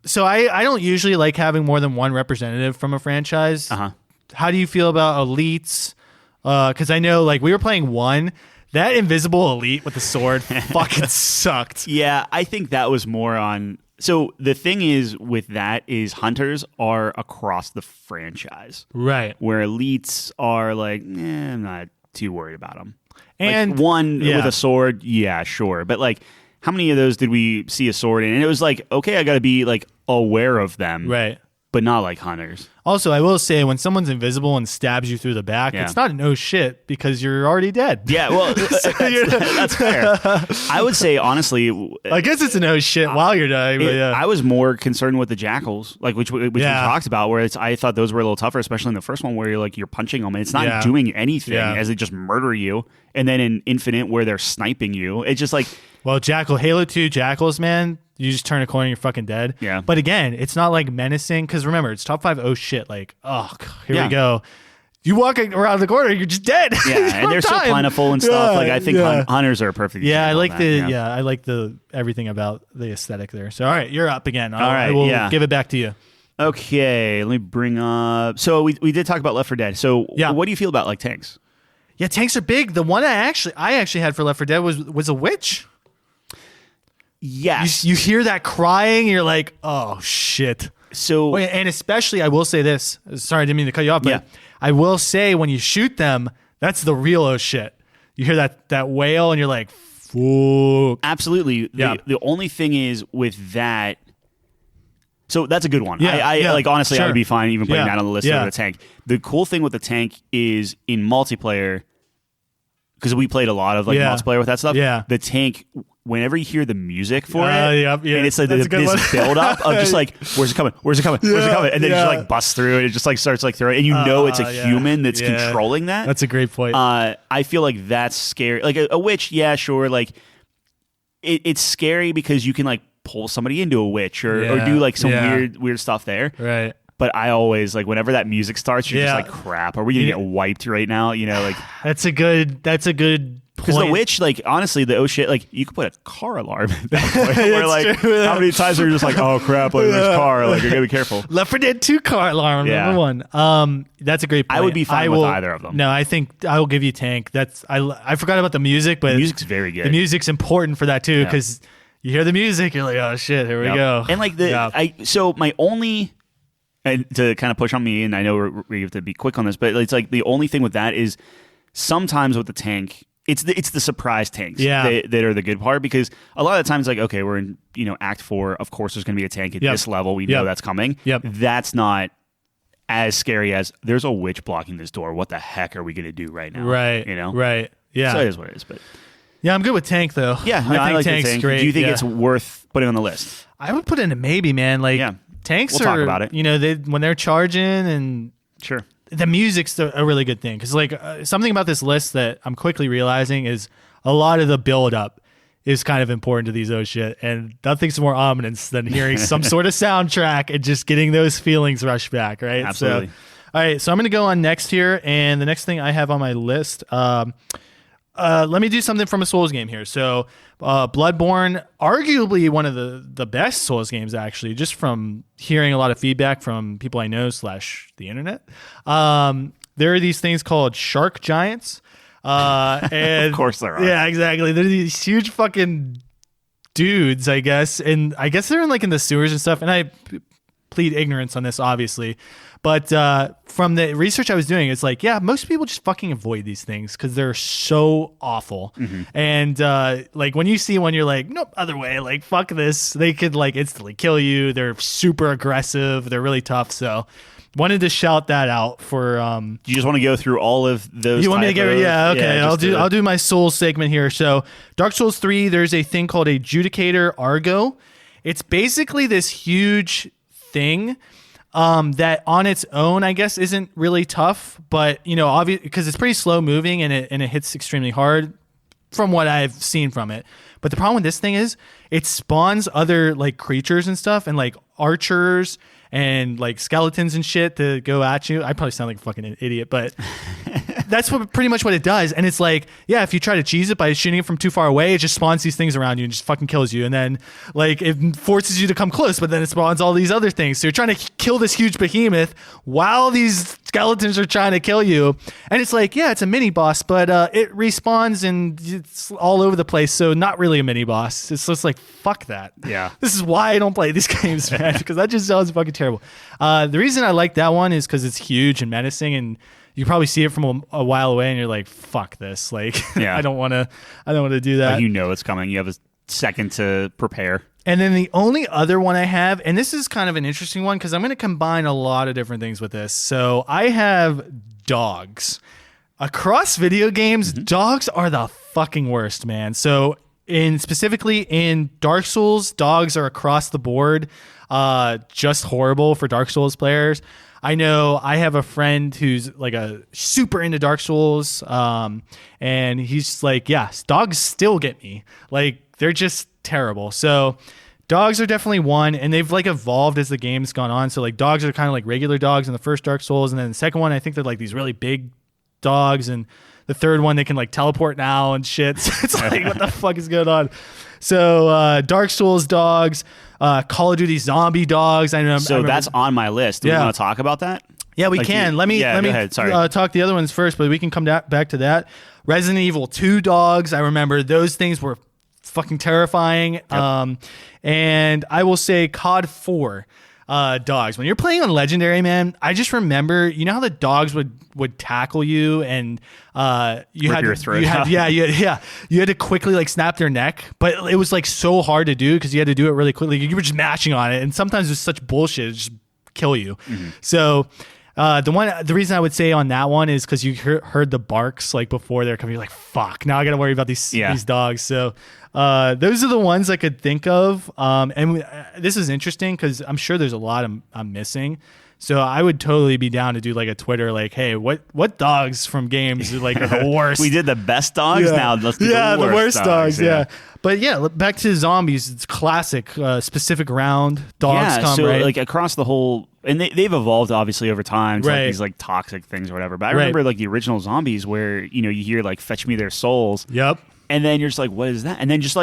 So I don't usually like having more than one representative from a franchise. Uh-huh. How do you feel about elites? Because I know like we were playing one. That invisible elite with the sword fucking sucked. Yeah, I think that was more on... So the thing is with that is hunters are across the franchise. Right. Where elites are like, I'm not too worried about them. And like one with a sword, yeah, sure. But like... How many of those did we see a sword in? And it was like, okay, I got to be like aware of them. Right. But not like hunters. Also, I will say when someone's invisible and stabs you through the back, it's not no shit because you're already dead. Yeah, well, that's fair. I would say, honestly... I guess it's a no shit while you're dying. But I was more concerned with the jackals, like which we talked about, where I thought those were a little tougher, especially in the first one where you're punching them and it's not doing anything as they just murder you. And then in Infinite where they're sniping you, it's just like... Well, Halo 2 jackals, man, you just turn a corner and you're fucking dead. Yeah. But again, it's not like menacing because remember, it's top 5. Oh shit! Like, here we go. You walk around the corner, you're just dead. Yeah, and they're so plentiful and stuff. Like I think hunters are a perfect. Yeah, I like I like the everything about the aesthetic there. So all right, you're up again. I will give it back to you. Okay, let me bring up. So we did talk about Left 4 Dead. So what do you feel about like tanks? Yeah, tanks are big. The one I actually had for Left 4 Dead was a witch. Yes. You hear that crying, and you're like, oh, shit. So, and especially, I will say this. Sorry, I didn't mean to cut you off, but I will say when you shoot them, that's the real oh shit. You hear that wail, and you're like, fuck. Absolutely. The only thing is with that, so that's a good one. Like honestly, I would be fine even putting that on the list of the tank. The cool thing with the tank is in multiplayer, because we played a lot of like multiplayer with that stuff. Yeah. The tank, whenever you hear the music for it, and it's like this build up of just like, where's it coming? Where's it coming? Where's it coming? And then you just like bust through it. It just like starts like throwing, and you know it's a human that's controlling that. That's a great point. I feel like that's scary. Like a witch, yeah, sure. Like it's scary because you can like pull somebody into a witch or do like some weird stuff there. Right. But I always like whenever that music starts, you're just like, crap. Are we gonna get wiped right now? You know, like that's a good Because the point. witch, like, honestly, the oh shit, like, you could put a car alarm at that point. Where, like, true. how many times are you just like, oh crap, like, there's a car, like, you gotta be careful. Left 4 Dead 2 car alarm, number one. That's a great point. I would be fine with either of them. No, I think I will give you Tank. I forgot about the music, but The music's very good. The music's important for that too, because you hear the music, you're like, oh shit, here we go. And like so my only, and to kind of push on me, and I know we have to be quick on this, but it's like the only thing with that is sometimes with the tank, it's the surprise tanks that are the good part, because a lot of the times, like, okay, we're in Act 4, of course there's going to be a tank at this level, we know that's coming. That's not as scary as there's a witch blocking this door. What the heck are we going to do right now? Right. Right. Yeah. So it is what it is. But yeah, I'm good with Tank though. Yeah, I think like Tank's tank. great. Do you think it's worth putting on the list? I would put it in a maybe, man. Like tanks we'll are, talk about it. When they're charging, and sure, the music's a really good thing, because like something about this list that I'm quickly realizing is a lot of the build up is kind of important to these shit, and nothing's more ominous than hearing some sort of soundtrack and just getting those feelings rush back, right? Absolutely. So, all right, so I'm going to go on next here, and the next thing I have on my list, let me do something from a Souls game here. So Bloodborne, arguably one of the best Souls games, actually, just from hearing a lot of feedback from people I know / the internet. There are these things called shark giants. And of course there are. Yeah, exactly. They're these huge fucking dudes, I guess. And I guess they're in the sewers and stuff. And I plead ignorance on this, obviously. But from the research I was doing, it's like, yeah, most people just fucking avoid these things because they're so awful. Mm-hmm. And like when you see one, you're like, nope, other way. Like, fuck this. They could like instantly kill you. They're super aggressive. They're really tough. So wanted to shout that out for. Do you just want to go through all of those? You want me to go? Yeah, okay. Yeah, I'll do my Souls segment here. So Dark Souls 3, there's a thing called a Judicator Argo. It's basically this huge thing. That on its own, I guess, isn't really tough, but obviously because it's pretty slow moving and it hits extremely hard from what I've seen from it. But the problem with this thing is it spawns other like creatures and stuff, and like archers and like skeletons and shit to go at you. I probably sound like a fucking idiot, but that's pretty much what it does. And it's like, yeah, if you try to cheese it by shooting it from too far away, it just spawns these things around you and just fucking kills you. And then like it forces you to come close, but then it spawns all these other things. So you're trying to kill this huge behemoth while these skeletons are trying to kill you. And it's like, yeah, it's a mini boss, but it respawns and it's all over the place. So not really a mini boss. It's just like, fuck that. Yeah. This is why I don't play these games, man, because that just sounds fucking terrible. The reason I like that one is because it's huge and menacing, and you probably see it from a while away, and you're like, "Fuck this!" Like, yeah. I don't want to do that. Like, it's coming. You have a second to prepare. And then the only other one I have, and this is kind of an interesting one because I'm going to combine a lot of different things with this. So I have dogs. Across video games, dogs are the fucking worst, man. So specifically in Dark Souls, dogs are across the board just horrible for Dark Souls players. I know I have a friend who's like a super into Dark Souls, and he's just like, yeah, dogs still get me. Like, they're just terrible. So dogs are definitely one, and they've like evolved as the game's gone on. So like dogs are kind of like regular dogs in the first Dark Souls, and then the second one, I think they're like these really big dogs, and the third one they can like teleport now and shit. So it's like, what the fuck is going on? So Dark Souls dogs, Call of Duty zombie dogs. I remember, that's on my list. Do you want to talk about that? Yeah, we can. Let me talk the other ones first, but we can come back to that. Resident Evil 2 dogs. I remember those things were fucking terrifying. Yep. And I will say COD 4 dogs. When you're playing on Legendary, man, I just remember, you know how the dogs would tackle you, and you Rip had your throat. you had to quickly like snap their neck, but it was like so hard to do because you had to do it really quickly. You were just mashing on it, and sometimes it's such bullshit, it just kill you. Mm-hmm. So the reason I would say on that one is because you heard the barks like before they're coming. You're like, fuck, now I gotta worry about these dogs. So those are the ones I could think of. And this is interesting because I'm sure there's a lot I'm missing. So I would totally be down to do like a Twitter, like, hey, what dogs from games like are the worst? We did the best dogs. Yeah. Now let's do the worst dogs. Yeah. But yeah, back to zombies. It's classic, specific round dogs come, so right? like across the whole And they've evolved obviously over time to like Right. these like toxic things or whatever. But I remember like the original zombies where, you hear like fetch me their souls. Yep. And then you're just like, what is that? And then just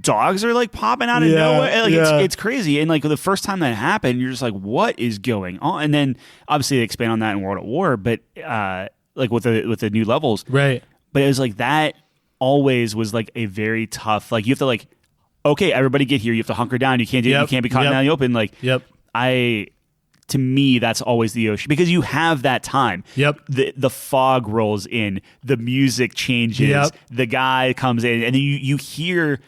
dogs are like popping out of Yeah, nowhere. Like yeah. it's crazy. And like the first time that happened, you're just like, what is going on? And then obviously they expand on that in World at War, but like with the new levels. Right. But it was like that always was like a very tough, like you have to like, okay, everybody get here. You have to hunker down. You can't do it. You can't be caught out in the open. Like to me, that's always the ocean because you have that time. Yep. The fog rolls in, the music changes, Yep. the guy comes in, and then you hear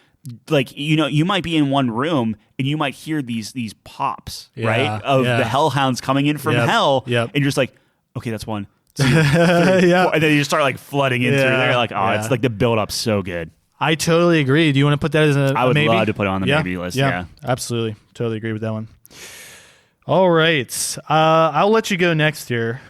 like you might be in one room and you might hear these pops right of the hellhounds coming in from hell, and you're just like, okay, that's 1, 2, 3, 4. And then you just start like flooding in through there, like it's like the build up so good. I totally agree. Do you want to put that as I would maybe? love to put it on the maybe list. Yeah, absolutely. Totally agree with that one. All right. I'll let you go next here,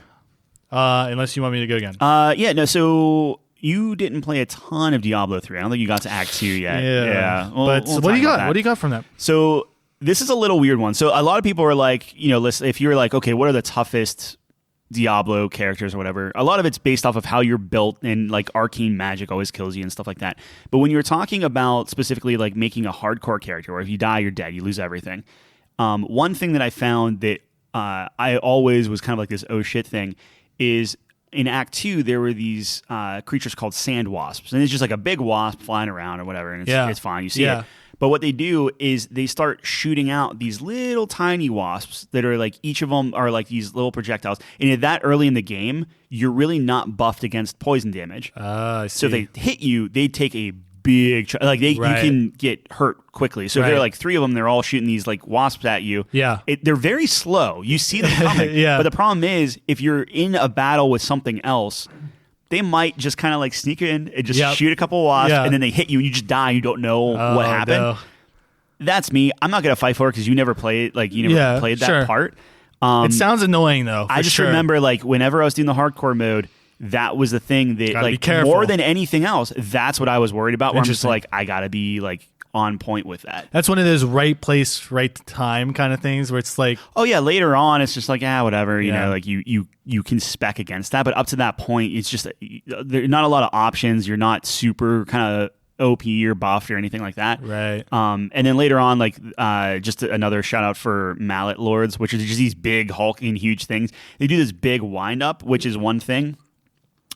unless you want me to go again. So you didn't play a ton of Diablo 3. I don't think you got to Act 2 yet. Yeah. Well, But we'll what do you talk about got? that. What do you got from that? So this is a little weird one. So a lot of people are like, listen, if you're like, okay, what are the toughest Diablo characters or whatever? A lot of it's based off of how you're built, and like arcane magic always kills you and stuff like that. But when you're talking about specifically like making a hardcore character, where if you die, you're dead, you lose everything. One thing that I found that I always was kind of like this oh shit thing is in Act 2 there were these creatures called sand wasps, and it's just like a big wasp flying around or whatever, and it's fine, you see it. But what they do is they start shooting out these little tiny wasps that are like, each of them are like these little projectiles. And at that early in the game, you're really not buffed against poison damage. I see. So if they hit you, they take a big, you can get hurt quickly. So if there are like 3 of them, they're all shooting these like wasps at you. Yeah. They're very slow. You see them coming. But the problem is if you're in a battle with something else, they might just kind of like sneak in and just shoot a couple wasps, and then they hit you and you just die. You don't know what happened. No. That's me. I'm not going to fight for it because you never played, like you never played that part. It sounds annoying though. I just remember like whenever I was doing the hardcore mode, that was the thing that like more than anything else, that's what I was worried about. Where I'm just like, I got to be like on point with that. That's one of those right place, right time kind of things where it's like, oh yeah, later on it's just like, whatever, you know, like you can spec against that, but up to that point it's just there are not a lot of options. You're not super kind of OP or buffed or anything like that, right? And then later on, like just another shout out for Mallet Lords, which are just these big hulking huge things. They do this big wind up, which is one thing.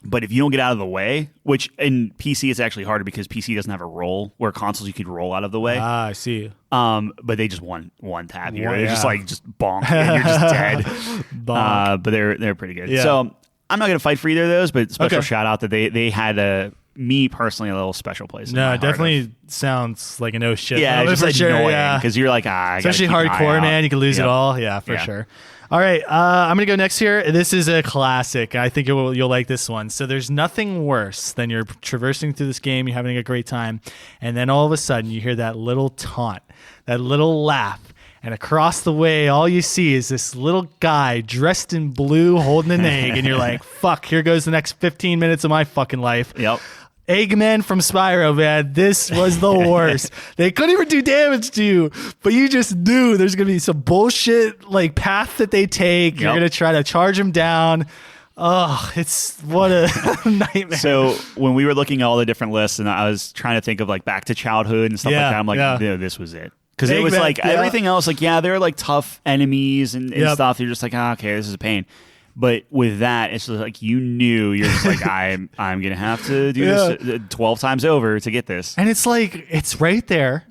But if you don't get out of the way, which in PC it's actually harder because PC doesn't have a roll, where consoles you could roll out of the way. Ah, I see. But they just one tap you. It's just like just bonk, and you're just dead. But they're pretty good. Yeah. So I'm not gonna fight for either of those, but special shout out that they had me personally a little special place. No, it definitely sounds like a no shit. Yeah, it's just annoying because you're like, especially hardcore, man. You can lose it all. Yeah, for sure. All right, I'm gonna go next here. This is a classic. I think you'll like this one. So there's nothing worse than you're traversing through this game, you're having a great time, and then all of a sudden you hear that little taunt, that little laugh, and across the way, all you see is this little guy dressed in blue holding an egg, and you're like, "Fuck! Here goes the next 15 minutes of my fucking life." Yep. Eggman from Spyro, man, this was the worst. They couldn't even do damage to you, but you just knew there's gonna be some bullshit like path that they take. You're gonna try to charge them down. Oh, it's what a nightmare. So when we were looking at all the different lists, and I was trying to think of like back to childhood and stuff like that, I'm like, no, this was it. Because it was like everything else, like they're like tough enemies and stuff. You're just like, okay, this is a pain. But with that, it's just like you knew you're just like I'm gonna have to do this 12 times over to get this. And it's like it's right there.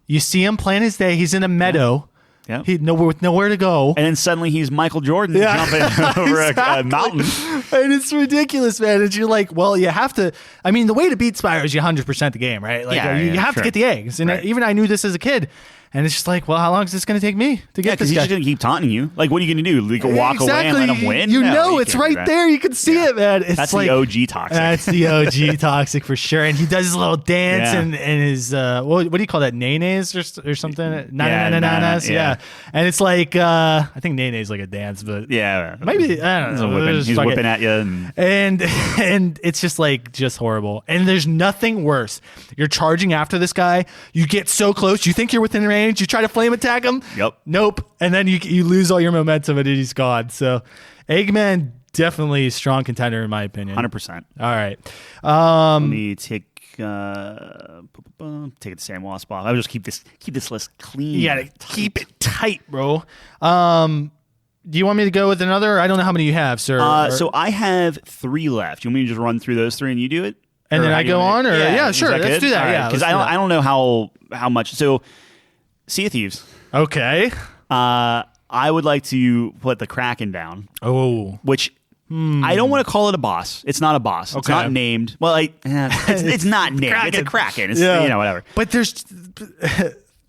You see him playing his day. He's in a meadow. Yeah. He nowhere to go. And then suddenly he's Michael Jordan jumping over a mountain. And it's ridiculous, man. And you're like, well, you have to. I mean, the way to beat Spyro is you 100% the game, right? Like you have to get the eggs. And even I knew this as a kid. And it's just like, well, how long is this going to take me to get this guy? because he's just going to keep taunting you. Like, what are you going to do? You can walk away and let him win? You know it's right there. You can see it, man. It's that's like, the OG toxic. That's the OG toxic for sure. And he does his little dance and his, what do you call that? Nays or something? Na-na-na-na-nas. Yeah. And it's like, I think Nene is like a dance, but maybe, I don't know. He's whipping at you. And it's just horrible. And there's nothing worse. You're charging after this guy. You get so close. You think you're within range. range. You try to flame attack him. Yep. Nope. And then you lose all your momentum and he's gone. So Eggman definitely a strong contender in my opinion. 100%. All right. Let me take the Sam Wasp off. I'll just keep this list clean. You gotta keep it tight, bro. Do you want me to go with another? I don't know how many you have, sir. So I have 3 left. You want me to just run through those 3 and you do it? And then I go on? Or yeah, sure. Let's do that. Right, yeah, because I don't know how much. So Sea of Thieves. Okay. I would like to put the Kraken down. Oh. Which I don't want to call it a boss. It's not a boss. It's not named. Well, it's not named. It's a Kraken. It's whatever. But there's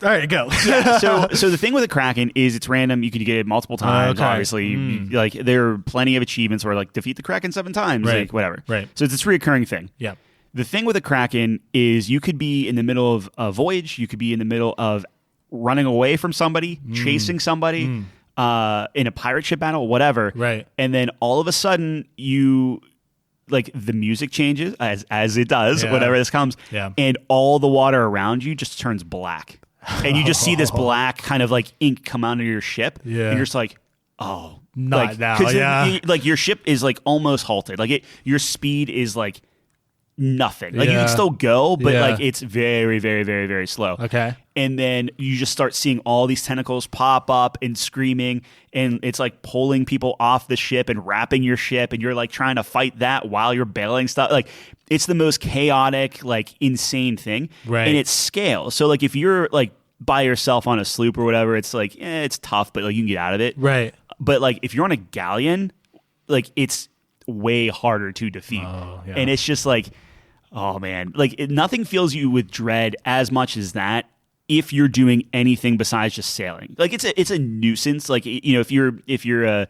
all right, go. So the thing with a Kraken is it's random. You can get it multiple times. Okay. Obviously, like there are plenty of achievements where like defeat the Kraken 7 times, Right. like whatever. Right. So it's a recurring thing. Yeah. The thing with a Kraken is you could be in the middle of a voyage. You could be in the middle of running away from somebody, chasing somebody, in a pirate ship battle, whatever. Right. And then all of a sudden you. Like the music changes as it does, whenever this comes, and all the water around you just turns black. And you just see this black kind of like ink come out of your ship. Yeah. And you're just like, oh. Not like, now, yeah. Like your ship is like almost halted. Like your speed is like nothing. Like you can still go, but like it's very, very, very, very slow. Okay. And then you just start seeing all these tentacles pop up and screaming, and it's like pulling people off the ship and wrapping your ship, and you're like trying to fight that while you're bailing stuff. Like it's the most chaotic, like insane thing. Right. And it scales. So like if you're like by yourself on a sloop or whatever, it's like, it's tough, but like you can get out of it. Right. But like if you're on a galleon, like it's way harder to defeat. Oh, yeah. And it's just like, oh man, like nothing fills you with dread as much as that if you're doing anything besides just sailing. Like it's a nuisance. Like, you know, if you're a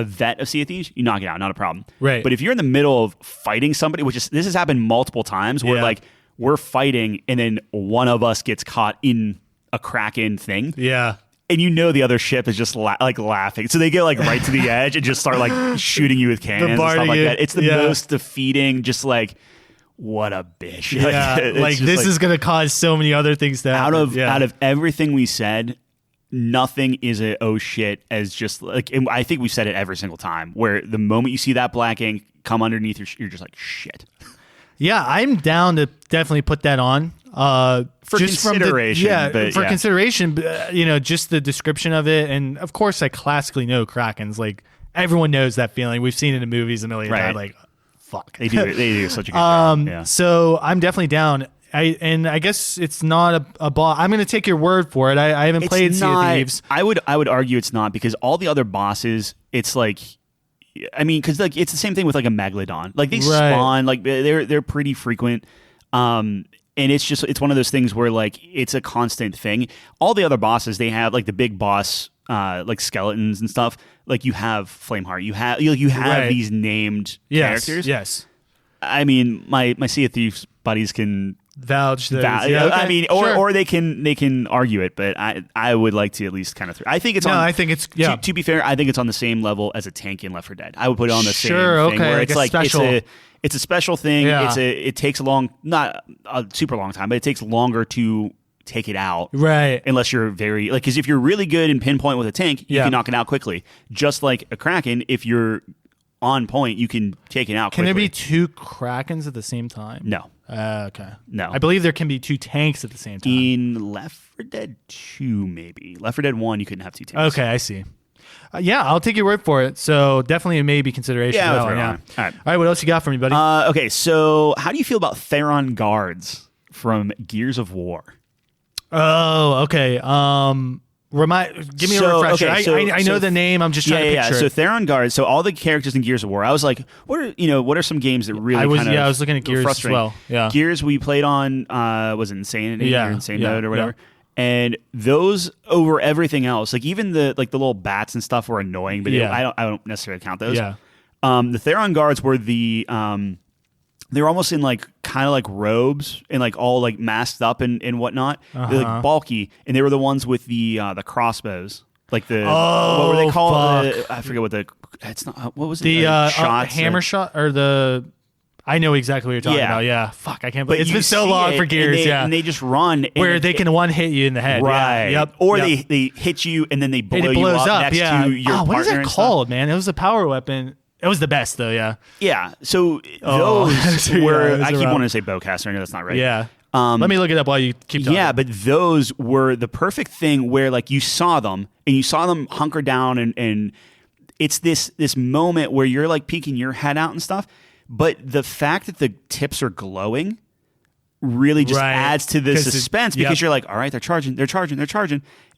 vet of Sea of Thieves, you knock it out, not a problem. Right. But if you're in the middle of fighting somebody, this has happened multiple times where like we're fighting and then one of us gets caught in a Kraken thing. Yeah. And you know the other ship is just laughing. So they get like right to the edge and just start like shooting you with cannons and stuff like that. It's the most defeating, just like, what a bitch. Yeah, like this is going to cause so many other things to happen. Out of everything we said, nothing is a oh shit as just like, and I think we said it every single time, where the moment you see that black ink come underneath you're just like, shit. Yeah, I'm down to definitely put that on. For just consideration. For consideration, you know, just the description of it. And of course, I classically know Krakens. Like everyone knows that feeling. We've seen it in movies a million times. Like, fuck. They do such a good job. Yeah. So I'm definitely down. I guess it's not a boss. I'm going to take your word for it. I haven't played Sea of Thieves. I would argue it's not, because all the other bosses, it's like, I mean, because like it's the same thing with like a Megalodon. Like they spawn, like they're pretty frequent. And it's one of those things where like it's a constant thing. All the other bosses, they have like the big boss, like skeletons and stuff. Like you have Flameheart, you have these named characters. Yes. I mean, my Sea of Thieves buddies can vouch those. I mean, or they can argue it, but I would like to at least kind of. I think it's on. I think it's To be fair, I think it's on the same level as a tank in Left 4 Dead. I would put it on the same thing where it's like special. It's a special thing. Yeah. It takes not a super long time, but it takes longer to take it out. Right. Unless you're very because if you're really good in pinpoint with a tank, you can knock it out quickly. Just like a Kraken, if you're on point, you can take it out quickly. Can there be 2 Krakens at the same time? No. Okay. No. I believe there can be 2 tanks at the same time. In Left 4 Dead 2, maybe. Left 4 Dead 1, you couldn't have 2 tanks. Okay, I see. Yeah, I'll take your word for it. So definitely a maybe consideration. Yeah, All right, what else you got for me, buddy? Okay, so how do you feel about Theron guards from Gears of War? Oh, okay. Give me a refresher. Okay, I know the name. I'm just trying to picture it. So Theron guards. So all the characters in Gears of War. I was like, what are some games that really? I was looking at Gears as well. Yeah, Gears we played on was it Insanity or Insane Mode or whatever. Yeah. And those over everything else, like even the little bats and stuff were annoying, but I don't necessarily count those. Yeah. The Theron guards were they were almost in like kind of like robes and like all like masked up and whatnot. They're like bulky, and they were the ones with the crossbows. Like what were they called? I forget what it's not. What was it? The hammer shot or the. I know exactly what you're talking about. Yeah. Fuck, I can't believe it's been so long for Gears. And they just run. Where they can one hit you in the head. Right. Yeah. Yep. Or they hit you and then they blow you up next to your partner. What is that called, man? It was a power weapon. It was the best, though, yeah. Yeah. So those were, I keep wanting to say bowcaster. I know that's not right. Yeah. Let me look it up while you keep talking. Yeah, but those were the perfect thing where like you saw them hunker down and it's this moment where you're like peeking your head out and stuff. But the fact that the tips are glowing really just adds to the suspense because you're like, all right, they're charging.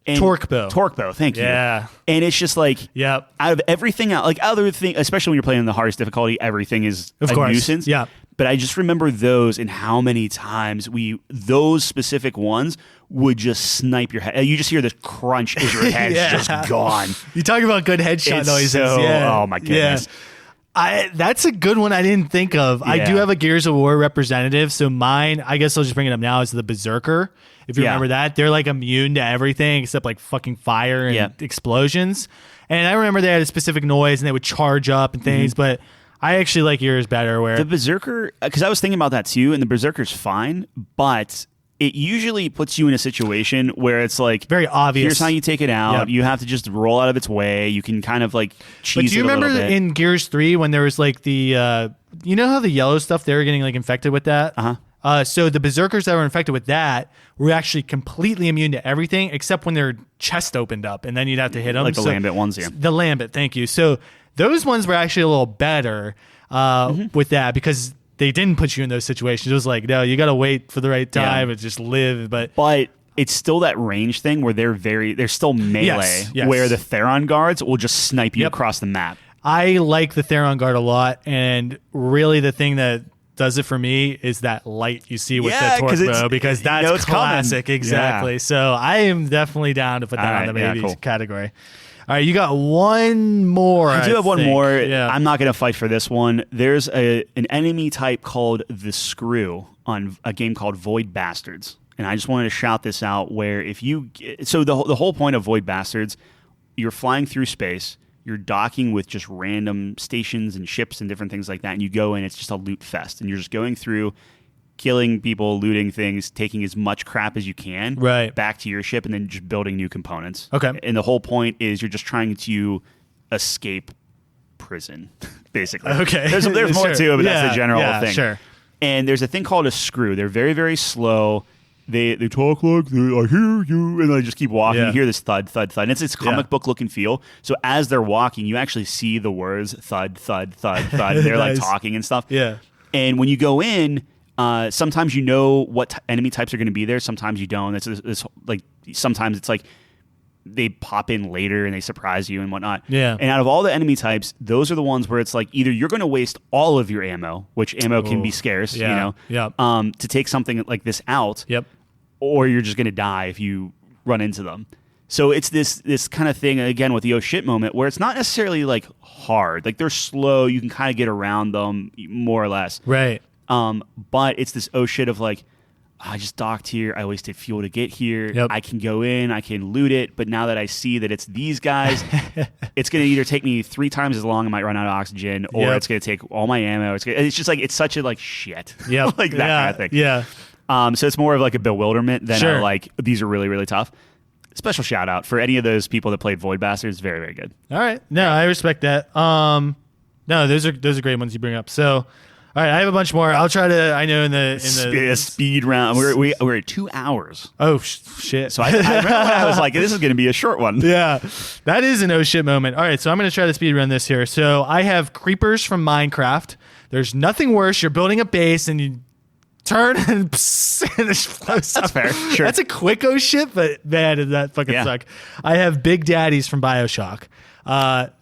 And torque bow, thank you. Yeah, and it's just like, out of everything out, like other thing, especially when you're playing in the hardest difficulty, everything is a nuisance. Yeah. But I just remember those and how many times those specific ones would just snipe your head. You just hear this crunch as your head's just gone. You talk about good headshot noises. Oh my goodness. Yeah. That's a good one I didn't think of. Yeah. I do have a Gears of War representative, so mine, I guess I'll just bring it up now, is the Berserker. If you remember that, they're like immune to everything except like fucking fire and explosions. And I remember they had a specific noise and they would charge up and things, but I actually like yours better. Where the Berserker, because I was thinking about that too, and the Berserker's fine, but it usually puts you in a situation where it's like very obvious. Here's how you take it out. Yep. You have to just roll out of its way. You can kind of like cheese. But do you remember in Gears 3 when there was like the you know how the yellow stuff, they were getting like infected with that? So the Berserkers that were infected with that were actually completely immune to everything except when their chest opened up, and then you'd have to hit them. Like the Lambent ones, yeah. The Lambent, thank you. So those ones were actually a little better with that because they didn't put you in those situations. It was like, no, you got to wait for the right time and just live. But it's still that range thing where they're still melee, where the Theron guards will just snipe you across the map. I like the Theron guard a lot, and really the thing that does it for me is that light you see with the torque bow, because that's classic. Coming. Exactly. So I am definitely down to put that on the maybe category. All right, you got one more. I do have one more. Yeah. I'm not going to fight for this one. There's an enemy type called the Screw on a game called Void Bastards. And I just wanted to shout this out where so the whole point of Void Bastards, you're flying through space, you're docking with just random stations and ships and different things like that, and you go in, it's just a loot fest. And you're just going through, killing people, looting things, taking as much crap as you can back to your ship, and then just building new components. Okay. And the whole point is you're just trying to escape prison, basically. Okay. There's more to it, but that's the general thing. Sure. And there's a thing called a Screw. They're very, very slow. They talk like, I hear you, and they just keep walking. You hear this thud, thud, thud. And it's this comic book looking feel. So as they're walking, you actually see the words thud, thud, thud, thud. They're like talking and stuff. Yeah. And when you go in, sometimes you know what enemy types are going to be there. Sometimes you don't. It's like sometimes it's like they pop in later and they surprise you and whatnot. Yeah. And out of all the enemy types, those are the ones where it's like either you're going to waste all of your ammo, which ammo can be scarce, you know, to take something like this out. Yep. Or you're just going to die if you run into them. So it's this kind of thing, again, with the oh shit moment, where it's not necessarily like hard. Like they're slow. You can kind of get around them more or less. Right. But it's this oh shit of like, I just docked here. I wasted fuel to get here. Yep. I can go in. I can loot it. But now that I see that it's these guys, it's going to either take me 3 times as long. I might run out of oxygen, or it's going to take all my ammo. It's just like, it's such a like shit. Yeah. Like that kind of thing. Yeah. So it's more of like a bewilderment than like, these are really, really tough. Special shout out for any of those people that played Void Bastards. Very, very good. All right. No, I respect that. No, those are great ones you bring up. So, all right, I have a bunch more. I'll try to. I know in the speed round. We're at 2 hours. Oh shit! So I remember when I was like, this is going to be a short one. Yeah, that is an oh shit moment. All right, so I'm going to try to speed run this here. So I have creepers from Minecraft. There's nothing worse. You're building a base and you turn and it flows up. That's fair. Sure. That's a quick oh shit, but man, did that fucking suck. I have Big Daddies from BioShock.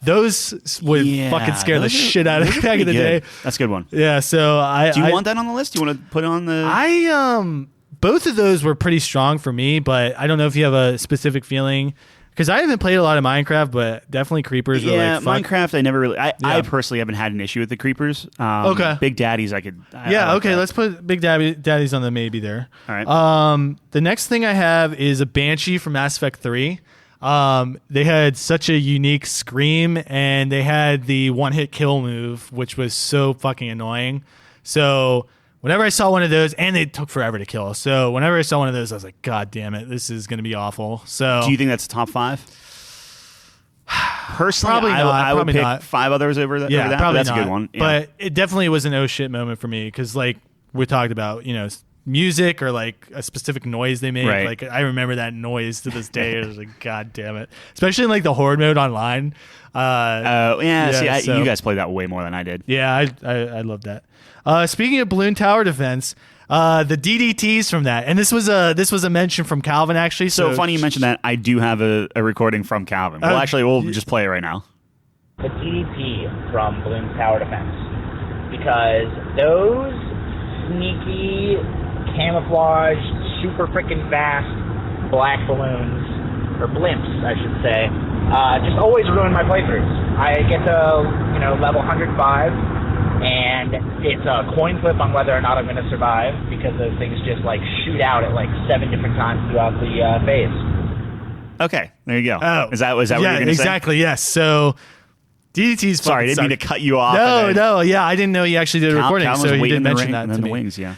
Those would fucking scare the shit out of me back in the day. That's a good one. Yeah, so do you want that on the list? Do you want to put it on the... Both of those were pretty strong for me, but I don't know if you have a specific feeling. Because I haven't played a lot of Minecraft, but definitely creepers. Yeah, Minecraft, I never really... I personally haven't had an issue with the creepers. Okay. Big Daddies, I could... okay, let's put Big Daddies on the maybe there. All right. The next thing I have is a Banshee from Mass Effect 3. They had such a unique scream, and they had the one-hit kill move, which was so fucking annoying. So whenever I saw one of those, and they took forever to kill. So whenever I saw one of those, I was like, God damn it, this is going to be awful. So Do you think that's top 5? Personally, Probably not. I would Probably pick not. 5 others over that. yeah, over that, probably but that's not. a good one. Yeah. But it definitely was an oh shit moment for me because like we talked about, music or like a specific noise they make. Right. Like I remember that noise to this day. I was like, God damn it. Especially in like the horde mode online. You guys played that way more than I did. Yeah, I love that. Speaking of balloon tower defense, the DDTs from that, and this was a mention from Calvin actually. So funny you mentioned that. I do have a recording from Calvin. Well, actually, we'll just play it right now. The DDT from Bloons Tower Defense, because those sneaky, camouflaged, super freaking fast black balloons, or blimps, I should say, just always ruin my playthroughs. I get to level 105, and it's a coin flip on whether or not I'm going to survive because those things just like shoot out at like 7 different times throughout the phase. Okay, there you go. Oh, is that what you're going to say? Exactly. Yes. So DDT's. Sorry, I didn't mean to cut you off. No. Yeah, I didn't know you actually did a recording, so you didn't mention that to me. The wings, yeah.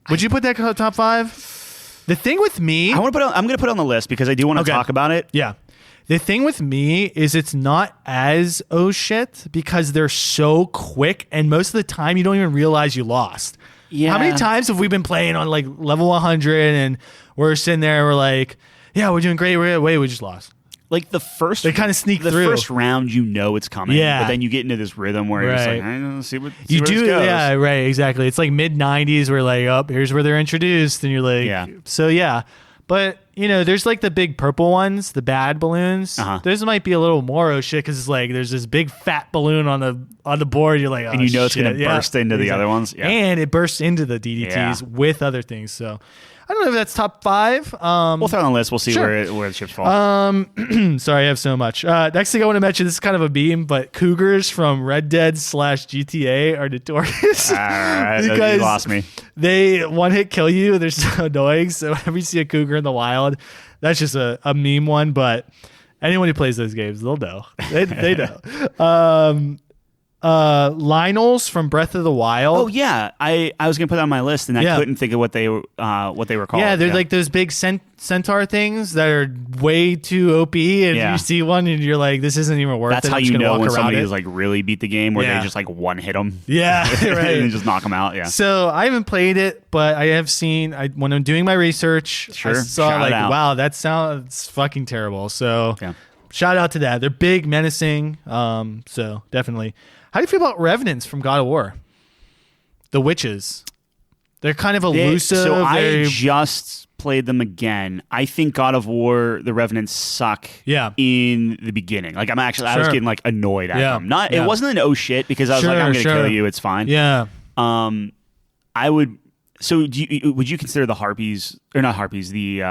Would you put that top 5? The thing with me, I'm going to put it on the list because I do want to talk about it. Yeah. The thing with me is it's not as oh shit because they're so quick, and most of the time you don't even realize you lost. Yeah. How many times have we been playing on like level 100 and we're sitting there, we're like, yeah, we're doing great. We just lost. Like the first, they kind of sneak through. The first round, it's coming. Yeah. But then you get into this rhythm where you're just like, I don't know, see where you this do. goes. Yeah, right. Exactly. It's like mid 90s. We're like, oh, here's where they're introduced, and you're like, yeah. So yeah, but there's like the big purple ones, the bad balloons. Those might be a little more oh shit because it's like there's this big fat balloon on the board. You're like, oh, and it's going to yeah. burst into the other ones. Yeah. And it bursts into the DDTs with other things. So I don't know if that's top 5. We'll throw it on the list. We'll see where the chips fall. Sorry, I have so much. Next thing I want to mention, this is kind of a beam, but cougars from Red Dead / GTA are notorious. All right, because you lost me. They one hit kill you. They're so annoying. So whenever you see a cougar in the wild, that's just a meme one. But anyone who plays those games, they'll know. They know. Lionels from Breath of the Wild. Oh yeah, I was gonna put that on my list, and I couldn't think of what they were called. Yeah, they're like those big centaur things that are way too OP, and you see one and you're like, this isn't even worth That's it. how I'm just you gonna know walk when around somebody it. has like really beat the game, where they just like one hit them. Yeah, right. And just knock them out. Yeah. So I haven't played it, but I have seen. When I'm doing my research, I saw Shout like, out. wow, that sounds fucking terrible. So shout out to that. They're big, menacing. So definitely. How do you feel about revenants from God of War? The witches. They're kind of elusive. So I just played them again. I think God of War, the revenants suck. Yeah. In the beginning, like I was getting like annoyed at them. It wasn't an oh shit because I was like, I'm gonna kill you. It's fine. Yeah. I would. So would you consider the harpies or not harpies the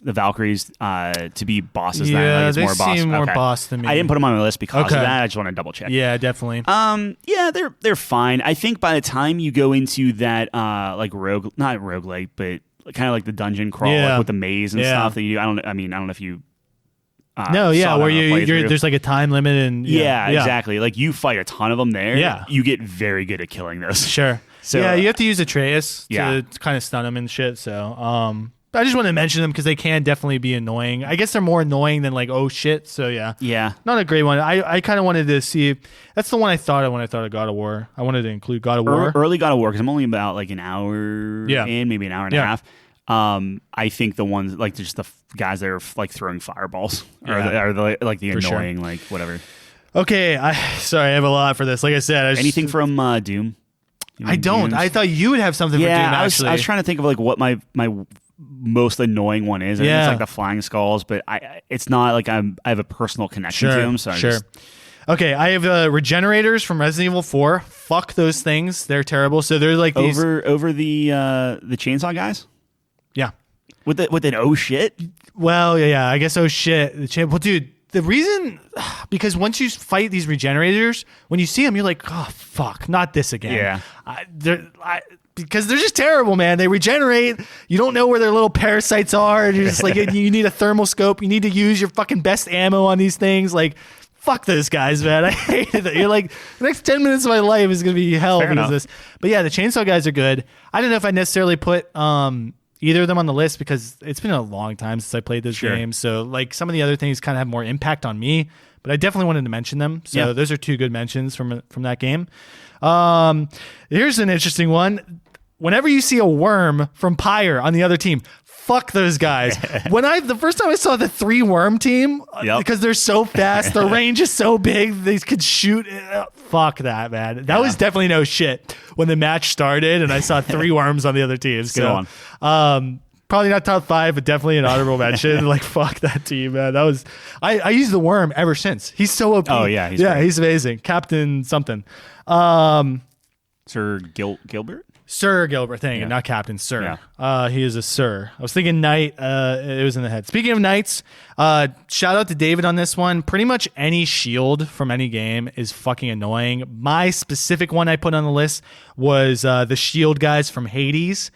Valkyries to be bosses? Yeah, it's they more boss. seem more boss than me. I didn't put them on my list because of that. I just want to double check. Yeah, definitely. Yeah, they're fine. I think by the time you go into that like not roguelike, but kind of like the dungeon crawl like with the maze and stuff that you do. I don't know if you. Where there's like a time limit and exactly. Like you fight a ton of them there. Yeah, you get very good at killing those. Sure. So you have to use Atreus to kind of stun them and shit. So I just want to mention them because they can definitely be annoying. I guess they're more annoying than like oh shit. So yeah, not a great one. I kind of wanted to see. That's the one I thought of when I thought of God of War. I wanted to include God of War, early God of War, because I'm only about like an hour in, maybe an hour and a half. I think the ones like just the guys that are like throwing fireballs are the like the annoying like whatever. Okay, sorry, I have a lot for this. Like I said, anything from Doom. I don't. Dooms? I thought you would have something for Doom. Actually, I was trying to think of like what my most annoying one is. And it's like the flying skulls, but it's not like I have a personal connection to them. So okay, I have regenerators from Resident Evil 4. Fuck those things. They're terrible. So they're like these over the chainsaw guys. Yeah, with an oh shit. Well, yeah, I guess oh shit. Well, dude, the reason because once you fight these regenerators, when you see them, you're like, oh fuck, not this again. Yeah, because they're just terrible, man. They regenerate. You don't know where their little parasites are. And you're just like, you need a thermal scope. You need to use your fucking best ammo on these things. Like, fuck those guys, man. I hated it. You're like, the next 10 minutes of my life is going to be hell Fair because enough. of this. But yeah, the chainsaw guys are good. I don't know if I necessarily put either of them on the list because it's been a long time since I played this game. So like some of the other things kind of have more impact on me, but I definitely wanted to mention them. So those are two good mentions from that game. Here's an interesting one. Whenever you see a worm from Pyre on the other team, fuck those guys. The first time I saw the 3 worm team, because they're so fast, their range is so big, they could shoot. Fuck that, man. That was definitely no shit when the match started and I saw 3 worms on the other teams. Go on. Probably not top 5, but definitely an honorable mention. Like, fuck that team, man. That was I used the worm ever since. He's so OP. Oh yeah, he's amazing. Captain something. Sir Gilbert. Sir Gilbert, thank you, not Captain, Sir. Yeah. He is a Sir. I was thinking Knight. It was in the head. Speaking of Knights, shout out to David on this one. Pretty much any shield from any game is fucking annoying. My specific one I put on the list was the shield guys from Hades.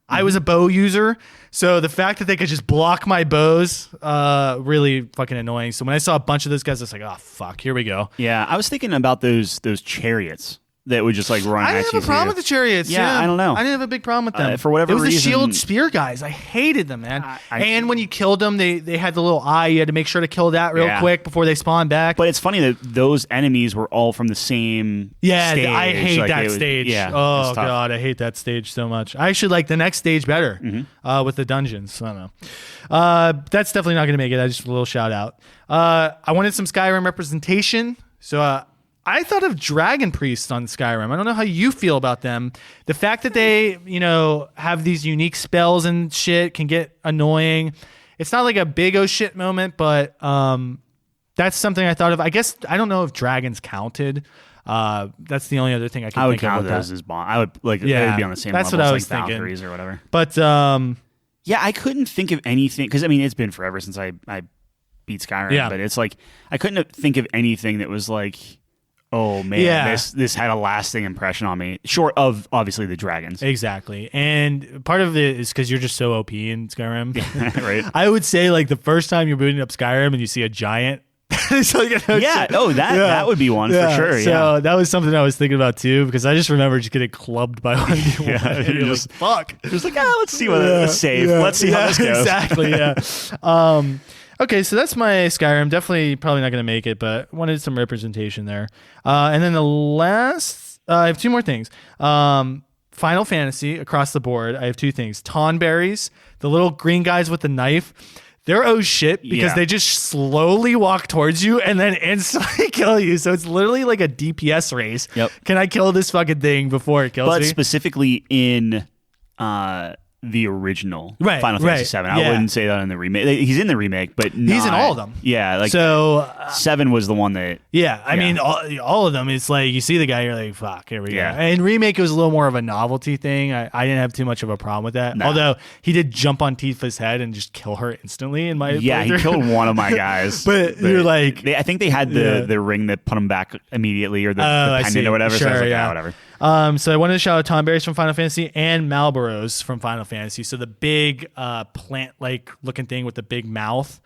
I was a bow user, so the fact that they could just block my bows, really fucking annoying. So when I saw a bunch of those guys, I was like, oh, fuck, here we go. Yeah, I was thinking about those chariots that would just like run at you. I didn't have a problem with the chariots. Yeah, I don't know. I didn't have a big problem with them. For whatever reason. It was reason, the shield spear guys. I hated them, man. And when you killed them, they had the little eye. You had to make sure to kill that real quick before they spawn back. But it's funny that those enemies were all from the same stage. I hate that stage. Oh, God, I hate that stage so much. I actually like the next stage better with the dungeons. I don't know. That's definitely not going to make it. I just a little shout out. I wanted some Skyrim representation. So I thought of Dragon Priests on Skyrim. I don't know how you feel about them. The fact that they, have these unique spells and shit can get annoying. It's not like a big oh shit moment, but that's something I thought of. I guess I don't know if dragons counted. That's the only other thing I can think count of. Those as I would like. It would be on the same. That's level what I as, was like, thinking. Valkyries or whatever. But yeah, I couldn't think of anything because it's been forever since I beat Skyrim. Yeah. But it's like I couldn't think of anything that was like, oh man, this had a lasting impression on me. Short of obviously the dragons. Exactly. And part of it is because you're just so OP in Skyrim. Yeah, right. I would say like the first time you're booting up Skyrim and you see a giant. It's like that would be one for sure. So that was something I was thinking about too, because I just remember just getting clubbed by one. You're just fuck. Just like, let's see what let's save. Let's see how this goes. Exactly. Yeah. Okay, so that's my Skyrim. Definitely probably not going to make it, but wanted some representation there. And then the last, I have 2 more things. Final Fantasy across the board. I have 2 things. Tonberries, the little green guys with the knife. They're oh shit because they just slowly walk towards you and then instantly kill you. So it's literally like a DPS race. Yep. Can I kill this fucking thing before it kills me? But specifically in the original Final Fantasy VII. I wouldn't say that in the remake. He's in the remake, but he's in all of them. Yeah, like so 7 was the one that. Yeah, I mean, all of them. It's like you see the guy, you're like, "Fuck, here we go." Yeah. And remake it was a little more of a novelty thing. I didn't have too much of a problem with that. Nah. Although he did jump on Tifa's head and just kill her instantly. In my he killed one of my guys. but you're like, I think they had the ring that put him back immediately, or the pendant or whatever. Sure, so I was like, yeah. whatever. So I wanted to shout out Tonberries from Final Fantasy and Malboros from Final Fantasy. So the big plant-like looking thing with the big mouth,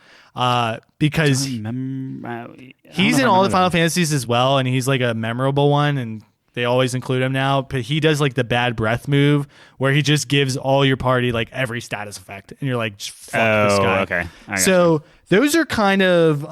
because he's in all the Final Fantasies as well, and he's like a memorable one, and they always include him now. But he does like the bad breath move where he just gives all your party like every status effect, and you're like, fuck this guy. Okay. So those are kind of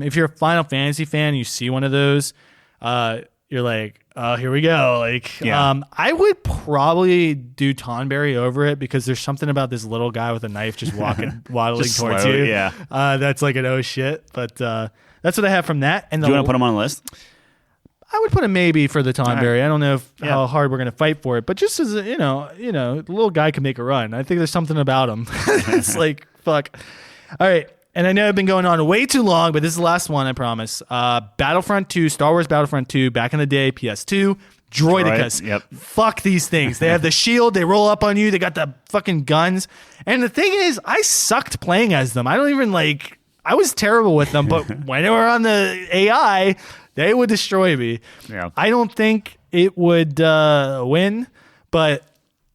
if you're a Final Fantasy fan, and you see one of those, you're like, oh, here we go. Like, I would probably do Tonberry over it because there's something about this little guy with a knife just waddling towards slow, you. Yeah. That's like an oh shit. But that's what I have from that. And do you want to put him on the list? I would put a maybe for the Tonberry. Right. I don't know how hard we're going to fight for it, but just as a, the little guy can make a run. I think there's something about him. It's like, fuck. All right. And I know I've been going on way too long, but this is the last one, I promise. Battlefront 2, Star Wars Battlefront 2, back in the day, PS2, Droidicus. Yep. Fuck these things. They have the shield, they roll up on you, they got the fucking guns. And the thing is, I sucked playing as them. I don't even I was terrible with them, but when they were on the AI, they would destroy me. Yeah. I don't think it would win, but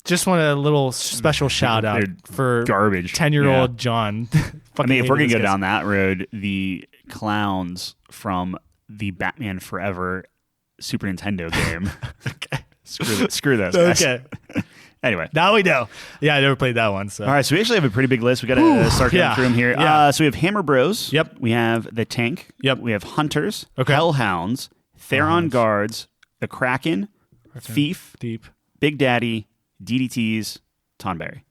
just want a little special shout out for garbage 10-year-old John. I mean, if we're going to go down that road, the clowns from the Batman Forever Super Nintendo game. Okay. Screw those guys. Okay. Anyway. Now we know. Yeah, I never played that one. So. All right, so we actually have a pretty big list. We got to start going through them here. Yeah. So we have Hammer Bros. Yep. We have the Tank. Yep. We have Hunters. Okay. Hellhounds. Theron Guards. The Kraken. Thief. Big Daddy. DDTs. Tonberry.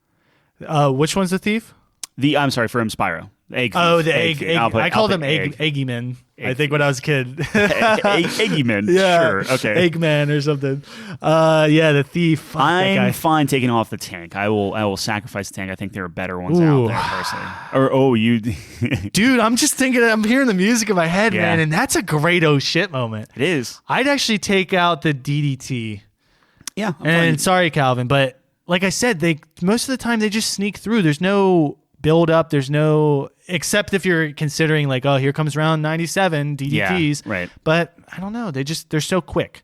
Which one's the thief? I'm sorry, from Spyro. Egg. Oh, the egg. I called them egg. Eggy Men. I think when I was a kid. Eggy Men. Yeah. Sure. Okay. Eggman or something. Yeah, the thief. Fuck that guy. I'm fine taking off the Tank. I will sacrifice the Tank. I think there are better ones out there personally. You Dude, I'm just thinking, I'm hearing the music in my head, Yeah. man, and that's a great oh shit moment. It is. I'd actually take out the DDT. Yeah. And sorry, Calvin, but like I said, most of the time they just sneak through. There's no build up. There's no, except if you're considering like, oh, here comes round 97 DDTs. Yeah, right. But I don't know. They're so quick.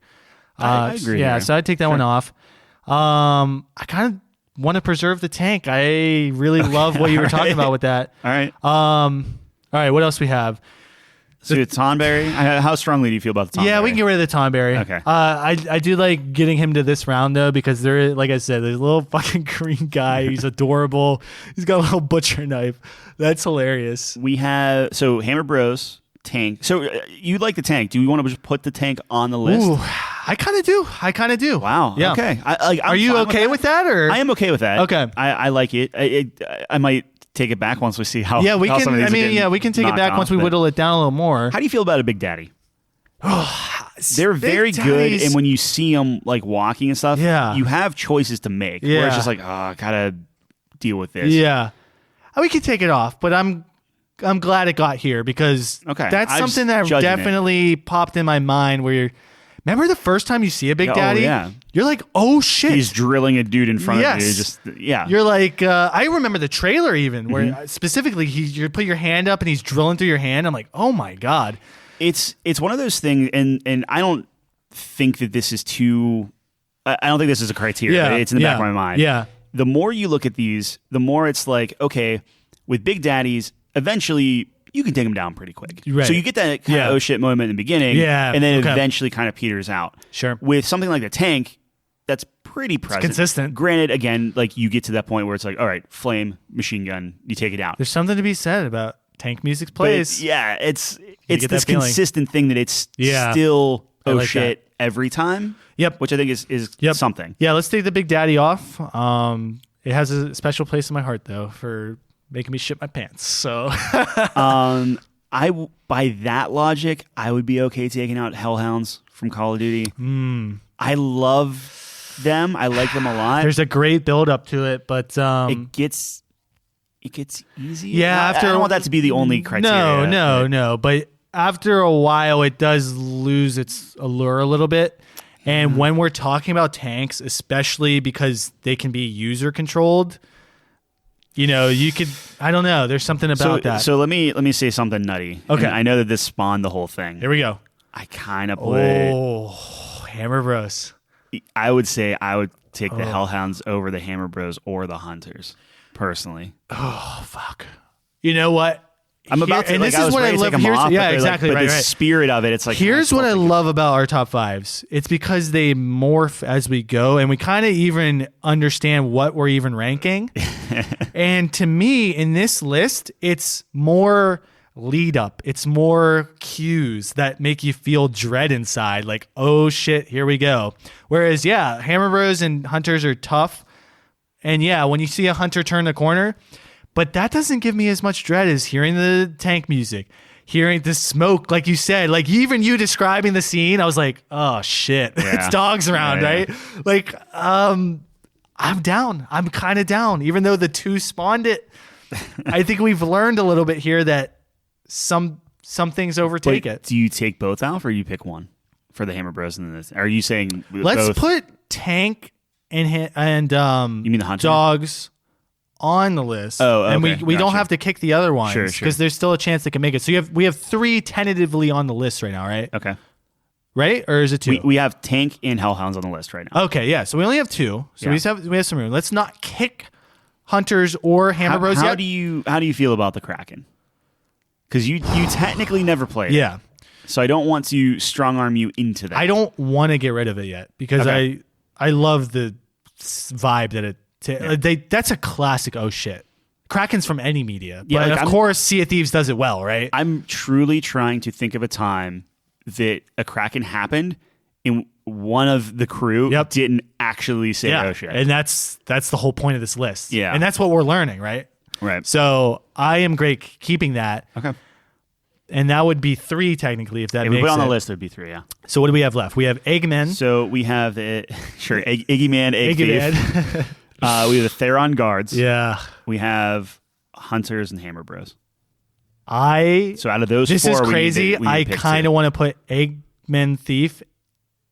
I agree. Yeah. There. So I'd take that one off. I kind of want to preserve the Tank. I really love what you were talking about with that. All right. All right. What else we have? So Tonberry, how strongly do you feel about the Tonberry? Yeah, we can get rid of the Tonberry. Okay. I do like getting him to this round though, because there, like I said, there's a little fucking green guy. He's adorable. He's got a little butcher knife. That's hilarious. We have Hammer Bros, Tank. So you like the Tank? Do we want to just put the Tank on the list? Ooh, I kind of do. Wow. Yeah. Okay. Are you okay with that? Or I am okay with that. Okay. I like it. I might take it back once we see how. Yeah, we how can. some of these I mean, are we can take it knocked back off, once we but whittle it down a little more. How do you feel about a Big Daddy? They're very good, and when you see them like walking and stuff, Yeah. you have choices to make. Yeah. Where it's just like, oh, I gotta deal with this. Yeah, we can take it off, but I'm glad it got here because that's something that definitely popped in my mind. Where remember the first time you see a Big Daddy, you're like, oh shit, he's drilling a dude in front of you. Just you're like, I remember the trailer even where specifically you put your hand up and he's drilling through your hand. I'm like, oh my god. It's one of those things, and I don't think that this is too. I don't think this is a criteria. Yeah, it's in the back of my mind. Yeah. The more you look at these, the more it's like, okay, with Big Daddies, eventually you can take them down pretty quick. Right. So you get that kind of oh shit moment in the beginning, and then eventually kind of peters out. Sure. With something like the Tank, that's pretty present. It's consistent. Granted, again, like you get to that point where it's like, all right, flame, machine gun, you take it out. There's something to be said about Tank music's plays. It's this consistent thing that it's still shit every time. Yep. Which I think is something. Yeah, let's take the Big Daddy off. It has a special place in my heart though for making me shit my pants. So by that logic, I would be okay taking out Hellhounds from Call of Duty. I love them. I like them a lot. There's a great build up to it, but it gets easier. Yeah, I don't want that to be the only criteria. No. But after a while, it does lose its allure a little bit. And when we're talking about tanks, especially because they can be user controlled, you could. I don't know. There's something about that. So let me say something nutty. Okay, and I know that this spawned the whole thing. Here we go. I kind of put. Hammer Bros. I would say I would take the Hellhounds over the Hammer Bros or the Hunters, personally. Oh fuck! You know what? I'm about to, and like, this is what I love. Exactly. But right, the spirit of it, it's like. Here's what I love about our top fives. It's because they morph as we go, and we kind of even understand what we're even ranking. And to me, in this list, it's more lead up. It's more cues that make you feel dread inside. Like, oh shit, here we go. Whereas, Hammer Bros and Hunters are tough. And when you see a Hunter turn the corner. But that doesn't give me as much dread as hearing the tank music, hearing the smoke, like you said, like even you describing the scene, I was like, oh shit, it's dogs around, right? Like, I'm down. I'm kind of down, even though the two spawned it. I think we've learned a little bit here that some things overtake it. Do you take both out, or you pick one for the Hammer Bros? And this? Are you saying let's both? Put tank and you mean the Hunter? Dogs on the list. And we don't have to kick the other ones because there's still a chance they can make it. So we have 3 tentatively on the list right now, right? Okay. Right? Or is it 2? We have Tank and Hellhounds on the list right now. Okay, yeah. So we only have 2. So we have some room. Let's not kick Hunters or Hammer Bros yet. How do you feel about the Kraken? Because you technically never played. Yeah. So I don't want to strong arm you into that. I don't want to get rid of it yet because I love the vibe that that's a classic oh shit. Kraken's from any media. Yeah, but like of course Sea of Thieves does it well, right? I'm truly trying to think of a time that a Kraken happened and one of the crew didn't actually say oh shit. And that's the whole point of this list. Yeah. And that's what we're learning, right? Right. So I am great keeping that. Okay. And that would be 3 technically if that makes we put on it. the list, it would be 3, yeah. So what do we have left? We have Eggman. So we have Iggy Man, Egg Thief. We have the Theron Guards. Yeah. We have Hunters and Hammer Bros. So out of those this 4, is crazy. I kind of want to put Eggman Thief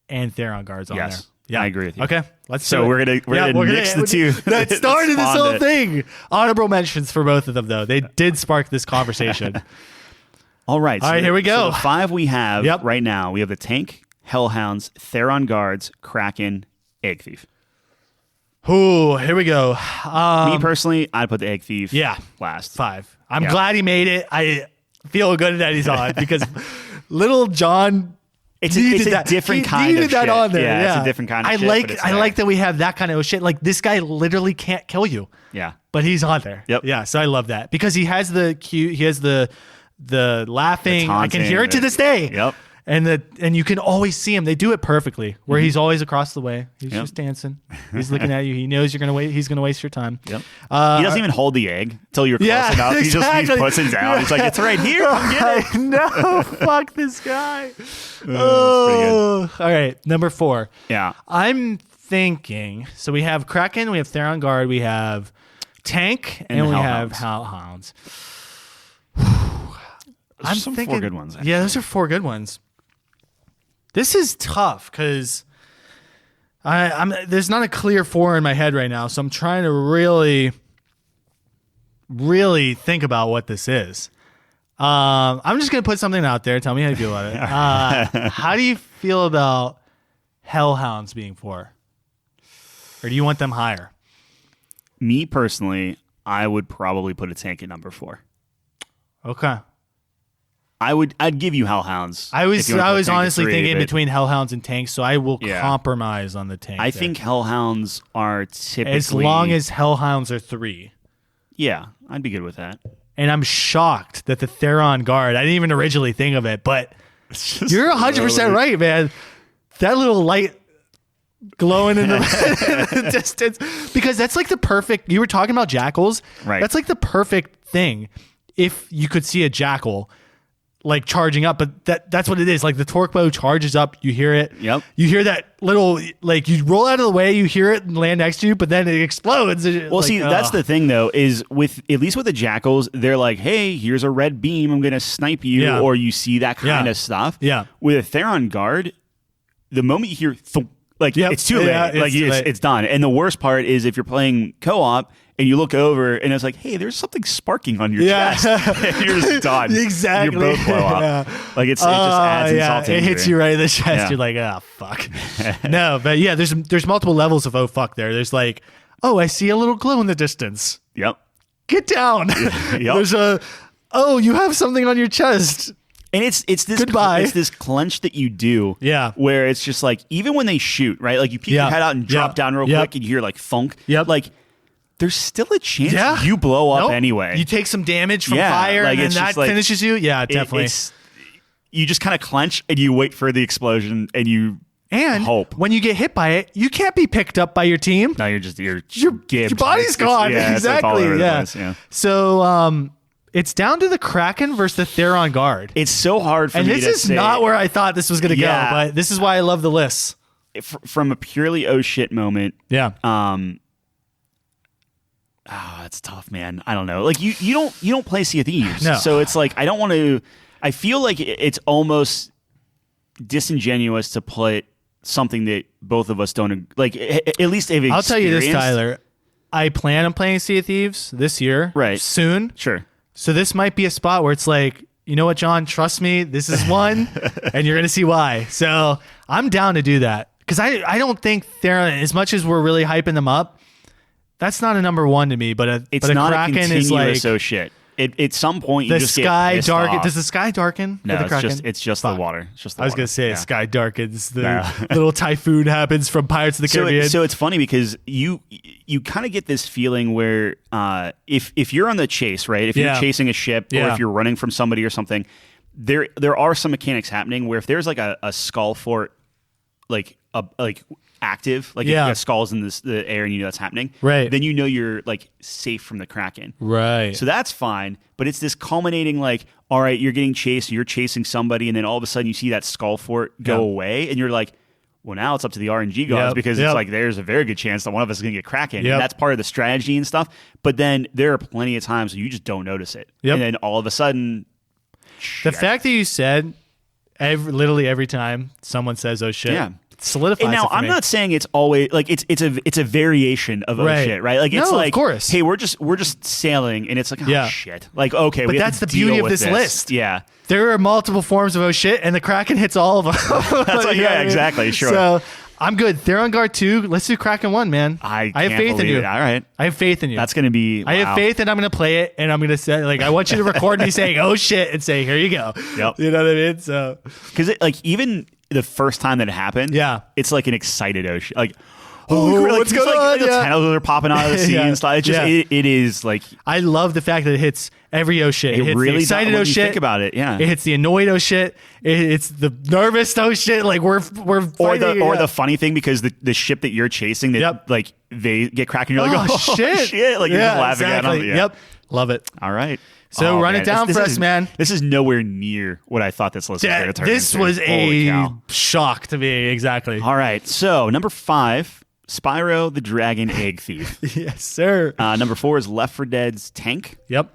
and Theron Guards on there. Yeah, I agree with you. Okay, let's. So we're gonna mix the two. That started this whole thing. Honorable mentions for both of them, though. They did spark this conversation. All right, here we go. So the 5 we have right now. We have the Tank, Hellhounds, Theron Guards, Kraken, Egg Thief. Ooh, here we go. Me personally, I'd put the Egg Thief last. 5. I'm glad he made it. I feel good that he's on because little John. It's a different kind of shit. That on there. Yeah, it's a different kind of shit. I like that we have that kind of shit. Like this guy literally can't kill you. Yeah. But he's on there. Yep. Yeah. So I love that because he has the cute. He has the laughing. I can hear it to this day. Yep. And you can always see him. They do it perfectly. Where he's always across the way. He's just dancing. He's looking at you. He knows you're gonna wait. He's gonna waste your time. Yep. He doesn't even hold the egg until you're close enough. Exactly. He puts it down. He's like, it's right here. Come get it. No, fuck this guy. All right, number 4. Yeah. I'm thinking. So we have Kraken. We have Theron Guard. We have Tank, and we have Hellhounds. I'm thinking 4 good ones. Yeah, those are 4 good ones. This is tough because there's not a clear 4 in my head right now, so I'm trying to really, really think about what this is. I'm just gonna put something out there. Tell me how you feel about it. How do you feel about Hellhounds being 4, or do you want them higher? Me personally, I would probably put a Tank at number 4. Okay. I'd give you Hellhounds. I was honestly thinking between Hellhounds and Tanks, so I will compromise on the Tank. I think Hellhounds are typically as long as Hellhounds are 3. Yeah, I'd be good with that. And I'm shocked that the Theron Guard, I didn't even originally think of it, but you're 100% right, man. That little light glowing in the distance, because that's like the perfect, you were talking about jackals, right? That's like the perfect thing if you could see a jackal like charging up, but that's what it is. Like the torque bow charges up, you hear it. Yep. You hear that little, like you roll out of the way, you hear it and land next to you, but then it explodes. Well, see, that's the thing though, is at least with the jackals, they're like, hey, here's a red beam, I'm going to snipe you, or you see that kind of stuff. Yeah. With a Theron Guard, the moment you hear thump, it's too late. It's done. And the worst part is if you're playing co-op and you look over and it's like, hey, there's something sparking on your chest. And you're just done. Exactly. You both blow up. Like it just adds insult to injury. It hits you right in the chest. Yeah. You're like, oh, fuck. No, but yeah, there's multiple levels of oh, fuck there. There's like, oh, I see a little glow in the distance. Yep. Get down. Yep. There's you have something on your chest. And it's this Goodbye. It's this clench that you do, where it's just like, even when they shoot, right? Like you peek your head out and drop down real quick, and you hear like thunk. Yep. Like there's still a chance you blow up anyway. You take some damage from fire, and then that finishes you. Yeah, definitely. You just kind of clench and you wait for the explosion, and you hope. When you get hit by it, you can't be picked up by your team. No, your body's gone. Exactly. Yeah. So it's down to the Kraken versus the Theron Guard. It's so hard for me to say. And this is not where I thought this was going to go, but this is why I love the list. From a purely oh shit moment. Yeah. It's tough, man. I don't know. Like you don't play Sea of Thieves. No. So it's like, I don't want to, I feel like it's almost disingenuous to put something that both of us don't, like, at least have experienced. I'll tell you this, Tyler. I plan on playing Sea of Thieves this year. Right. Soon. Sure. So this might be a spot where it's like, you know what, John, trust me, this is one, and you're going to see why. So I'm down to do that. Because I don't think Theron, as much as we're really hyping them up, that's not a number 1 to me. But it's a not Kraken a continuous is like, oh shit. At some point, you The just sky get pissed darken. off. Does the sky darken? No, with the Kraken? it's just the water. It's just the I was water. gonna say Yeah. sky darkens. The little typhoon happens from Pirates of the Caribbean. So it's funny because you kind of get this feeling where if you're on the chase, right? If you're chasing a ship or if you're running from somebody or something, there are some mechanics happening where if there's like a skull fort, like active, like a skull's in the air and you know that's happening, right? Then you know you're like safe from the Kraken, right? So that's fine, but it's this culminating like, all right, you're getting chased, you're chasing somebody, and then all of a sudden you see that skull fort go away, and you're like, well, now it's up to the RNG gods because it's like there's a very good chance that one of us is going to get Kraken, and that's part of the strategy and stuff. But then there are plenty of times where you just don't notice it, and then all of a sudden, the fact that you said literally every time someone says "oh shit," solidifies. And now it for I'm me. not saying it's always like it's a variation of oh shit, right? Like it's no, like, of course. Hey, we're just sailing, and it's like oh shit, like okay, but we have that's to the beauty deal of with this list. Yeah, there are multiple forms of oh shit, and the Kraken hits all of them. that's like, exactly, sure. So I'm good. They're on guard 2. Let's do Kraken 1, man. I have faith in you. All right, I have faith in you. That's gonna be. I have faith, and I'm gonna play it, and I'm gonna say like I want you to record me saying oh shit and say here you go. Yep. You know what I mean? So because like even the first time that it happened, it's like an excited ocean, like. Oh, like, what's going on? The tentacles are popping out of the sea and stuff. It's just it is like I love the fact that it hits every oh shit. It hits really the excited oh shit. Think about it, yeah. It hits the annoyed oh shit. It's the nervous oh shit. Like we're fighting, or the funny thing because the ship that you're chasing that like they get Kraken. You're like oh shit, like you're just laughing at them. Yeah. Yep, love it. All right. So run it down for us, man. This is nowhere near what I thought this list was going to turn into. This was a shock to me. Exactly. All right. So number 5. Spyro the Dragon Egg Thief. Yes, sir. Number 4 is Left 4 Dead's Tank. Yep.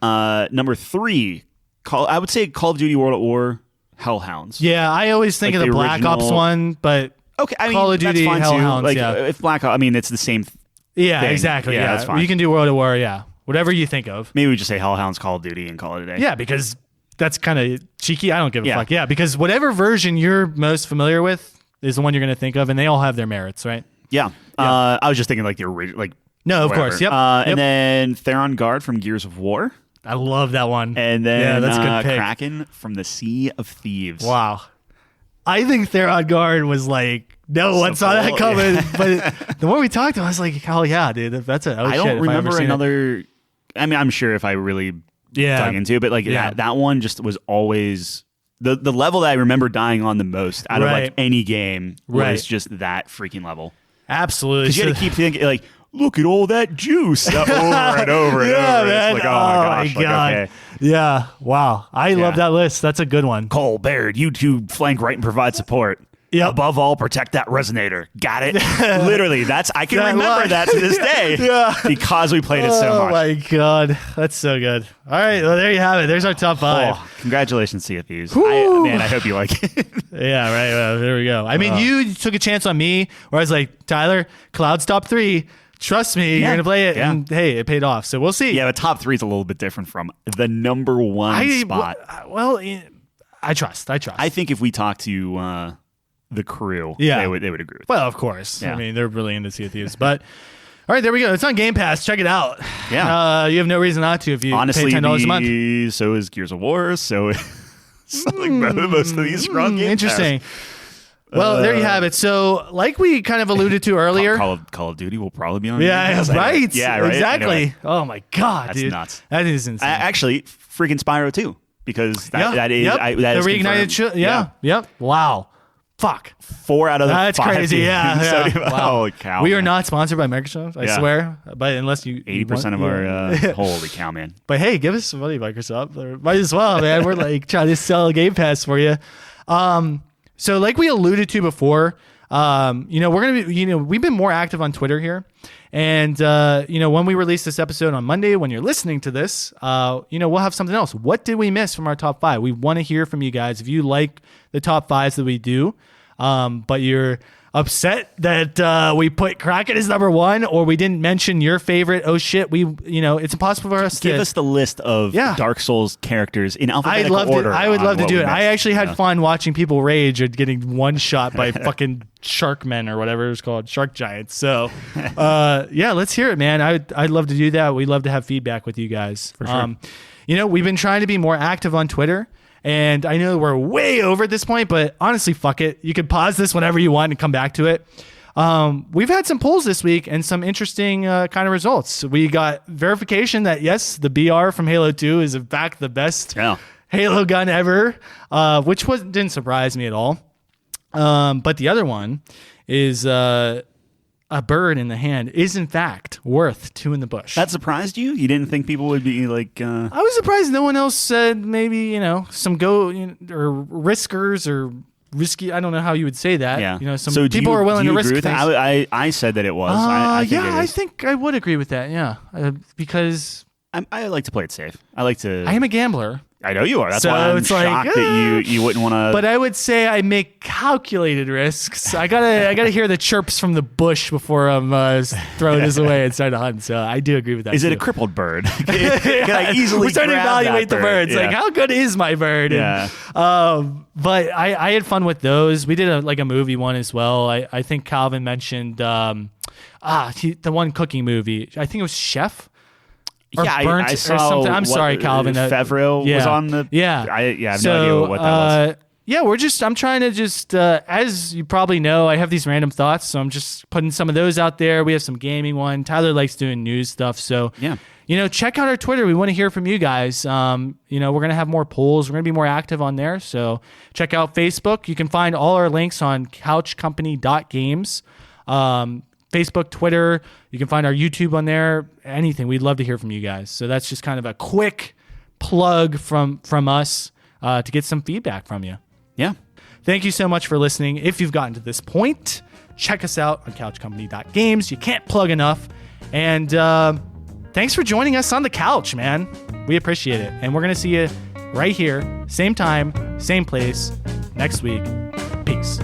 Number 3, I would say Call of Duty World at War Hellhounds. Yeah, I always think of the Black Ops one, but okay, I mean, Call of Duty that's fine Hellhounds. Too. Like if Black Ops, I mean, it's the same. Yeah, thing. exactly. Yeah, that's fine. You can do World at War. Yeah, whatever you think of. Maybe we just say Hellhounds Call of Duty and call it a day. Yeah, because that's kind of cheeky. I don't give a fuck. Yeah, because whatever version you're most familiar with is the one you're going to think of, and they all have their merits, right? Yeah. I was just thinking like the original, like no, of whatever. course, yep. And then Theron Guard from Gears of War. I love that one. And then that's a good pick. Kraken from the Sea of Thieves. Wow. I think Theron Guard was like, no one saw that coming. But the more we talked, I was like, oh yeah, dude, that's a. Oh, I don't remember another. I mean, I'm sure if I really dug into it, but like that one just was always. The level that I remember dying on the most out of like any game was just that freaking level. Absolutely. Because you had to keep thinking like, look at all that juice over and over and over. Man. It's like, oh my gosh. Okay. Yeah. Wow. I love that list. That's a good one. Cole Baird, you two flank right and provide support. Yep. Above all, protect that resonator. Got it? Literally, I can remember that to this day because we played it so much. Oh my God. That's so good. All right. Well, there you have it. There's our top 5. Oh, congratulations, Sea of Thieves. Man, I hope you like it. Yeah, right. Well, there we go. I mean, you took a chance on me where I was like, Tyler, Cloud's top 3. Trust me, you're going to play it. Yeah. And hey, it paid off. So we'll see. Yeah, but top 3 is a little bit different from the number 1 spot. Well, I trust. I think if we talk to the crew, they would agree with that. Well, of course. Yeah. I mean, they're really into Sea of Thieves. But all right, there we go. It's on Game Pass. Check it out. Yeah. You have no reason not to if you pay $10 a month. So is Gears of War. So like most of these are on Game interesting. Pass. Well, there you have it. So, like we kind of alluded to earlier, Call of Duty will probably be on. Yeah, Game Pass. right. Yeah, right. Exactly. Anyway. Oh my God, that's dude, nuts. That is insane. Actually, freaking Spyro too, because that is that the is reignited. Yep. Wow. Fuck. 4 out of the 5. That's crazy. Yeah. So, wow. Holy cow. We are not sponsored by Microsoft, I swear. But unless you 80% of our holy cow, man. But hey, give us some money, Microsoft. Might as well, man. We're like trying to sell a Game Pass for you. So like we alluded to before, we're gonna be, we've been more active on Twitter here. And when we release this episode on Monday, when you're listening to this, we'll have something else. What did we miss from our top 5? We want to hear from you guys. If you like the top 5s that we do, but you're upset that we put Crockett as number 1, or we didn't mention your favorite. Oh shit, it's impossible for us to give us the list of Dark Souls characters in alphabetical order. I would love to do it. I actually had Yeah. fun watching people rage at getting one shot by fucking shark men or whatever it's called, shark giants. So, let's hear it, man. I'd love to do that. We'd love to have feedback with you guys. For sure. We've been trying to be more active on Twitter. And I know we're way over at this point, but honestly, fuck it. You can pause this whenever you want and come back to it. We've had some polls this week and some interesting kind of results. We got verification that, yes, the BR from Halo 2 is in fact the best Halo gun ever, which didn't surprise me at all. But the other one is a bird in the hand is in fact worth 2 in the bush. That surprised you? You didn't think people would be like... I was surprised no one else said maybe, some or riskers or risky. I don't know how you would say that. Yeah. Some people are willing to risk things. I said that it was. I think I would agree with that. Yeah. Because I like to play it safe. I am a gambler. I know you are. That's so why I'm it's shocked that you wouldn't want to. But I would say I make calculated risks. I gotta hear the chirps from the bush before I'm throwing this away and start to hunt. So I do agree with that. Is it a crippled bird? Can I easily? We're starting to evaluate the birds. Yeah. Like, how good is my bird? Yeah. And, but I had fun with those. We did a movie one as well. I think Calvin mentioned the one cooking movie. I think it was Chef. I saw or something. I'm sorry, Calvin. Favreau was on the. Yeah. I have no idea what that was. I'm trying to as you probably know, I have these random thoughts, so I'm just putting some of those out there. We have some gaming one. Tyler likes doing news stuff, so check out our Twitter. We want to hear from you guys. We're going to have more polls. We're going to be more active on there, so check out Facebook. You can find all our links on couchcompany.games. Facebook, Twitter. You can find our YouTube on there. Anything. We'd love to hear from you guys. So that's just kind of a quick plug from us to get some feedback from you. Yeah. Thank you so much for listening. If you've gotten to this point, check us out on couchcompany.games. You can't plug enough. And thanks for joining us on the couch, man. We appreciate it. And we're going to see you right here, same time, same place, next week. Peace.